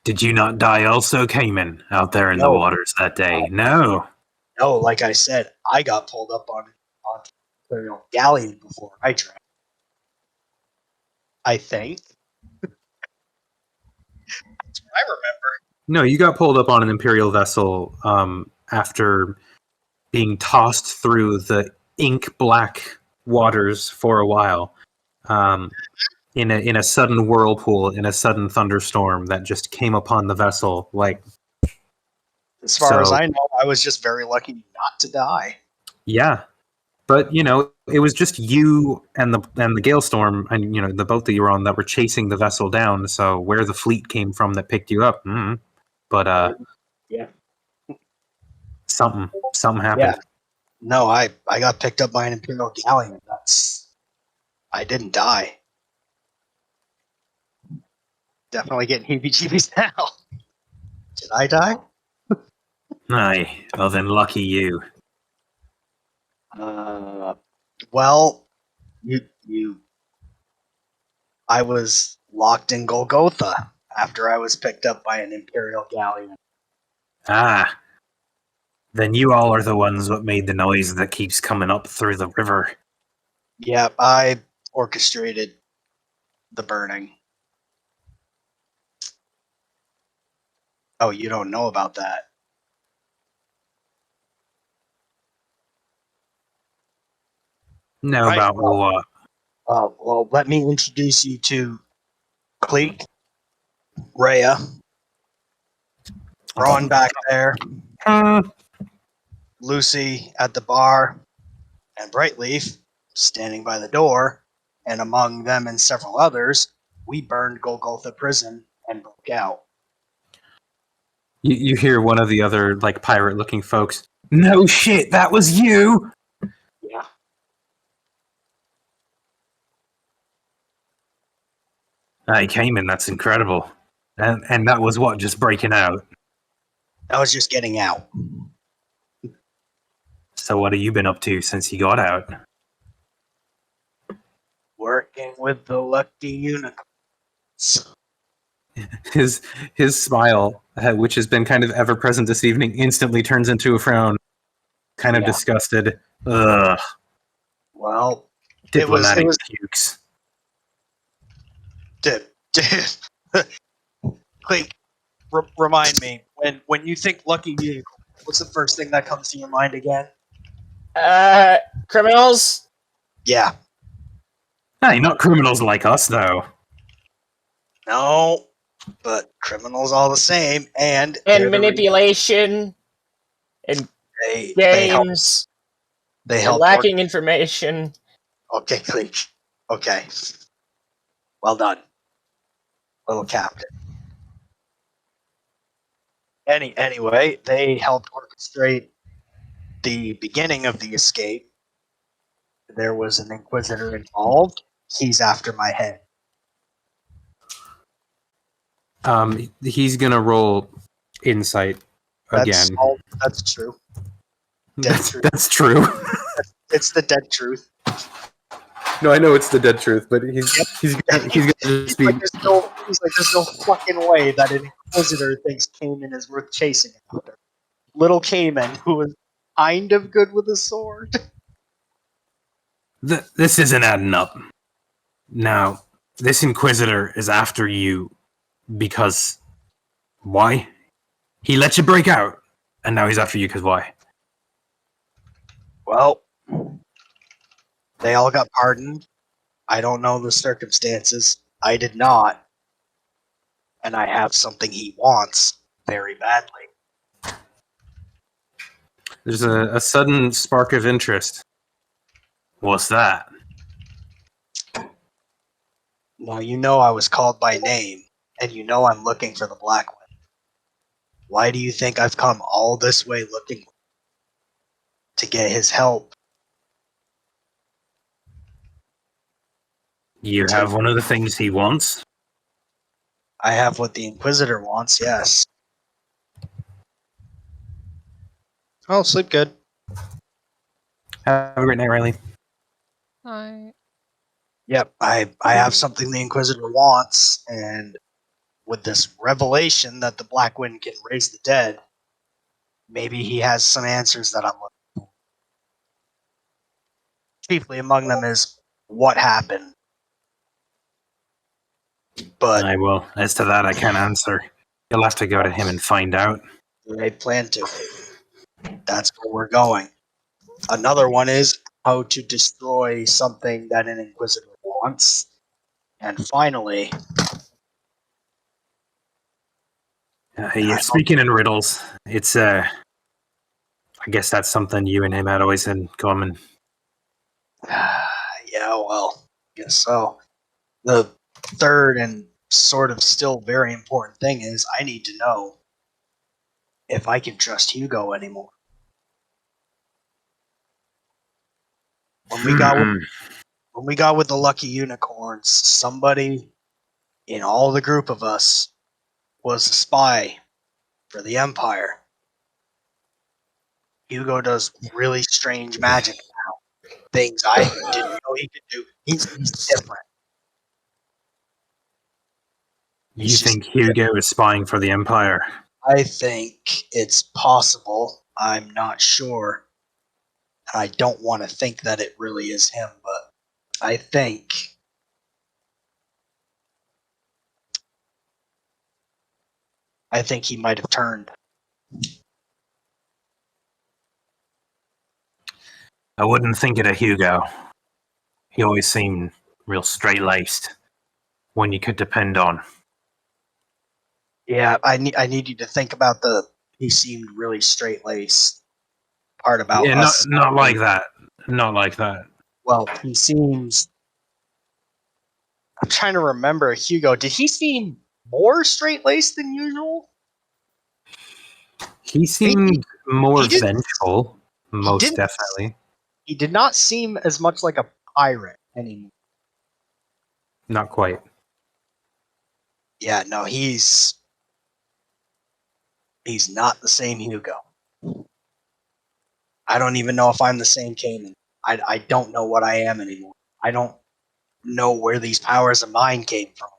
Did you not die also, Caimen, out there in the waters that day? No. No, like I said, I got pulled up on Imperial galleon before I drowned. I think. That's what I remember. No, you got pulled up on an Imperial vessel after being tossed through the ink-black waters for a while. In a sudden whirlpool, in a sudden thunderstorm that just came upon the vessel. Like, as far as I know, I was just very lucky not to die. Yeah, but it was just you and the Galestorm, and the boat that you were on that were chasing the vessel down. So where the fleet came from that picked you up, but yeah, something happened. Yeah. No, I got picked up by an Imperial galleon. I didn't die. Definitely getting heebie-jeebies now. Did I die? Aye, well then lucky you. Well, I was locked in Golgotha after I was picked up by an Imperial galleon. Ah, then you all are the ones what made the noise that keeps coming up through the river. Yep, I orchestrated the burning. Oh, you don't know about that? No, Right, about what? Well, let me introduce you to Cleek, Rhea, Bron back there, Lucy at the bar, and Brightleaf standing by the door, and among them and several others, we burned Golgotha Prison and broke out. You hear one of the other, like, pirate-looking folks. No shit, that was you! Yeah. Hey, Caimen, that's incredible. And that was what, just breaking out? I was just getting out. So what have you been up to since you got out? Working with the lucky unicorns. His smile, which has been kind of ever present this evening, instantly turns into a frown. Kind of Yeah. disgusted. Ugh. Well, Diplomatic pukes. Clink, remind me, when you think lucky unicorn, what's the first thing that comes to your mind again? Criminals? Yeah. Hey, not criminals like us, though. No, but criminals all the same, and they're And the manipulation. And they help. games. They And help. lacking information. Okay, Clink. Okay. Well done, little captain. Anyway, they helped orchestrate the beginning of the escape. There was an Inquisitor involved. He's after my head. He's gonna roll insight again. That's true. Dead truth. That's true. It's the dead truth. No, I know it's the dead truth, but he's gonna just be. There's no fucking way that an Inquisitor thinks Caimen is worth chasing after. Little Caimen, who is kind of good with a sword. This isn't adding up. Now, this Inquisitor is after you because why? He let you break out, and now he's after you because why? Well, they all got pardoned. I don't know the circumstances. I did not. And I have something he wants very badly. There's a sudden spark of interest. What's that? Now, you know I was called by name, and you know I'm looking for the Blackwind. Why do you think I've come all this way looking to get his help? You have one of the things he wants? I have what the Inquisitor wants, yes. Oh, sleep good. Have a great night, Riley. Yep, I have something the Inquisitor wants, and with this revelation that the Blackwind can raise the dead, maybe he has some answers that I'm looking for. Chiefly among them is what happened. But As to that, I can't answer. You'll have to go to him and find out. I plan to. That's where we're going. Another one is how to destroy something that an Inquisitor wants. And finally, You're speaking in riddles. It's, I guess that's something you and him had always in common. yeah, well, guess so. The third and sort of still very important thing is I need to know if I can trust Hugo anymore. When we got with the Lucky Unicorns, somebody in all the group of us was a spy for the Empire. Hugo does really strange magic now. Things I didn't know he could do. He's different. You He's just- think Hugo is spying for the Empire? I think it's possible. I'm not sure. I don't want to think that it really is him, but I think he might have turned. I wouldn't think it of Hugo. He always seemed real straight-laced, one you could depend on. Yeah, I need you to think about he seemed really straight laced part about Yeah, us. not like that. Not like that. Well, he seems. I'm trying to remember Hugo. Did he seem more straight laced than usual? He seemed more he didn't- vengeful, most didn't- definitely. He did not seem as much like a pirate anymore. Not quite. Yeah, no, he's not the same Hugo. I don't even know if I'm the same Caimen. I don't know what I am anymore. I don't know where these powers of mine came from.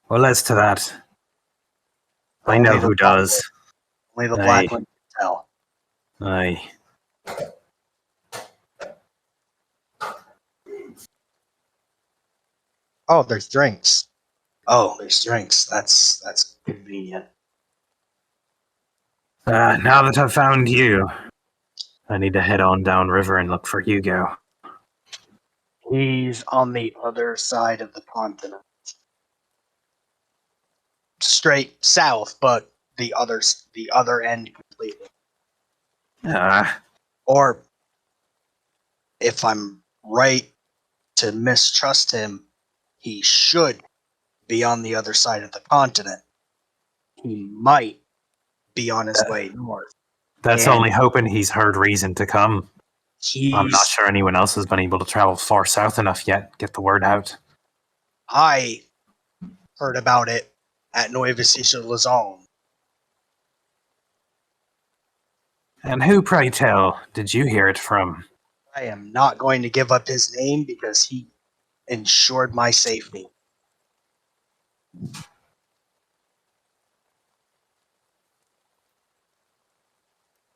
Well, as to that, I know who does. Only the Aye. Blackwind can tell. Aye. Oh, there's drinks. Oh, there's drinks. That's convenient. Now that I've found you, I need to head on downriver and look for Hugo. He's on the other side of the continent. Straight south, but the other end completely. Or if I'm right to mistrust him, he should be on the other side of the continent. He might be on his way north. That's And only hoping he's heard reason to come. I'm not He's sure anyone else has been able to travel far south enough yet. Get the word out. I heard about it at Nueva Lazon. And who, pray tell, did you hear it from? I am not going to give up his name because he ensured my safety.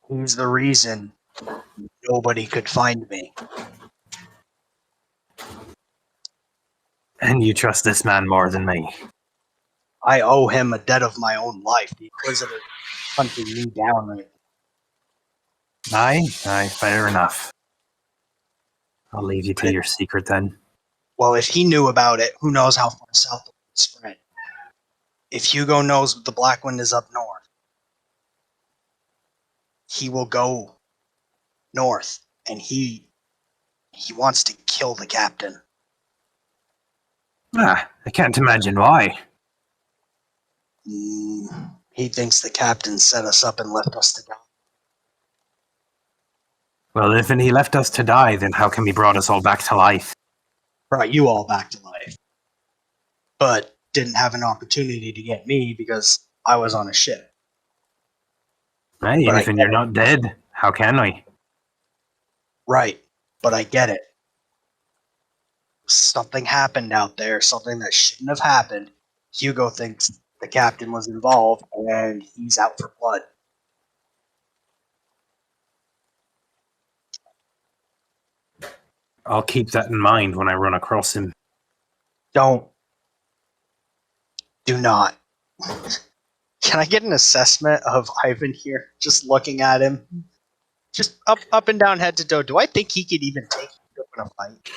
He's the reason nobody could find me. And you trust this man more than me. I owe him a debt of my own life. The Inquisitor is hunting me down right now. Aye, fair enough. I'll leave you to your secret then. Well, if he knew about it, who knows how far south it would spread. If Hugo knows the Blackwind is up north, he will go north, and he wants to kill the captain. I can't imagine why. He thinks the captain set us up and left us to die. Well, if he left us to die, then how come he brought us all back to life? Brought you all back to life. But didn't have an opportunity to get me because I was on a ship. Hey, But even you're not dead, how can I? Right, but I get it. Something happened out there, something that shouldn't have happened. Hugo thinks the captain was involved, and he's out for blood. I'll keep that in mind when I run across him. Do not. Can I get an assessment of Ivan here? Just looking at him. Just up and down, head to toe. Do I think he could even take Hugo in a fight?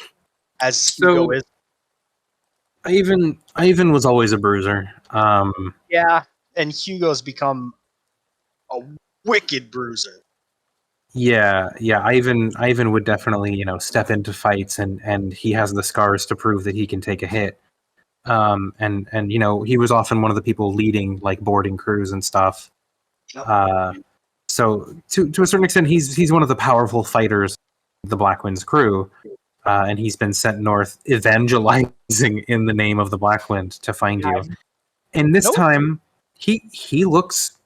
As Hugo is? Ivan was always a bruiser. Yeah, and Hugo's become a wicked bruiser. Yeah. Ivan would definitely, step into fights, and he has the scars to prove that he can take a hit. And he was often one of the people leading like boarding crews and stuff. Yep. So to a certain extent, he's one of the powerful fighters of the Blackwind's crew, and he's been sent north evangelizing in the name of the Blackwind to find you. And this time, he looks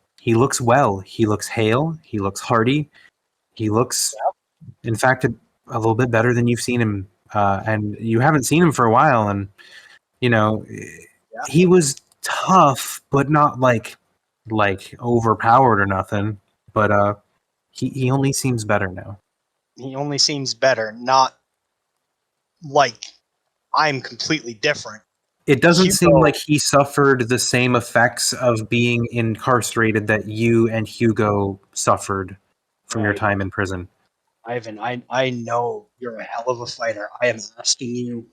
well. He looks hale. He looks hearty. He looks, in fact, a little bit better than you've seen him. And you haven't seen him for a while, and You know, he was tough, but not like overpowered or nothing. But he only seems better now. He only seems better, not like I'm completely different. It doesn't seem Hugo- like he suffered the same effects of being incarcerated that you and Hugo suffered from your Right. time in prison. Ivan, I know you're a hell of a fighter. I am asking you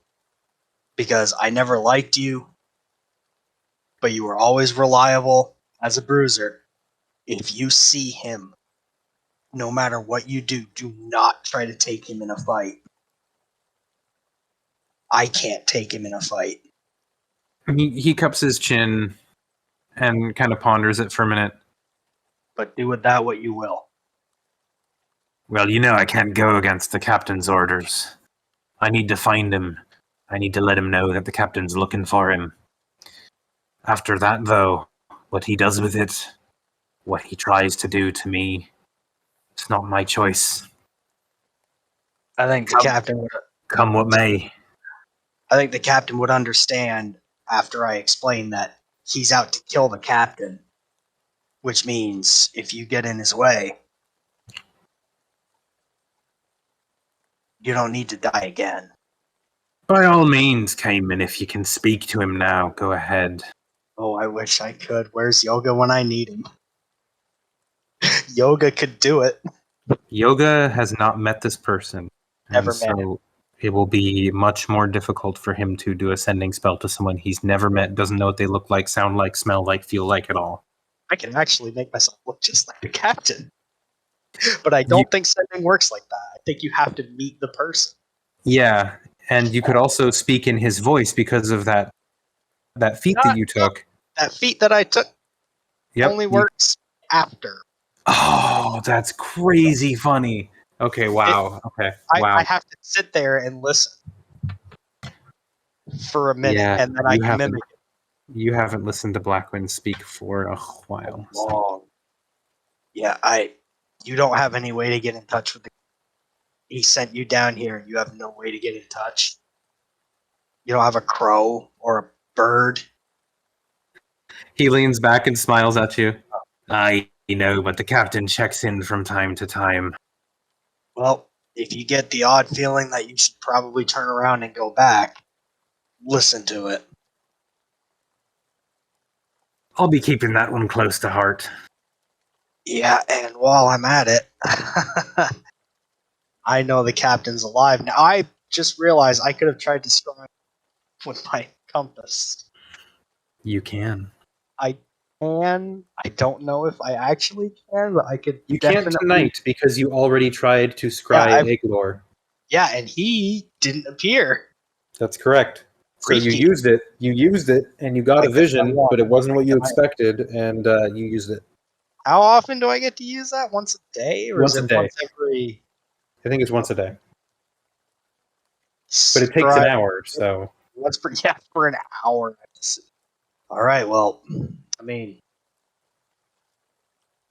because I never liked you, but you were always reliable as a bruiser. If you see him, no matter what you do not try to take him in a fight. I can't take him in a fight. He cups his chin and kind of ponders it for a minute. But do with that what you will. Well, you know I can't go against the captain's orders. I need to find him. I need to let him know that the captain's looking for him. After that, though, what he does with it, what he tries to do to me, it's not my choice. I think the captain would. Come what may. I think the captain would understand after I explain that he's out to kill the captain, which means if you get in his way, you don't need to die again. By all means, Caimen, if you can speak to him now, go ahead. Oh, I wish I could. Where's Yoga when I need him? Yoga could do it. Yoga has not met this person. Never and met so it will be much more difficult for him to do a sending spell to someone he's never met, doesn't know what they look like, sound like, smell like, feel like at all. I can actually make myself look just like the captain. But I don't think sending works like that. I think you have to meet the person. Yeah, and you could also speak in his voice because of that feat that you took. That feat that I took only works after. Oh, that's crazy funny. Okay, wow. I have to sit there and listen for a minute, Yeah, and then I can mimic it. You haven't listened to Blackwind speak for a while. So. Long. Yeah, you don't have any way to get in touch with he sent you down here and you have no way to get in touch. You don't have a crow or a bird. He leans back and smiles at you. I know, but the captain checks in from time to time. Well, if you get the odd feeling that you should probably turn around and go back, listen to it. I'll be keeping that one close to heart. Yeah, and while I'm at it, I know the captain's alive. Now, I just realized I could have tried to scry with my compass. You can. I can. I don't know if I actually can, but I could. You can't tonight because you already tried to scry Iglor. Yeah, and he didn't appear. That's correct. So you used it, and you got a vision, but it wasn't what you expected, and you used it. How often do I get to use that? Once a day, or Once is a it day. once every? I think it's once a day, but it takes an hour. So for an hour. All right. Well, I mean,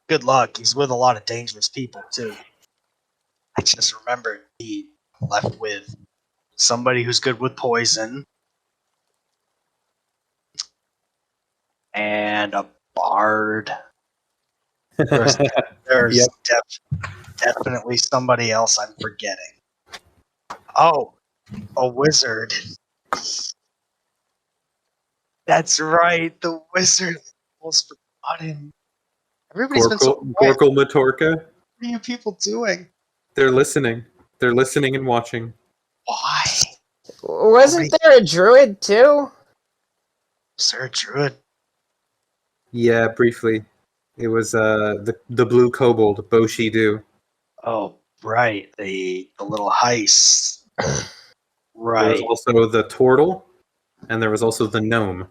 good luck. He's with a lot of dangerous people too. I just remembered he left with somebody who's good with poison and a bard. There's definitely somebody else I'm forgetting. Oh, a wizard. That's right, the wizard. I almost forgot him. Everybody's been so quiet. Gorkle Matorka. What are you people doing? They're listening. They're listening and watching. Why? Wasn't there a druid too? Is there a druid? Yeah, briefly. It was the blue kobold, Boshidu. Oh, right. The little heist. Right. There was also the turtle, and there was also the gnome.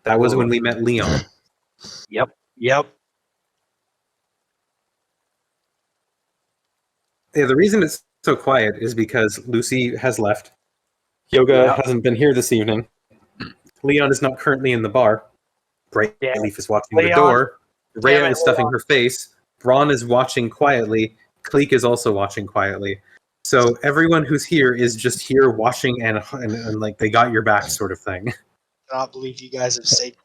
That was when we met Leon. Yep. Yeah, the reason it's so quiet is because Lucy has left. Yoga hasn't been here this evening. Leon is not currently in the bar. Brightleaf is watching the door. Rhea is stuffing her face. Bron is watching quietly. Cleek is also watching quietly. So everyone who's here is just here watching and like they got your back sort of thing. cannot believe you guys have saved.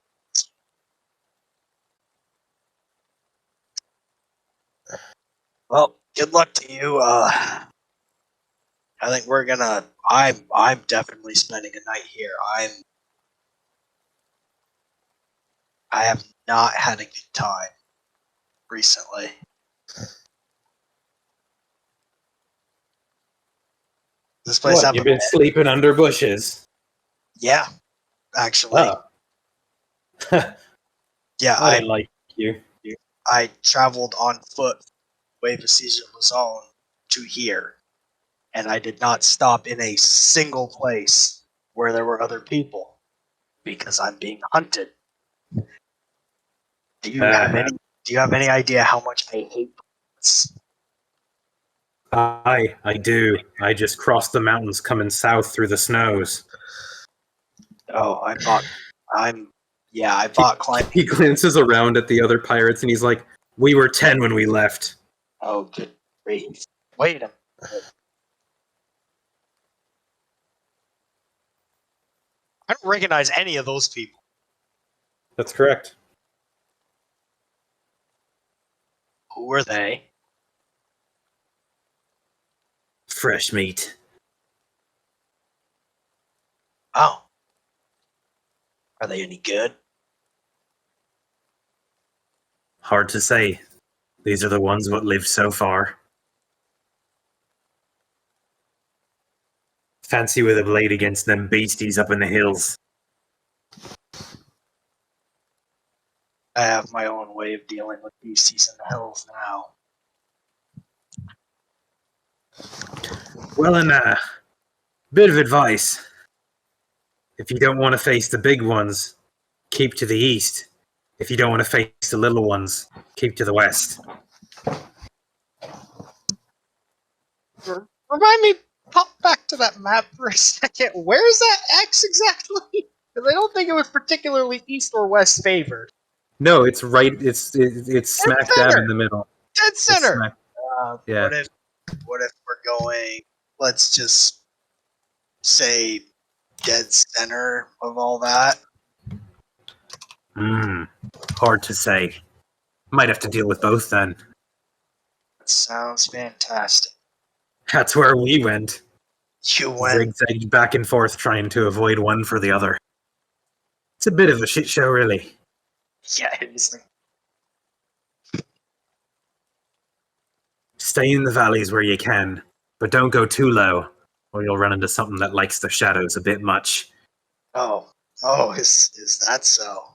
Well, good luck to you. I think we're gonna. I'm definitely spending a night here. I have not had a good time recently. This place What, have you've a been sleeping under bushes? yeah, actually. Oh. Yeah, I don't like you. I traveled on foot way to Caesar Lazone to here, and I did not stop in a single place where there were other people because I'm being hunted. Do you have any? Do you have any idea how much I hate this? I do. I just crossed the mountains coming south through the snows. Oh, I bought climbing. He glances around at the other pirates and he's like, "We were 10 when we left." Oh, good grief! Wait a minute. I don't recognize any of those people. That's correct. Who were they? Fresh meat. Oh, are they any good? Hard to say. These are the ones what lived so far. Fancy with a blade against them beasties up in the hills. I have my own way of dealing with beasties in the hills now. Well, and bit of advice. If you don't want to face the big ones, keep to the east. If you don't want to face the little ones, keep to the west. Remind me, pop back to that map for a second. Where's that X exactly? Because I don't think it was particularly east or west favored. No, it's right. It's smack dab center. in the middle. Dead It's center. smack- Yeah. What if we're going? Let's just say dead center of all that. Hard to say. Might have to deal with both then. That sounds fantastic. That's where we went. You went. Zigzag back and forth trying to avoid one for the other. It's a bit of a shit show, really. Yeah, it is. Stay in the valleys where you can, but don't go too low, or you'll run into something that likes the shadows a bit much. Oh, is that so?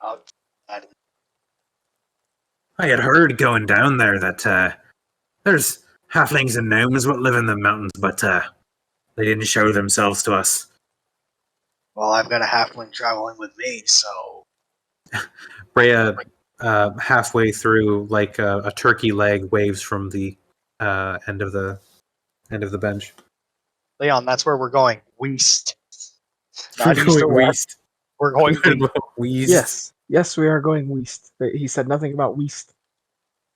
I'll I had heard going down there that there's halflings and gnomes what live in the mountains, but they didn't show themselves to us. Well, I've got a halfling traveling with me, so Rhea, halfway through, like a turkey leg waves from the end of the bench. Leon, that's where we're going. West. We're Not east or going west. west. We're going west. Yes, we are going west. He said nothing about west.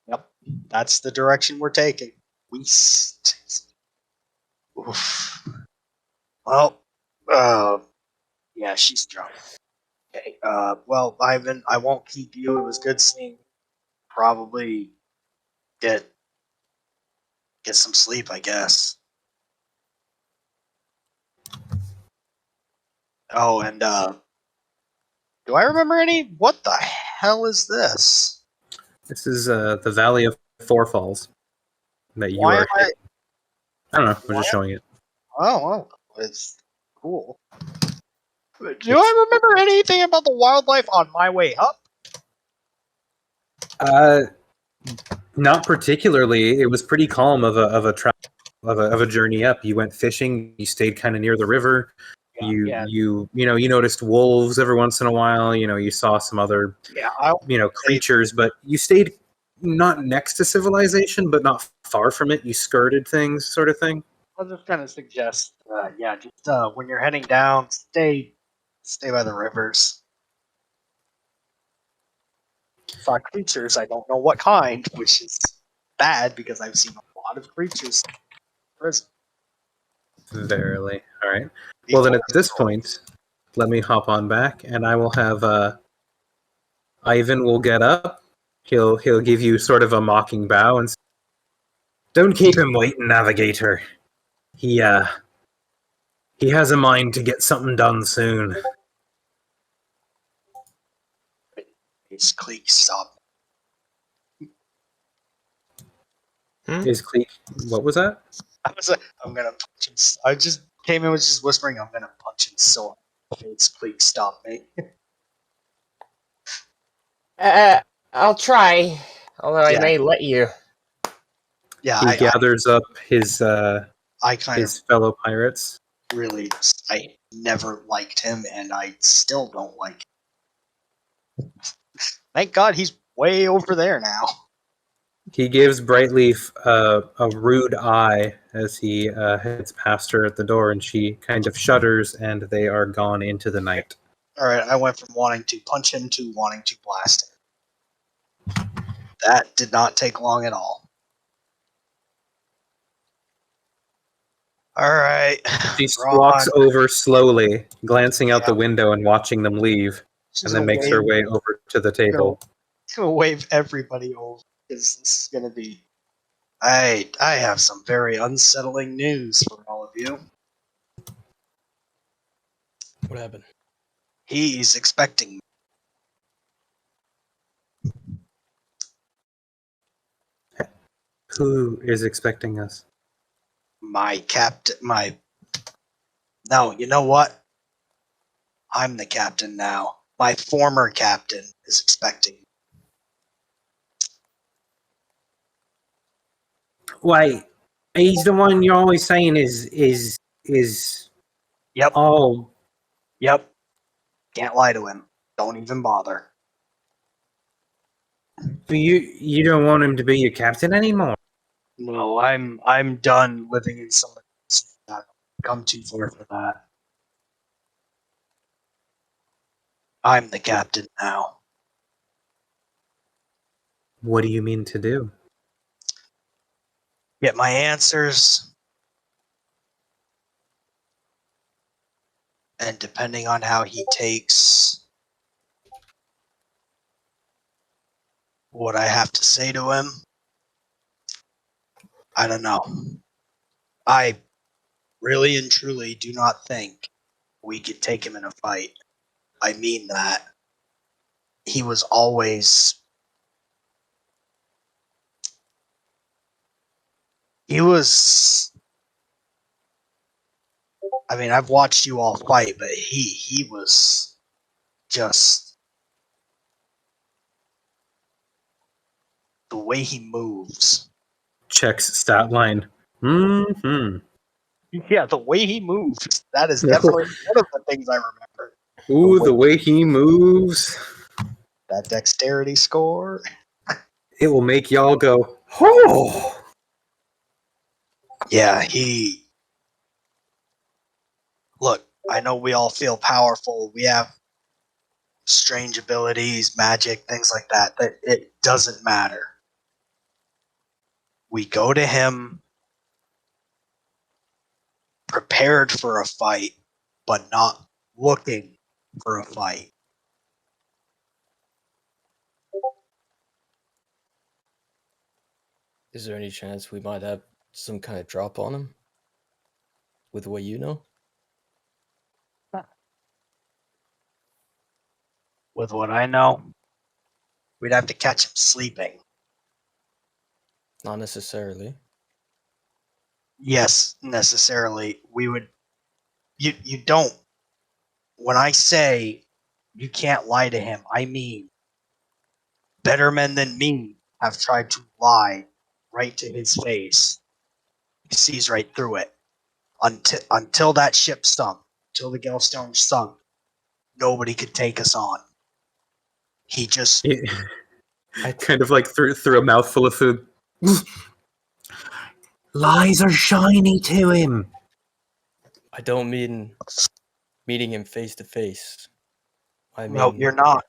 Yep, that's the direction we're taking. West. Oof. Well, yeah, she's drunk. Okay. Well, Ivan, I won't keep you. It was good seeing you. Probably get some sleep, I guess. Oh, and do I remember any? What the hell is this? This is the Valley of Four Falls that you Why are. am I? I don't know. I'm just showing it. Oh, well, it's cool. Do I remember anything about the wildlife on my way up? Not particularly. It was pretty calm of a journey up. You went fishing. You stayed kind of near the river. Yeah. You noticed wolves every once in a while. You saw some other creatures, but you stayed not next to civilization, but not far from it. You skirted things, sort of thing. I'll just kind of suggest, just when you're heading down, stay by the rivers. Saw creatures, I don't know what kind, which is bad because I've seen a lot of creatures in prison. Verily. All right. Well, then at this point, let me hop on back, and I will have Ivan will get up. He'll give you sort of a mocking bow and say, "Don't keep him waiting, Navigator. He has a mind to get something done soon." It's Cleek, stop. Is Cleek? What was that? I was like, I'm gonna punch him. I just came in with just whispering, I'm gonna punch him so it's Cleek, stop me. I'll try. Although I Yeah. may let you. Yeah, He gathers up his I kind his fellow pirates. of really, I never liked him, and I still don't like him. Thank God he's way over there now. He gives Brightleaf a rude eye as he heads past her at the door, and she kind of shudders, and they are gone into the night. Alright, I went from wanting to punch him to wanting to blast him. That did not take long at all. Alright. She walks over slowly, glancing out the window and watching them leave, She's and then gonna makes her wave- way over to the table. gonna wave everybody over because this is gonna be. I have some very unsettling news for all of you. What happened? He's expecting Who is expecting us? my captain. No, you know what? I'm the captain now. My former captain is expecting. Wait, he's the one you're always saying is. Yep. Oh, Yep. Can't lie to him. Don't even bother. but you don't want him to be your captain anymore. No, I'm done living in somebody else's shadow. Come too far for that. I'm the captain now. What do you mean to do? Get my answers. And depending on how he takes what I have to say to him, I don't know. I really and truly do not think we could take him in a fight. I mean that. He was always. He was. I mean, I've watched you all fight, but he was just. The way he moves. Checks stat line. Mm-hmm. Yeah, the way he moves. That is definitely one of the things I remember. Ooh, the way he moves. That dexterity score. It will make y'all go, oh! Yeah, he. Look, I know we all feel powerful. We have strange abilities, magic, things like that. That it doesn't matter. We go to him prepared for a fight, but not looking for a fight. Is there any chance we might have some kind of drop on him? With what you know? With what I know, we'd have to catch him sleeping. Not necessarily. Yes, necessarily. We would. You don't. When I say you can't lie to him, I mean better men than me have tried to lie right to his face. He sees right through it. Until that ship sunk, until the Galestorm sunk, nobody could take us on. He just. I kind of like through a mouthful of food. Lies are shiny to him. I don't mean meeting him face to face. I mean, No, you're not.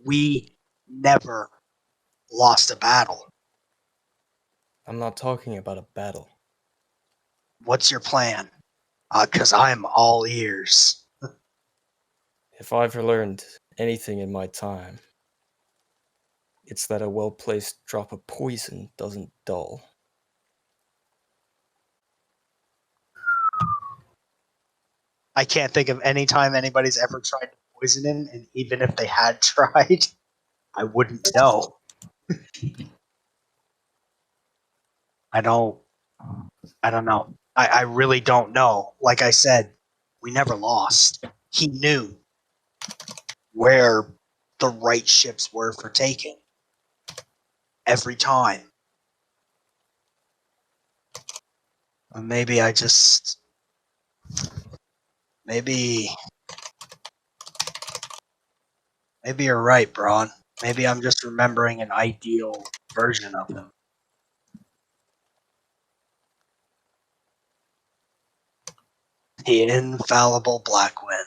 We never lost a battle. I'm not talking about a battle. What's your plan? 'Cause I'm all ears. If I've learned anything in my time, it's that a well-placed drop of poison doesn't dull. I can't think of any time anybody's ever tried to poison him, and even if they had tried, I wouldn't know. I don't know. I really don't know. Like I said, we never lost. He knew where the right ships were for taking. Every time. Maybe I just... Maybe you're right, Bron. Maybe I'm just remembering an ideal version of him. The infallible Blackwind.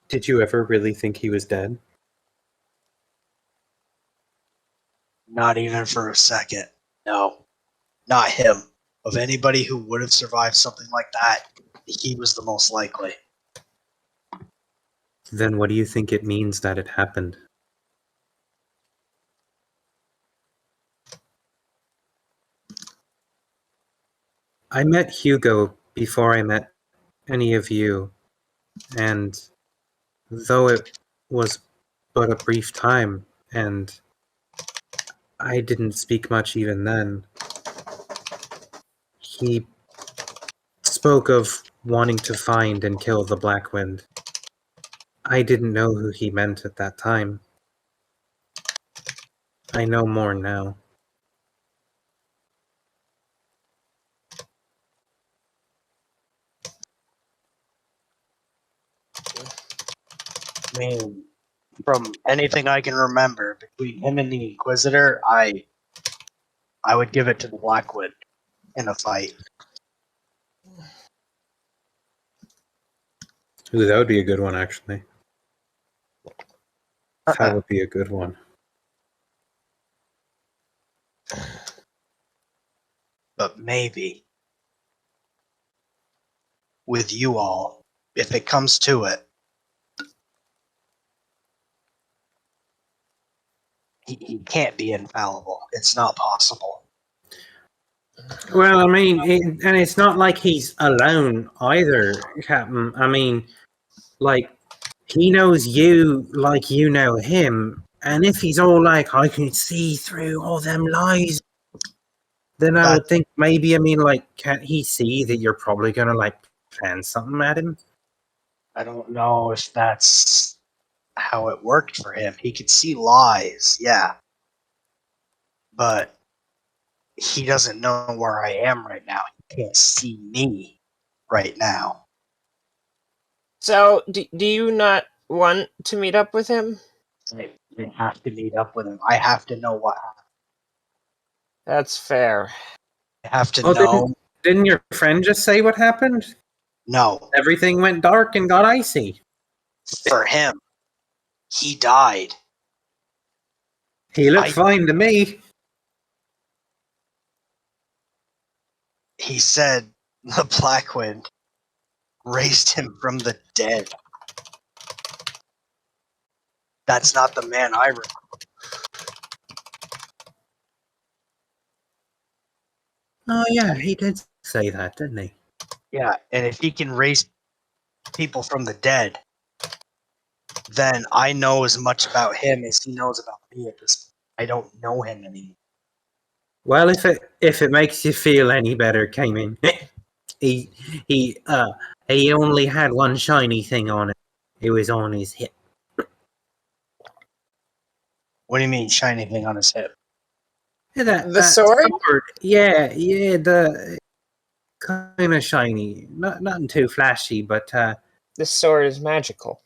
Did you ever really think he was dead? Not even for a second. No. Not him. Of anybody who would have survived something like that, he was the most likely. Then what do you think it means that it happened? I met Hugo before I met any of you, and though it was but a brief time, and I didn't speak much even then, he spoke of wanting to find and kill the Blackwind. I didn't know who he meant at that time. I know more now. I mean, from anything I can remember, between him and the Inquisitor, I would give it to the Blackwood in a fight. Ooh, that would be a good one, actually. That would be a good one. But maybe, with you all, if it comes to it, he can't be infallible. It's not possible. Well, I mean, and it's not like he's alone either, Captain. I mean, like, he knows you like you know him, and if he's all like, I can see through all them lies, then I would think maybe, I mean, like, can't he see that you're probably gonna, like, plan something at him? I don't know if that's how it worked for him. He could see lies, yeah. But he doesn't know where I am right now. He can't see me right now. So, do you not want to meet up with him? I have to meet up with him. I have to know what happened. That's fair. I have to Oh, know. didn't your friend just say what happened? No. Everything went dark and got icy. For him, he died. He looked fine to me. He said the Blackwind raised him from the dead. That's not the man I remember. Oh, yeah, he did say that, didn't he? Yeah, and if he can raise people from the dead, then I know as much about him as he knows about me at this point. I don't know him anymore. Well, if it makes you feel any better, Caimen, he only had one shiny thing on it. It was on his hip. What do you mean, shiny thing on his hip? Yeah, The sword? Yeah, the kind of shiny, nothing too flashy, but The sword is magical.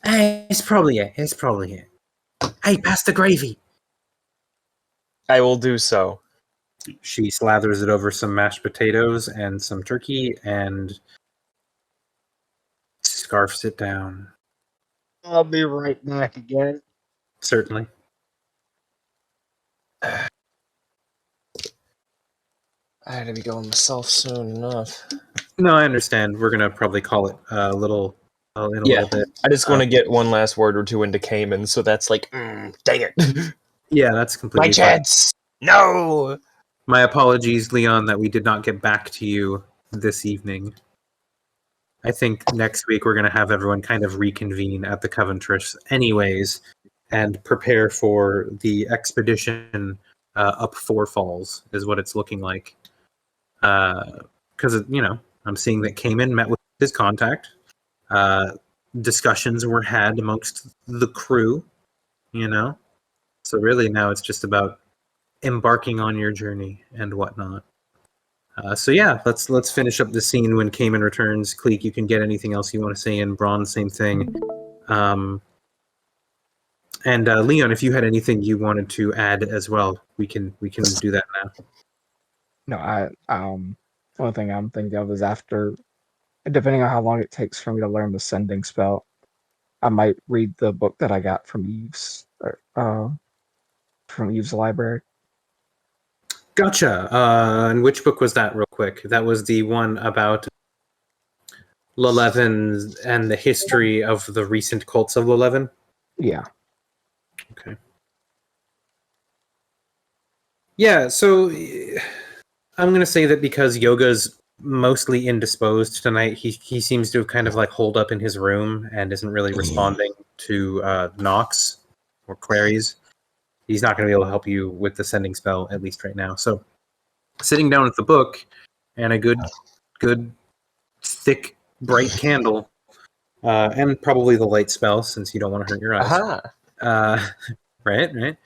it's probably it. It's probably it. Hey, pass the gravy. I will do so. She slathers it over some mashed potatoes and some turkey and scarfs it down. I'll be right back again. Certainly. I had to be going myself soon enough. No, I understand. We're gonna probably call it a little in a little bit. I just want to get one last word or two into Caimen, so that's like, dang it. Yeah, that's My completely fine. chance! No! My apologies, Leon, that we did not get back to you this evening. I think next week we're going to have everyone kind of reconvene at the Coventress anyways and prepare for the expedition up Four Falls is what it's looking like. Because, I'm seeing that Caimen met with his contact. Discussions were had amongst the crew, So really now it's just about embarking on your journey and whatnot. So yeah, let's finish up the scene when Caimen returns. Cleek, you can get anything else you want to say in. Bron, same thing. And Leon, if you had anything you wanted to add as well, we can do that now. No, one thing I'm thinking of is after, depending on how long it takes for me to learn the sending spell, I might read the book that I got from Eve's library. Gotcha. And which book was that, real quick? That was the one about Lelevin and the history of the recent cults of Lelevin? Yeah. Okay. Yeah, so I'm going to say that because Yoga's mostly indisposed tonight, he seems to have kind of like holed up in his room and isn't really responding to knocks or queries. He's not going to be able to help you with the sending spell, at least right now. So sitting down with the book and a good thick, bright candle, and probably the light spell, since you don't want to hurt your eyes. Right.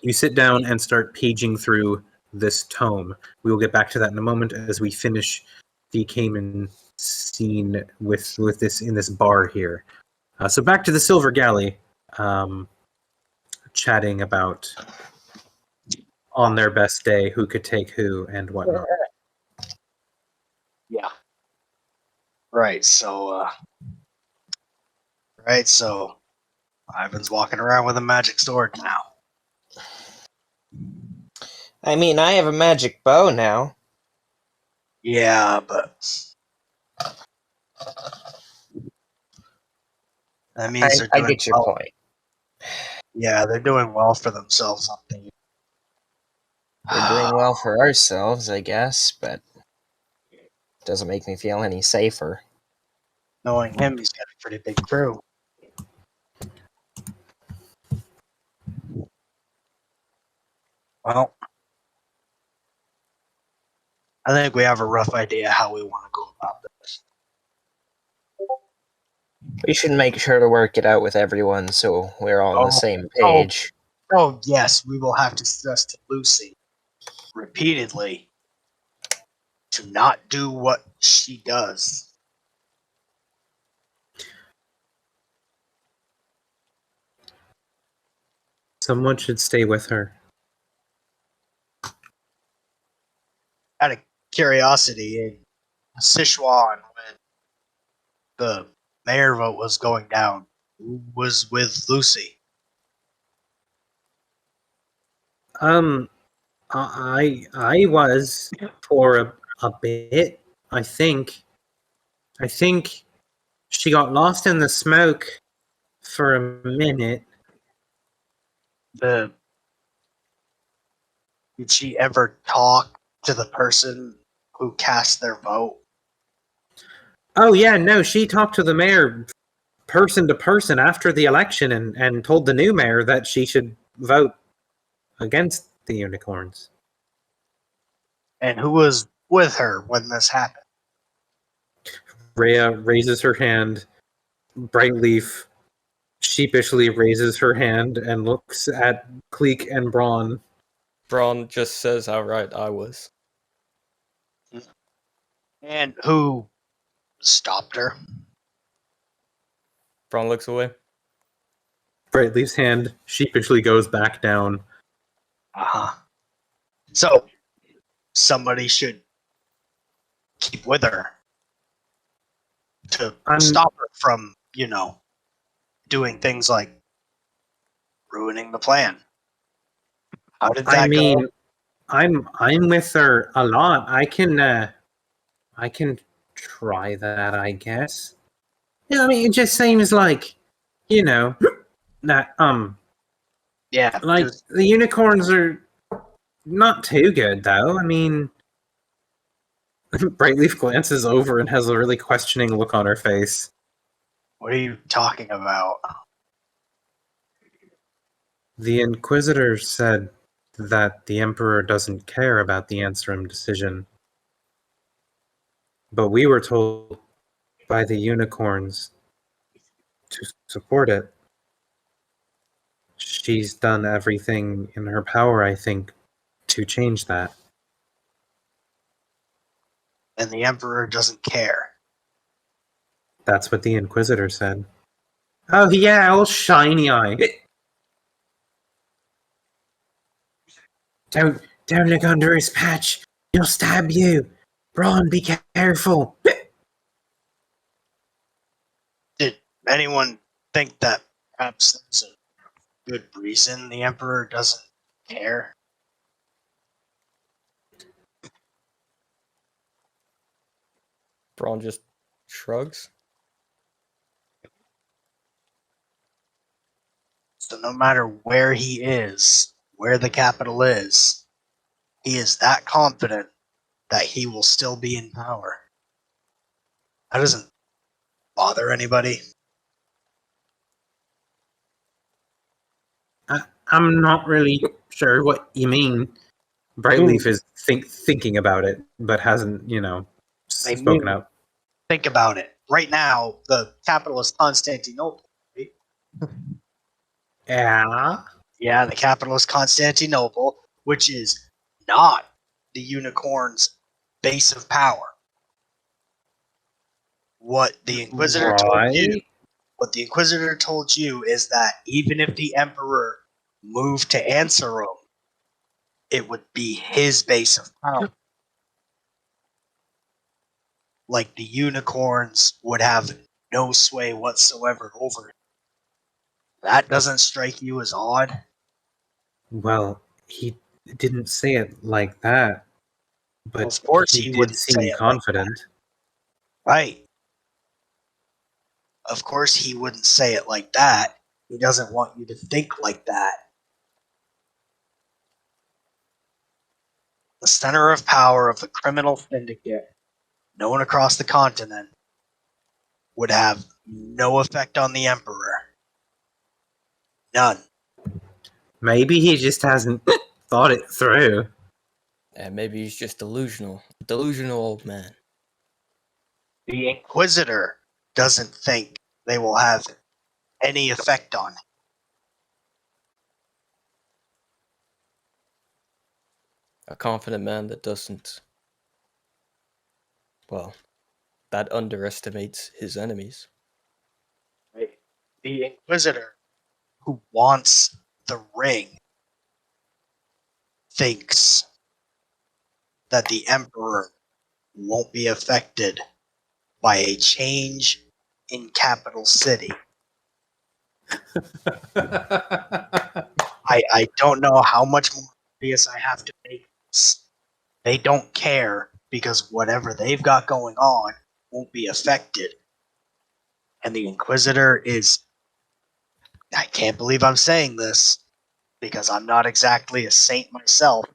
You sit down and start paging through this tome. We will get back to that in a moment as we finish the Caimen scene with this in this bar here. So back to the Silver Galley, chatting about on their best day who could take who and whatnot. Yeah. Right. So Ivan's walking around with a magic sword now. I mean, I have a magic bow now. Yeah, but that means they're I doing get your well. point. Yeah, they're doing well for themselves up there. We're doing well for ourselves, I guess, but doesn't make me feel any safer. Knowing him, he's got a pretty big crew. Well, I think we have a rough idea how we want to go about this. We should make sure to work it out with everyone so we're all on the same page. Oh, yes, we will have to stress to Lucy repeatedly to not do what she does. Someone should stay with her. Out of curiosity, in Sichuan, when the mayor vote was going down, who was with Lucy? I was for a bit. I think she got lost in the smoke for a minute. Did she ever talk to the person who cast their vote? Oh yeah, no, she talked to the mayor person to person after the election and told the new mayor that she should vote against the unicorns. And who was with her when this happened? Rhea raises her hand. Brightleaf sheepishly raises her hand and looks at Cleek and Bron. Bron just says outright, I was. And who stopped her? Bron looks away. Brightleaf's hand sheepishly goes back down. Uh-huh. So, somebody should keep with her to stop her from, doing things like ruining the plan. How did that I mean, go? I'm with her a lot. I can try that, I guess. Yeah, I mean, it just seems like, you know, that Yeah, like just the unicorns are not too good, though. I mean, Brightleaf glances over and has a really questioning look on her face. what are you talking about? The Inquisitor said that the Emperor doesn't care about the Ansrim decision. But we were told by the unicorns to support it. She's done everything in her power, I think, to change that. And the Emperor doesn't care. That's what the Inquisitor said. Oh yeah, old shiny eye. Don't look under his patch. He'll stab you. Bron, be careful. Did anyone think that perhaps there's a good reason the Emperor doesn't care? Braun just shrugs. So no matter where he is, where the capital is, he is that confident that he will still be in power. That doesn't bother anybody. I'm not really sure what you mean. Brightleaf is thinking about it, but hasn't, I spoken mean, out. think about it. Right now, the capital is Constantinople. Right? Yeah. Yeah, the capital is Constantinople, which is not the unicorn's base of power. What the Inquisitor told you, Right. what the Inquisitor told you is that even if the Emperor moved to Ansarum, it would be his base of power. Like the unicorns would have no sway whatsoever over it. That doesn't strike you as odd? Well, he didn't say it like that, but Of course he he did wouldn't say seem it like confident. right. Of course he wouldn't say it like that. He doesn't want you to think like that. The center of power of the criminal syndicate, known across the continent, would have no effect on the Emperor. None. Maybe he just hasn't thought it through. And maybe he's just delusional. Delusional old man. The Inquisitor doesn't think they will have any effect on him. A confident man that doesn't. Well, that underestimates his enemies. Right? The Inquisitor, who wants the ring, thinks that the Emperor won't be affected by a change in capital city. I don't know how much more obvious I have to make this. They don't care because whatever they've got going on won't be affected. And the Inquisitor is, I can't believe I'm saying this because I'm not exactly a saint myself,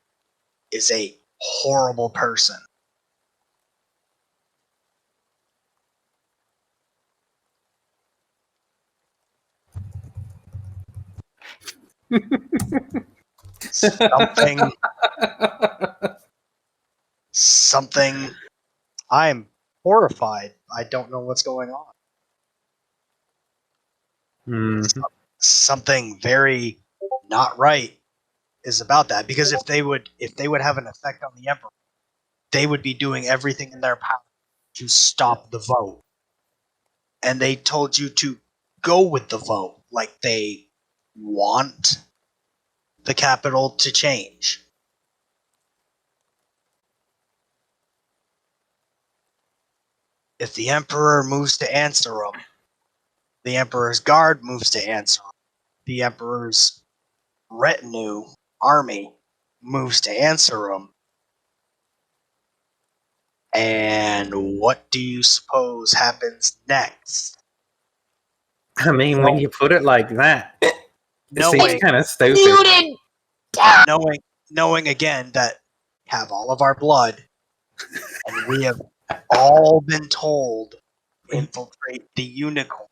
is a horrible person. Something, something. I'm horrified. I don't know what's going on. Mhm. Something very not right is about that because if they would have an effect on the Emperor, they would be doing everything in their power to stop the vote. And they told you to go with the vote, like they want the capital to change. If the Emperor moves to Ansarum, the Emperor's guard moves to Ansarum. The Emperor's retinue army moves to answer him. And what do you suppose happens next? I mean, when you put it like that, it seems Knowing, kind of stupid. Muted! knowing again that we have all of our blood, and we have all been told infiltrate the unicorns.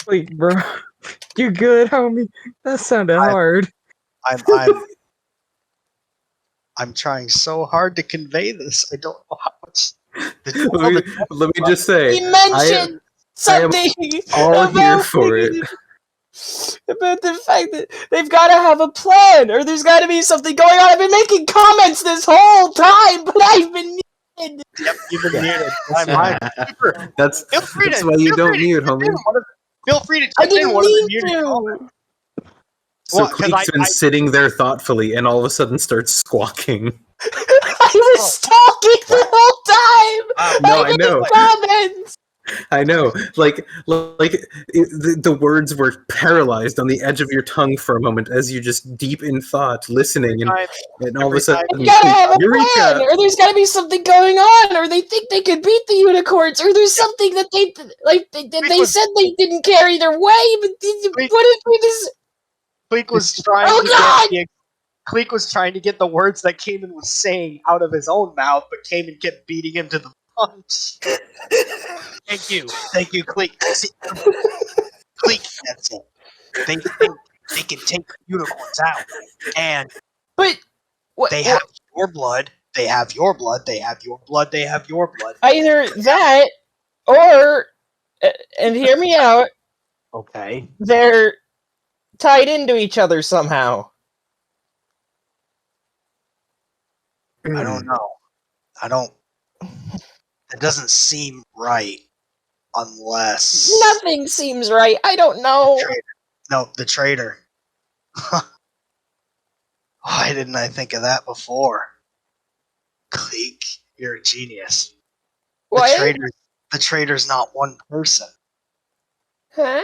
Wait, bro. You good, homie? That sounded hard. I'm trying so hard to convey this. I don't know how much. Let me just say, He mentioned something all here about for it. about the fact that they've got to have a plan, or there's got to be something going on. I've been making comments this whole time, but I've been muted. Yep, you've been muted. That's Feel free that's to- why you feel don't free to mute, chip in homie. Feel free to I chip in didn't one of the mean muted to. comments. So Well, 'cause Cleek's been sitting there thoughtfully and all of a sudden starts squawking. I was talking the whole time. No, I know. Comments. I know. The words were paralyzed on the edge of your tongue for a moment as you just deep in thought, listening, and all of a sudden, You gotta have a plan, Eureka! or there's gotta be something going on, or they think they could beat the unicorns, or there's something that they said they didn't carry their way, but what if we just? Cleek was trying Oh, to God! get Cleek was trying to get the words that Caimen was saying out of his own mouth, but Caimen kept beating him to the punch. Thank you, Cleek. See, Cleek, that's it. They think they can take the unicorns out, and But what? they have your blood. They have your blood. They have your blood. They have your blood. Either that, or and hear me out. Okay. They're tied into each other somehow. I don't know. It doesn't seem right unless Nothing seems right. I don't know. the traitor. Why didn't I think of that before? Cleek, you're a genius. What? The traitor's not one person. Huh?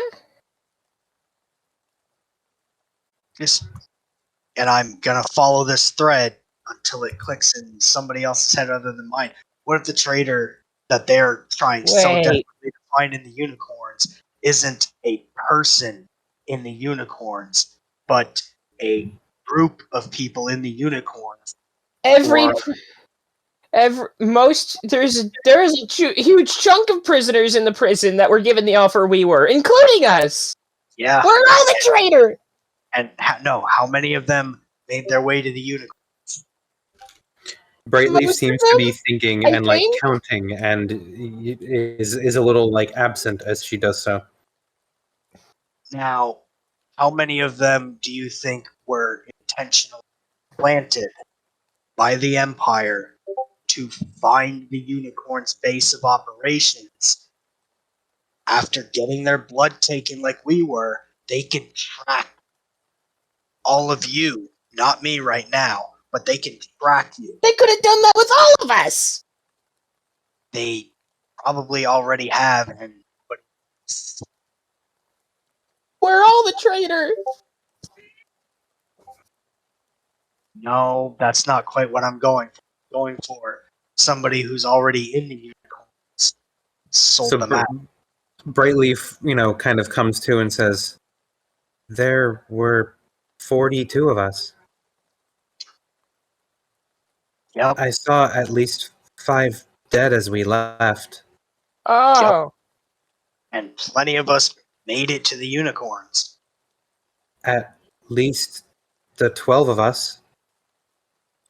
And I'm gonna follow this thread until it clicks in somebody else's head other than mine. What if the traitor that they're trying so Wait. desperately to find in the unicorns isn't a person in the unicorns, but a group of people in the unicorns? There's a huge chunk of prisoners in the prison that were given the offer we were, including us. Yeah. We're all the traitor. And how many of them made their way to the unicorn? Brightleaf Most of seems to them, be thinking I and like think. counting, and is a little like absent as she does so. Now, how many of them do you think were intentionally planted by the Empire to find the unicorn's base of operations? After getting their blood taken like we were, they can track all of you. Not me right now, but they can track you. They could have done that with all of us. They probably already have, but We're all the traitors. no, that's not quite what I'm going for. I'm going for somebody who's already in the unicorns. Sold So them out. Brightleaf, kind of comes to and says, "There were 42 of us. Yep. I saw at least 5 dead as we left. Oh. And plenty of us made it to the unicorns. At least the 12 of us,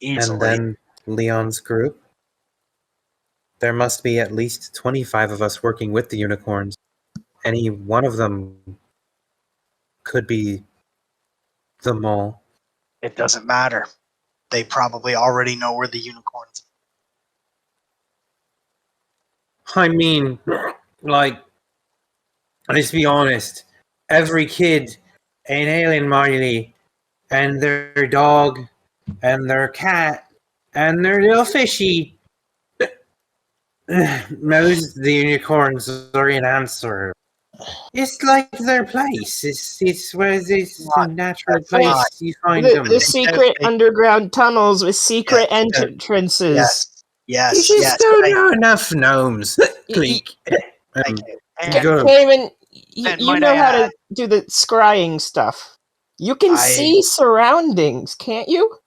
Easily. and then Leon's group. There must be at least 25 of us working with the unicorns. Any one of them could be the mole." It doesn't matter. They probably already know where the unicorns I mean, like, let's be honest. Every kid in Alien Mighty and their dog and their cat and their little fishy knows the unicorns are an answer. It's like their place. It's where it's a natural that's not- place you find them. The secret underground tunnels with secret Yeah, entrances. Yes, You yes. just don't thank- know enough gnomes. Cleek. thank you. And Go. Cayman, and you might know I how to add- do the scrying stuff. You can see surroundings, can't you?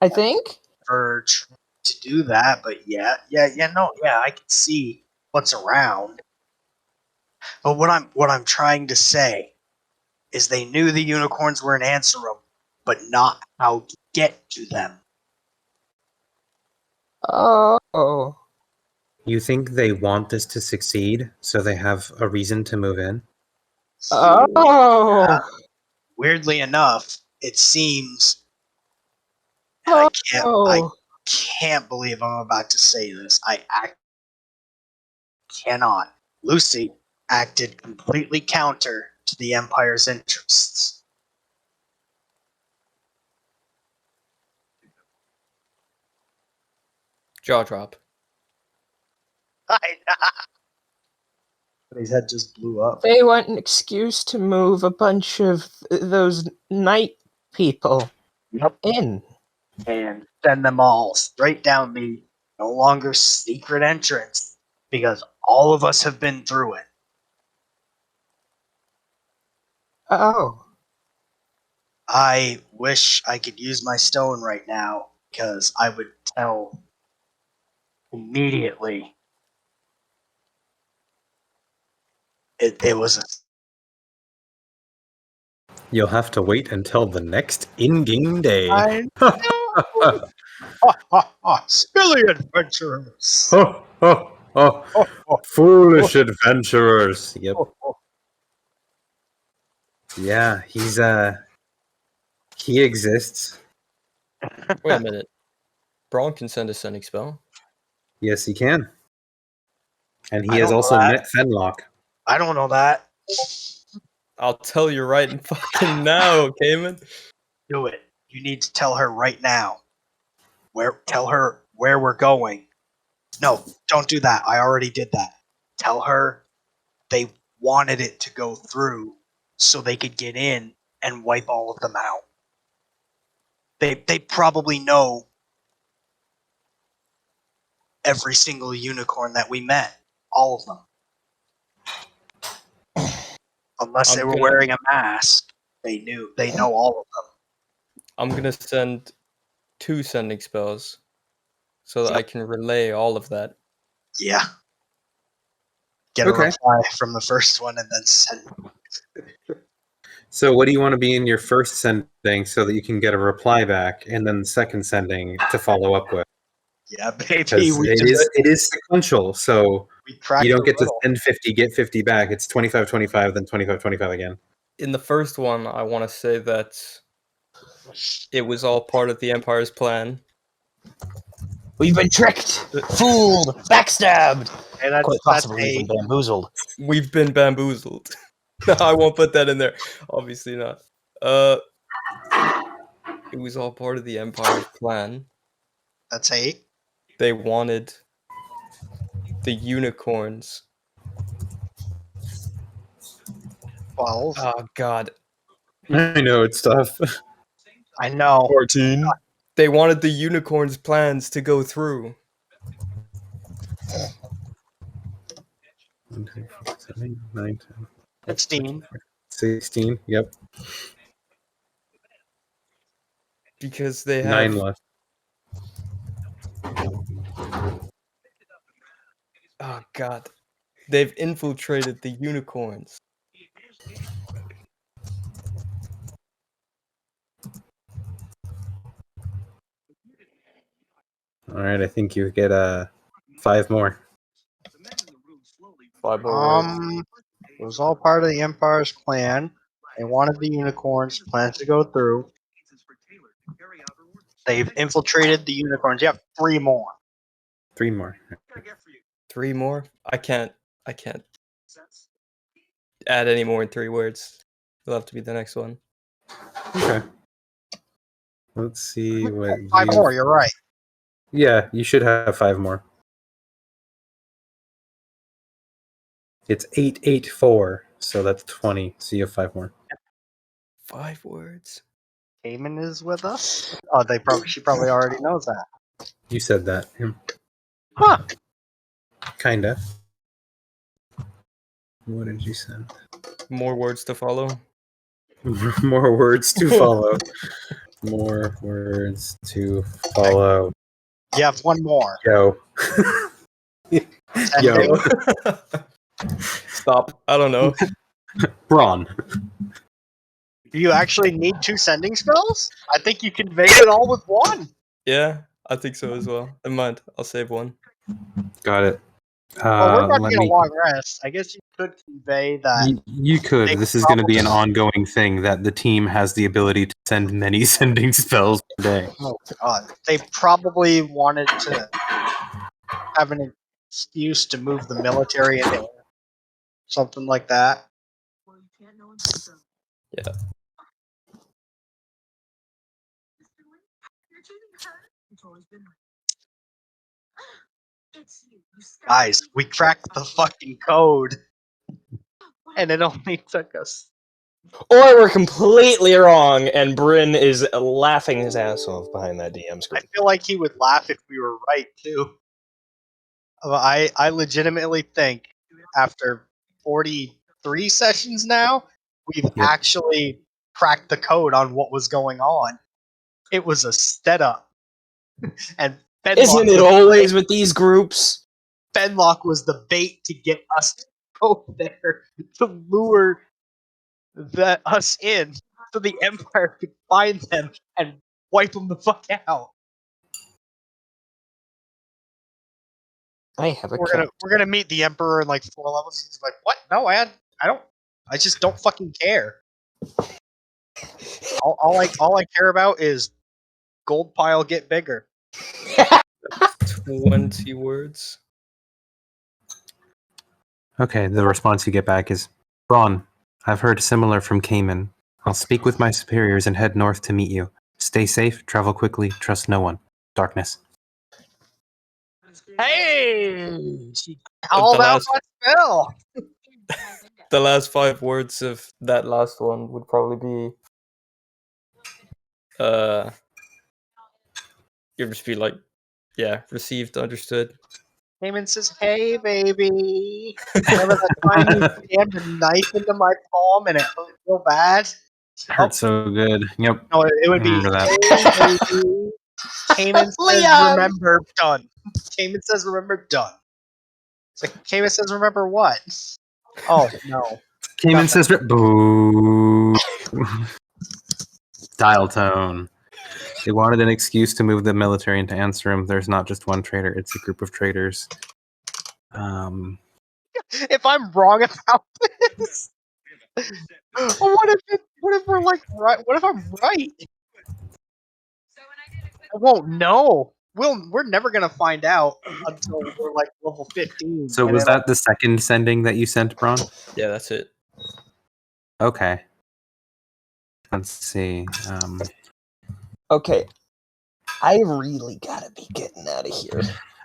I think. urge to do that, but yeah, I can see what's around. But what I'm trying to say is they knew the unicorns were in Anserum, but not how to get to them. Oh. You think they want this to succeed, so they have a reason to move in? Oh. Weirdly enough, it seems, and I can't believe I'm about to say this. Cannot. Lucy acted completely counter to the Empire's interests. Jaw drop. But his head just blew up. They want an excuse to move a bunch of those night people in. And send them all straight down the no longer secret entrance because all of us have been through it. Oh. I wish I could use my stone right now because I would tell immediately. It was a You'll have to wait until the next in-game day. silly adventurers. Foolish adventurers. Yep. Yeah, he exists. Wait a minute. Bron can send a sending spell. Yes, he can. And I he has don't know also that. met Fenlock. I don't know that. I'll tell you right fucking now, Cayman. Do it. You need to tell her right now. Tell her where we're going. No, don't do that. I already did that. Tell her they wanted it to go through so they could get in and wipe all of them out. They probably know every single unicorn that we met. All of them. Unless they were wearing a mask. They know all of them. I'm gonna send 2 sending spells so that I can relay all of that. Yeah. Get Okay. a reply from the first one and then send. So what do you want to be in your first sending so that you can get a reply back, and then the second sending to follow up with? Yeah, baby. Because it is sequential, so you don't get to send 50, get 50 back. It's 25, 25, then 25, 25 again. In the first one, I want to say that it was all part of the Empire's plan. We've been tricked, fooled, backstabbed. And that's, Quite possibly that's even bamboozled. We've been bamboozled. No, I won't put that in there. Obviously not. It was all part of the Empire's plan. That's 8. They wanted the unicorns. 12. Oh god. I know, it's tough. I know. 14. They wanted the unicorns' plans to go through. 1, 2, 4, 7, 9, 10, 16. 16, yep. Because they have 9 left. Oh god. They've infiltrated the unicorns. Alright, I think you get 5 more. 5 more words. It was all part of the Empire's plan. They wanted the unicorns' plans to go through. They've infiltrated the unicorns. You have 3 more. 3 more. 3 more? I can't add any more in 3 words. It'll have to be the next one. Okay. Let's see what 5 more, you're right. Yeah, you should have 5 more. It's 884, so that's 20. So you have 5 more. 5 words. Caimen is with us. Oh, she probably already knows that. You said that. Huh? Kinda. What did you send? More words to follow. More words to follow. More words to follow. You have one more. Yo. Yo. Sending? Stop. I don't know. Bron. Do you actually need 2 sending spells? I think you convey it all with 1. Yeah, I think so as well. Never mind. I'll save one. Got it. Well, we're about to let get a me. long rest. I guess you could convey that. You could. they This is going to be an probably- ongoing thing that the team has the ability to send many sending spells per day. Oh god. They probably wanted to have an excuse to move the military into air. Something like that. Yeah. Guys, we cracked the fucking code. And it only took us. Or we're completely wrong, and Bryn is laughing his ass off behind that DM I screen. feel like he would laugh if we were right too. I legitimately think after 43 sessions now, we've actually cracked the code on what was going on. It was a setup. And Isn't it always with these groups? Fenlock was the bait to get us to go there to lure us in so the Empire could find them and wipe them the fuck out. I have a We're gonna meet the Emperor in like 4 levels. He's like, "What? No, I just don't fucking care. All I care about is gold pile get bigger." 20 words. Okay, the response you get back is, Bron, I've heard similar from Caimen. I'll speak with my superiors and head north to meet you. Stay safe, travel quickly, trust no one. Darkness. Hey, she called out last- my spell. The last 5 words of that last one would probably be you'll just be like, yeah, received, understood. Cayman says, "Hey, baby." Remember that time you jammed a knife into my palm and it hurt real bad? Hurts so good. Yep. No, it would be, Remember that. "Hey, baby." Cayman says, Leon! "Remember, done." Cayman says, "Remember, done." It's like, Cayman says, "Remember what?" Oh, no. Caimen says, boo. Dial tone. They wanted an excuse to move the military into Answerim. There's not just one traitor, it's a group of traitors. If I'm wrong about this, what if we're like right? What if I'm right? I won't know. We're never gonna find out until we're like level 15. So and was it'll- that the second sending that you sent, Bron? Yeah, that's it. Okay. Let's see. Okay. I really gotta be getting out of here.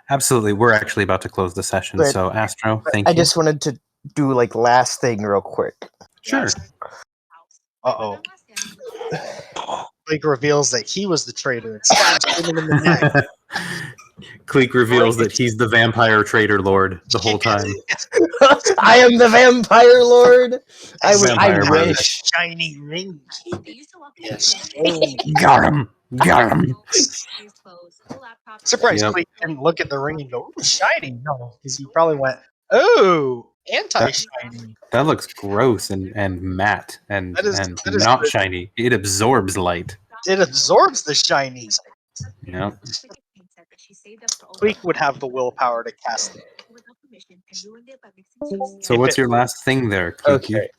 Absolutely. We're actually about to close the session. But- So, Astro, thank I you. just wanted to do like last thing real quick. Sure. Uh-oh. Blake reveals that he was the traitor and stabs him in the neck. Cleek reveals that he's the vampire traitor lord the whole time. I am the vampire lord. I Vampire brother. wish. Shiny ring. Yes. Got him. Got him. Surprise! Yep. Cleek didn't look at the ring and go, "Ooh, shiny." No, because he probably went, "Oh, anti-shiny." That looks gross and matte and, That is not good. shiny. It absorbs light. It absorbs the shinies. Yeah. Cleek would have the willpower to cast it. So what's your last thing there, Kiki? Okay.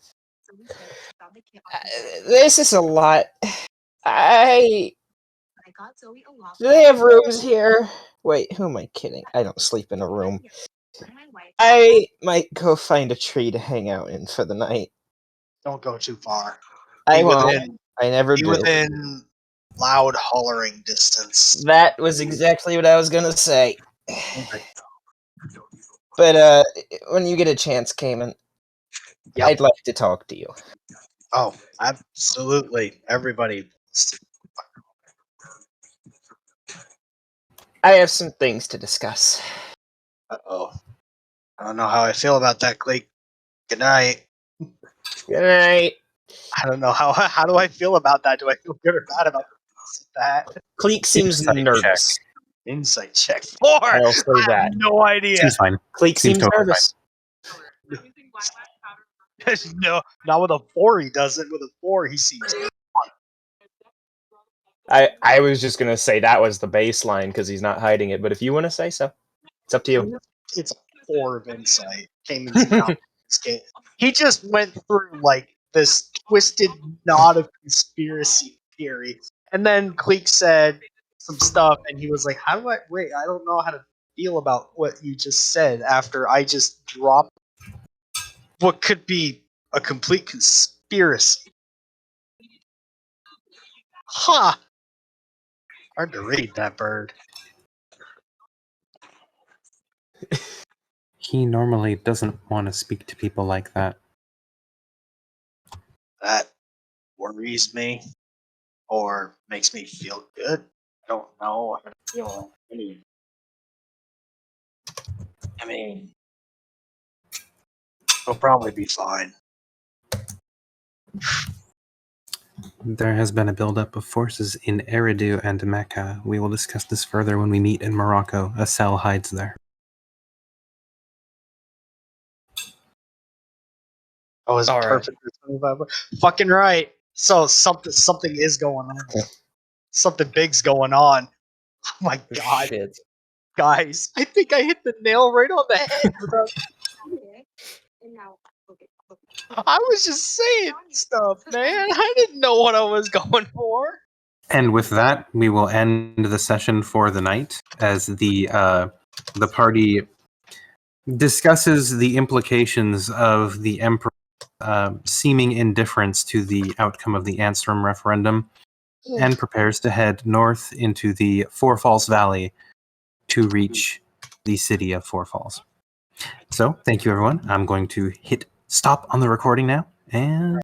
This is a lot. Do they have rooms here? Wait, who am I kidding? I don't sleep in a room. I might go find a tree to hang out in for the night. Don't go too far. I Be won't. within, I never be do. within loud hollering distance. That was exactly what I was gonna say. But when you get a chance, Caimen, Yep. I'd like to talk to you. Oh, absolutely. Everybody. I have some things to discuss. Uh-oh. I don't know how I feel about that, Cleek. Good night. Good night. I don't know how do I feel about that? Do I feel good or bad about that? Cleek seems Insight nervous. Insight check 4. I'll say I that. have no idea. Seems fine. Cleek Seems seems totally nervous. No, not with a 4 he doesn't. With a 4 he seems. I was just gonna say that was the baseline because he's not hiding it, but if you want to say so, it's up to you. It's a 4 of insight. Caimen's not. He just went through like this twisted knot of conspiracy theory, and then Cleek said some stuff, and he was like, "How do I wait? I don't know how to feel about what you just said." After I just dropped what could be a complete conspiracy. Ha! Hard to read that bird. He normally doesn't want to speak to people like that. That worries me, or makes me feel good. I don't know how to feel. I mean, he'll probably be fine. There has been a buildup of forces in Eridu and Mecca. We will discuss this further when we meet in Morocco. A cell hides there. Oh, is it All right. perfect for 25? Fucking right. So something is going on. Something big's going on. Oh my god, Shit. guys! I think I hit the nail right on the head. I was just saying stuff, man. I didn't know what I was going for. And with that, we will end the session for the night as the party discusses the implications of the Emperor's seeming indifference to the outcome of the Anstrom referendum and prepares to head north into the Four Falls Valley to reach the city of Four Falls. So, thank you, everyone. I'm going to hit stop on the recording now, and